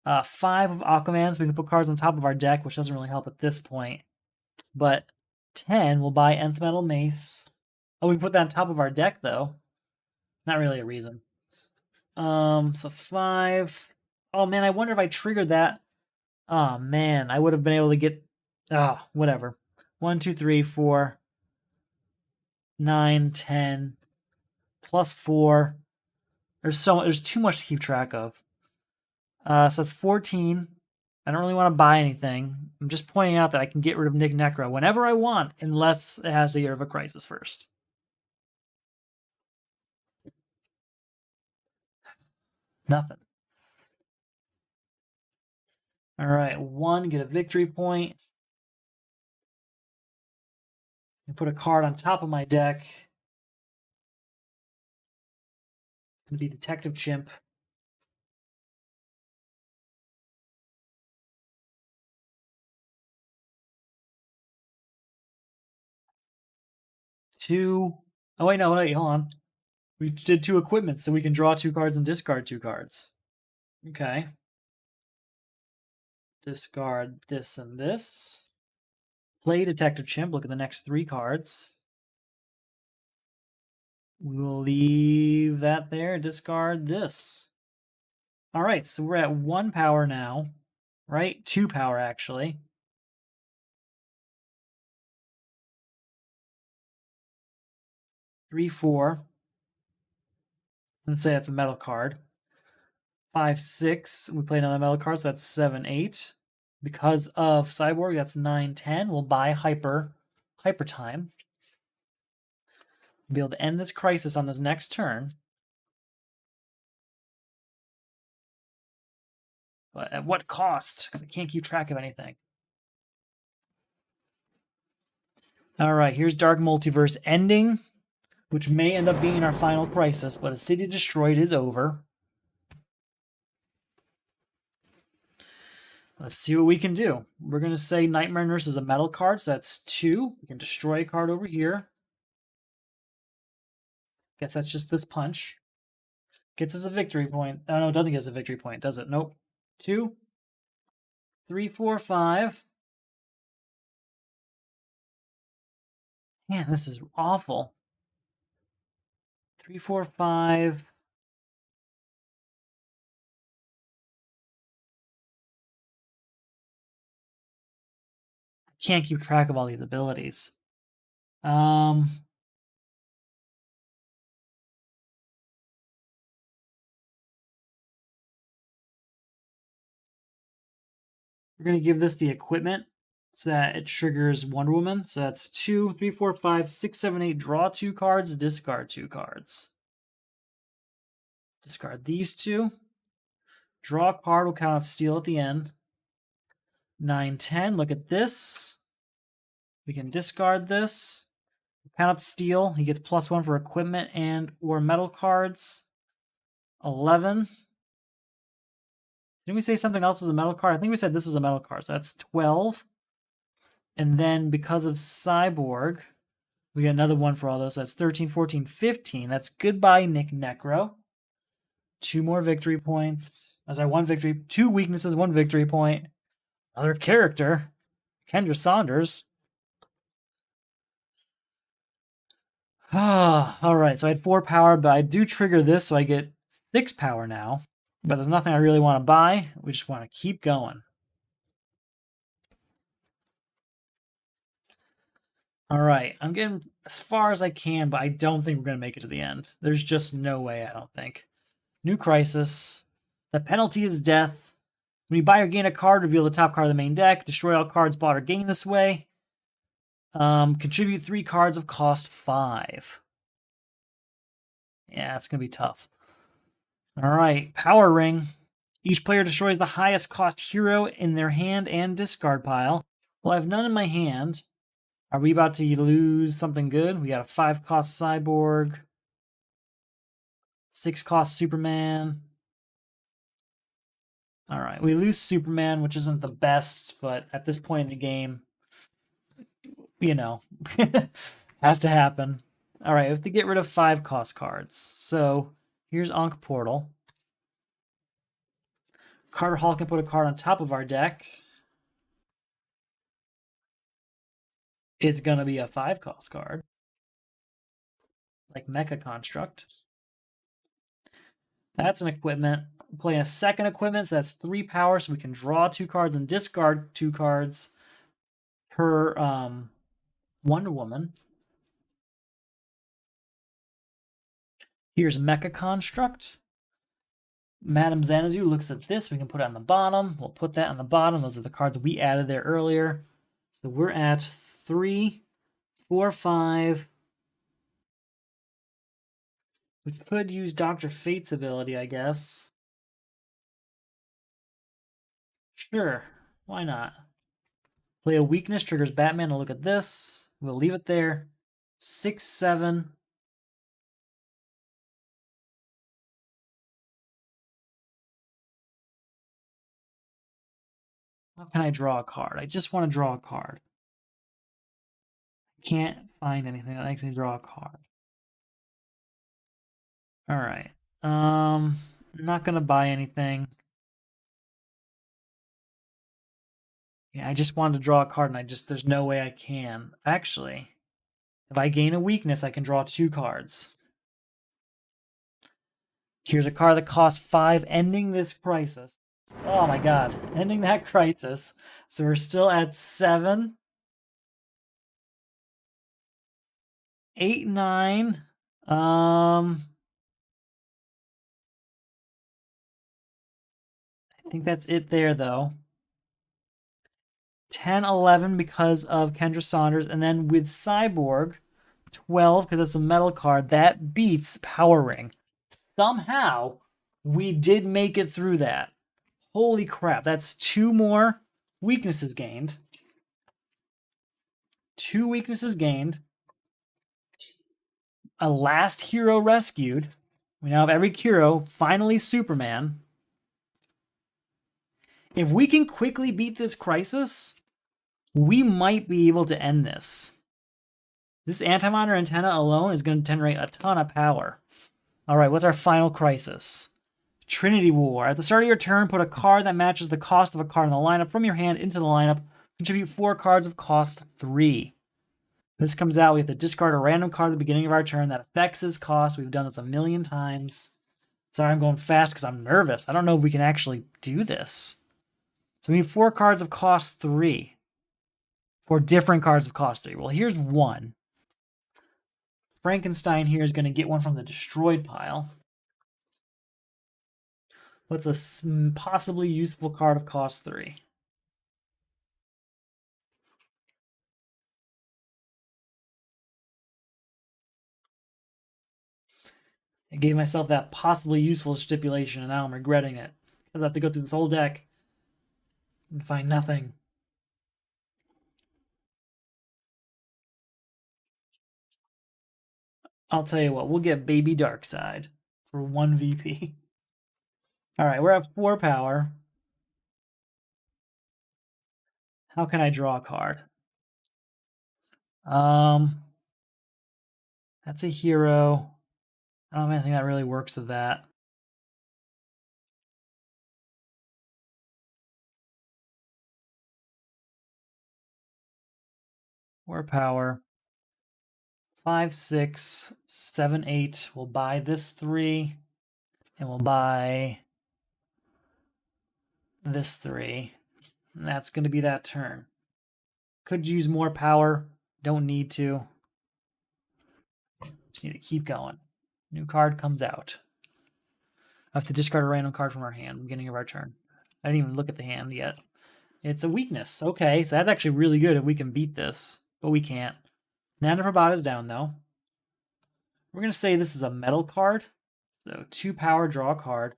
5 of Aquamans. We can put cards on top of our deck, which doesn't really help at this point. But 10, we'll buy Nth Metal Mace. Oh, we can put that on top of our deck, though. Not really a reason. So it's 5. Oh, man, I wonder if I triggered that. Oh, man, I would have been able to get... Oh, whatever. 1, 2, 3, 4, 9, 10, plus 4. There's too much to keep track of. So that's 14. I don't really want to buy anything. I'm just pointing out that I can get rid of Nick Necro whenever I want, unless it has to get rid of a Crisis first. Nothing. All right, 1, get a victory point. And put a card on top of my deck. It's going to be Detective Chimp. Two. Oh, wait, no, wait, hold on. We did 2 equipment, so we can draw 2 cards and discard 2 cards. Okay. Discard this and this. Play Detective Chimp. Look at the next 3 cards. We will leave that there. Discard this. All right, so we're at 1 power now, right? 2 power, actually. Three, 4. Let's say that's a metal card. 5, 6. We play another metal card, so that's 7, 8. Because of Cyborg, that's 9, 10. We'll buy Hyper Time. We'll be able to end this Crisis on this next turn. But at what cost? Because I can't keep track of anything. All right, here's Dark Multiverse ending, which may end up being our final Crisis, but A City Destroyed is over. Let's see what we can do. We're going to say Nightmare Nurse is a metal card, so that's 2. We can destroy a card over here. Guess that's just this punch. Gets us a victory point. Oh, no, it doesn't get us a victory point, does it? Nope. 2, 3, 4, 5. Man, this is awful. 3, 4, 5. I can't keep track of all these abilities. We're going to give this the equipment so that it triggers Wonder Woman. So that's 2, 3, 4, 5, 6, 7, 8. Draw 2 cards, discard 2 cards. Discard these 2. Draw a card, will count up Steel at the end. 9, 10. Look at this. We can discard this. Count up Steel. He gets +1 for equipment and or metal cards. 11. Didn't we say something else was a metal card? I think we said this was a metal card, so that's 12. And then because of Cyborg, we get another one for all those, so that's 13, 14, 15. That's goodbye, Nick Necro. 2 more victory points. I'm sorry, 1 victory, 2 weaknesses, 1 victory point. Another character, Kendra Saunders. All right, so I had 4 power, but I do trigger this, so I get 6 power now. But there's nothing I really want to buy. We just want to keep going. All right, I'm getting as far as I can, but I don't think we're going to make it to the end. There's just no way, I don't think. New Crisis. The penalty is death. When you buy or gain a card, reveal the top card of the main deck. Destroy all cards bought or gained this way. Contribute 3 cards of cost 5. Yeah, it's going to be tough. All right, Power Ring. Each player destroys the highest cost hero in their hand and discard pile. Well, I have none in my hand. Are we about to lose something good? We got a 5 cost Cyborg. 6 cost Superman. All right, we lose Superman, which isn't the best, but at this point in the game, you know, has to happen. All right, we have to get rid of 5 cost cards. So here's Ankh Portal. Carter Hall can put a card on top of our deck. It's going to be a 5 cost card, like Mecha Construct. That's an equipment. Playing a second equipment, so that's 3 power, so we can draw 2 cards and discard 2 cards per Wonder Woman. Here's Mecha Construct. Madame Xanadu looks at this. We can put it on the bottom. We'll put that on the bottom. Those are the cards we added there earlier. So we're at 3, 4, 5. We could use Dr. Fate's ability, I guess. Sure, why not? Play a weakness, triggers Batman to look at this. We'll leave it there. 6, 7. How can I draw a card? I just want to draw a card. I can't find anything that makes me draw a card. All right. Not gonna buy anything. Yeah, I just wanted to draw a card, and there's no way I can. Actually, if I gain a weakness, I can draw 2 cards. Here's a card that costs 5, ending this crisis. Oh my god, ending that crisis. So we're still at 7, 8, 9. I think that's it there, though. 10, 11 because of Kendra Saunders, and then with Cyborg, 12 because it's a metal card. That beats Power Ring. Somehow, we did make it through that. Holy crap, that's 2 more weaknesses gained. 2 weaknesses gained. A last hero rescued. We now have every hero, finally Superman. If we can quickly beat this crisis, we might be able to end this. This Antimatter Antenna alone is going to generate a ton of power. All right, what's our final crisis? Trinity War. At the start of your turn, put a card that matches the cost of a card in the lineup from your hand into the lineup. Contribute 4 cards of cost 3. This comes out, we have to discard a random card at the beginning of our turn that affects his cost. We've done this a million times. Sorry, I'm going fast because I'm nervous. I don't know if we can actually do this. So we need 4 cards of cost 3. 4 different cards of cost 3. Well, here's one. Frankenstein here is going to get one from the destroyed pile. What's a possibly useful card of cost 3? I gave myself that possibly useful stipulation, and now I'm regretting it. I'll have to go through this whole deck and find nothing. I'll tell you what, we'll get Baby Darkseid for 1 VP. All right, we're at 4 power. How can I draw a card? That's a hero. I don't have anything that really works with that. Or power. 5, 6, 7, 8. We'll buy this 3. And we'll buy this 3. And that's going to be that turn. Could use more power. Don't need to. Just need to keep going. New card comes out. I have to discard a random card from our hand, beginning of our turn. I didn't even look at the hand yet. It's a weakness. Okay, so that's actually really good if we can beat this, but we can't. Nana Prabhata's down, though. We're going to say this is a metal card. So 2 power, draw a card.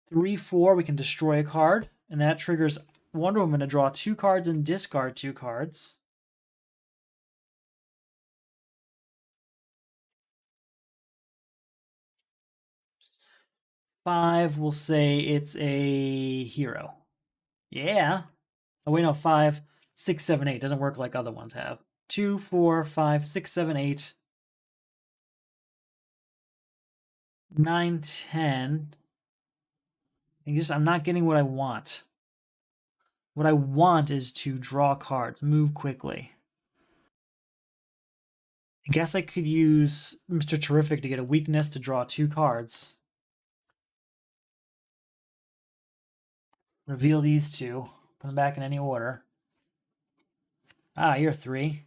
3, 4, we can destroy a card, and that triggers Wonder Woman to draw 2 cards and discard 2 cards. 5, we'll say it's a hero. Yeah. Oh, wait, no, 5, 6, 7, 8. Doesn't work like other ones have. 2, 4, 5, 6, 7, 8, 9, 10. I'm not getting what I want. What I want is to draw cards, move quickly. I guess I could use Mr. Terrific to get a weakness to draw 2 cards. Reveal these 2. Put them back in any order. Ah, you're 3.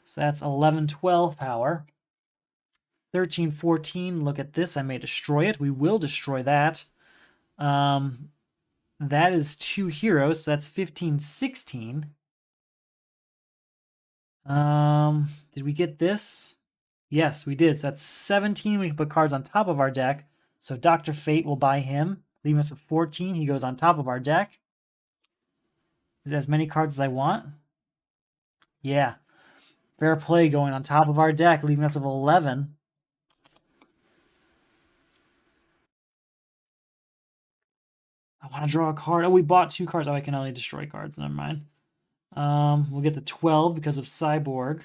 So that's 11, 12 power. 13, 14. Look at this. I may destroy it. We will destroy that. That is 2 heroes. So that's 15, 16. Did we get this? Yes, we did. So that's 17. We can put cards on top of our deck. So Dr. Fate will buy him, leaving us with 14. He goes on top of our deck. Is as many cards as I want? Yeah. Fair play going on top of our deck, leaving us with 11. I want to draw a card. Oh, we bought 2 cards. Oh, I can only destroy cards. Never mind. We'll get the 12 because of Cyborg.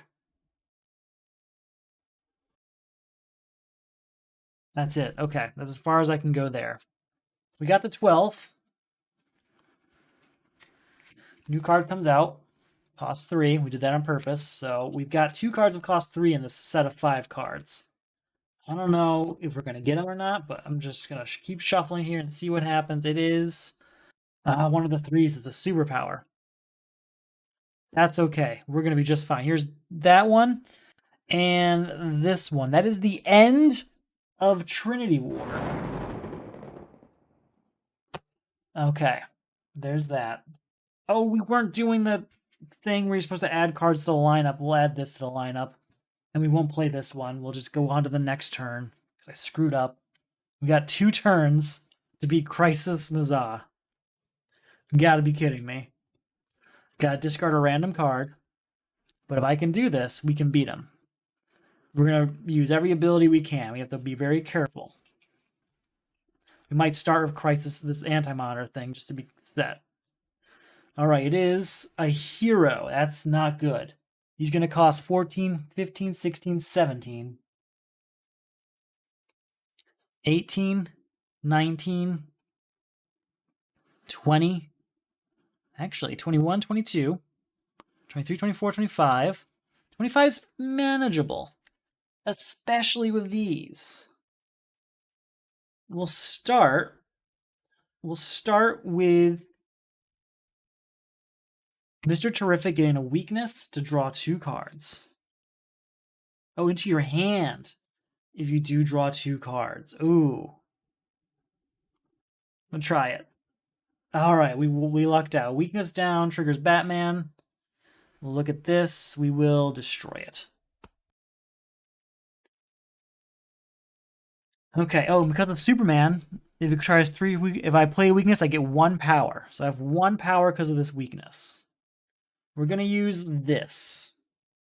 That's it. Okay, that's as far as I can go there. We got the 12. New card comes out. Cost 3. We did that on purpose. So we've got 2 cards of cost 3 in this set of 5 cards. I don't know if we're going to get them or not, but I'm just going to keep shuffling here and see what happens. It is one of the 3s. It's a superpower. That's okay. We're going to be just fine. Here's that one and this one. That is the end of Trinity War. Okay. There's that. Oh, we weren't doing the thing where you're supposed to add cards to the lineup. We'll add this to the lineup. And we won't play this one. We'll just go on to the next turn. Because I screwed up. We got 2 turns to beat Crisis Mazah. You gotta be kidding me. Gotta discard a random card. But if I can do this, we can beat him. We're gonna use every ability we can. We have to be very careful. We might start with Crisis, this anti-monitor thing, just to be set. Alright, it is a hero. That's not good. He's going to cost 14, 15, 16, 17, 18, 19, 20, actually 21, 22, 23, 24, 25. 25 is manageable, especially with these. We'll start with Mr. Terrific getting a weakness to draw 2 cards. Oh, into your hand if you do draw 2 cards. Ooh. I'm gonna try it. All right, we lucked out. Weakness down triggers Batman. We'll look at this. We will destroy it. Okay. Oh, because of Superman, if it tries 3, if I play a weakness, I get 1 power. So I have 1 power because of this weakness. We're gonna use this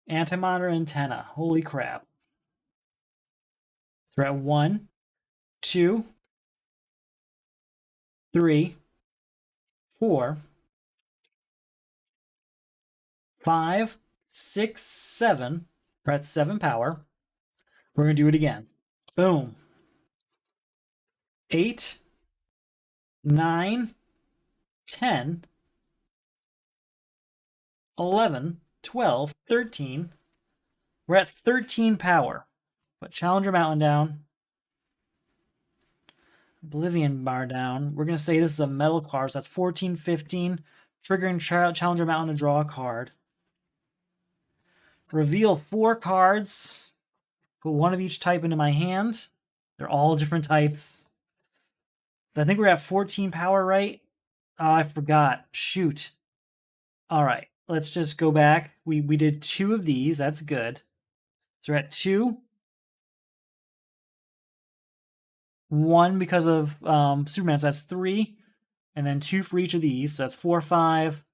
anti-monitor antenna. Holy crap! So we're at 1, 2, 3, 4, 5, 6, 7. We're at 7 power. We're gonna do it again. Boom. 8, 9, 10, 11, 12, 13. We're at 13 power. Put Challenger Mountain down. Oblivion Bar down. We're going to say this is a metal card, so that's 14, 15. Triggering Challenger Mountain to draw a card. Reveal 4 cards. Put 1 of each type into my hand. They're all different types. So I think we're at 14 power, right? Oh, I forgot. Shoot. All right. Let's just go back. We did 2 of these. That's good. So we're at 2. 1 because of Superman, so that's 3. And then 2 for each of these. So that's 4, 5,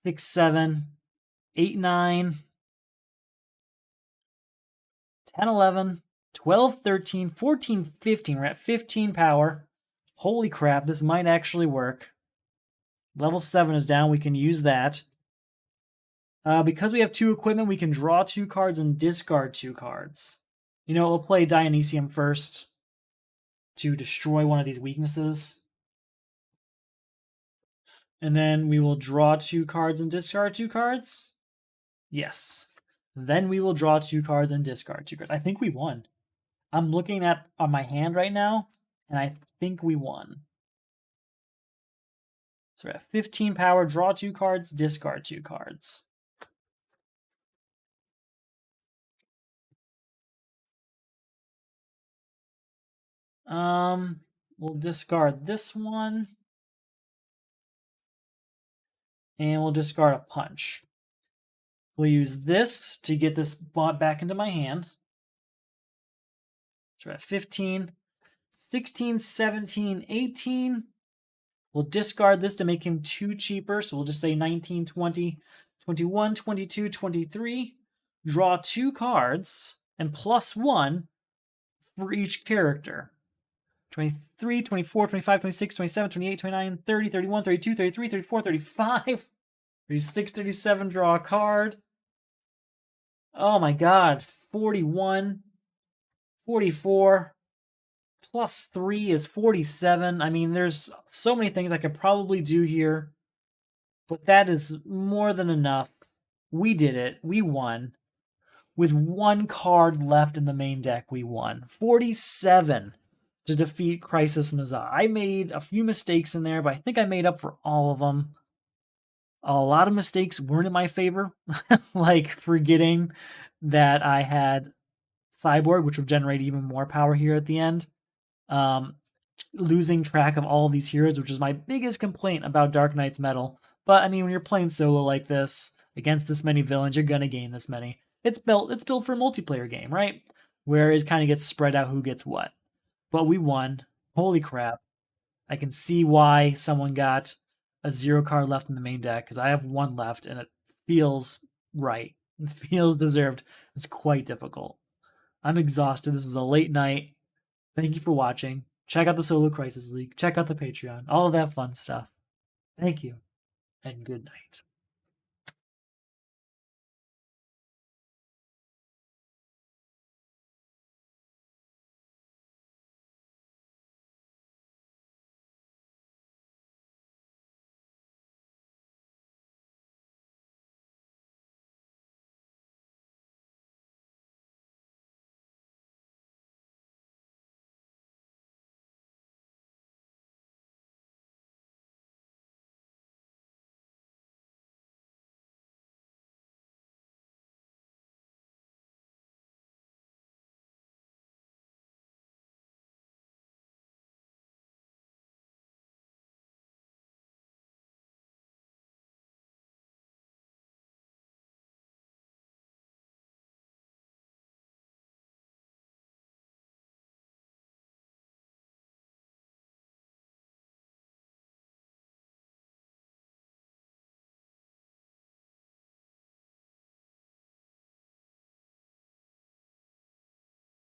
6, 7, 8, 9, 10, 11, 12, 13, 14, 15. We're at 15 power. Holy crap, this might actually work. Level 7 is down. We can use that. Because we have 2 equipment, we can draw 2 cards and discard 2 cards. You know, we'll play Dionysium first to destroy one of these weaknesses. And then we will draw 2 cards and discard 2 cards. Yes. Then we will draw 2 cards and discard 2 cards. I think we won. I'm looking at on my hand right now, and I think we won. So we're at 15 power, draw 2 cards, discard 2 cards. We'll discard this one. And we'll discard a punch. We'll use this to get this back into my hand. So we're at 15, 16, 17, 18. We'll discard this to make him 2 cheaper. So we'll just say 19, 20, 21, 22, 23. Draw 2 cards and +1 for each character. 23, 24, 25, 26, 27, 28, 29, 30, 31, 32, 33, 34, 35, 36, 37, draw a card. Oh my god, 41, 44, +3 is 47. I mean, there's so many things I could probably do here, but that is more than enough. We did it. We won. With 1 card left in the main deck, we won. 47 to defeat Crisis Mazah. I made a few mistakes in there, but I think I made up for all of them. A lot of mistakes weren't in my favor, like forgetting that I had Cyborg, which would generate even more power here at the end. Losing track of all of these heroes, which is my biggest complaint about Dark Knight's Metal. But I mean, when you're playing solo like this, against this many villains, you're gonna gain this many. It's built for a multiplayer game, right? Where it kind of gets spread out who gets what. But we won. Holy crap. I can see why someone got a 0 card left in the main deck, because I have 1 left, and it feels right. It feels deserved. It's quite difficult. I'm exhausted. This is a late night. Thank you for watching. Check out the Solo Crisis League. Check out the Patreon. All of that fun stuff. Thank you, and good night.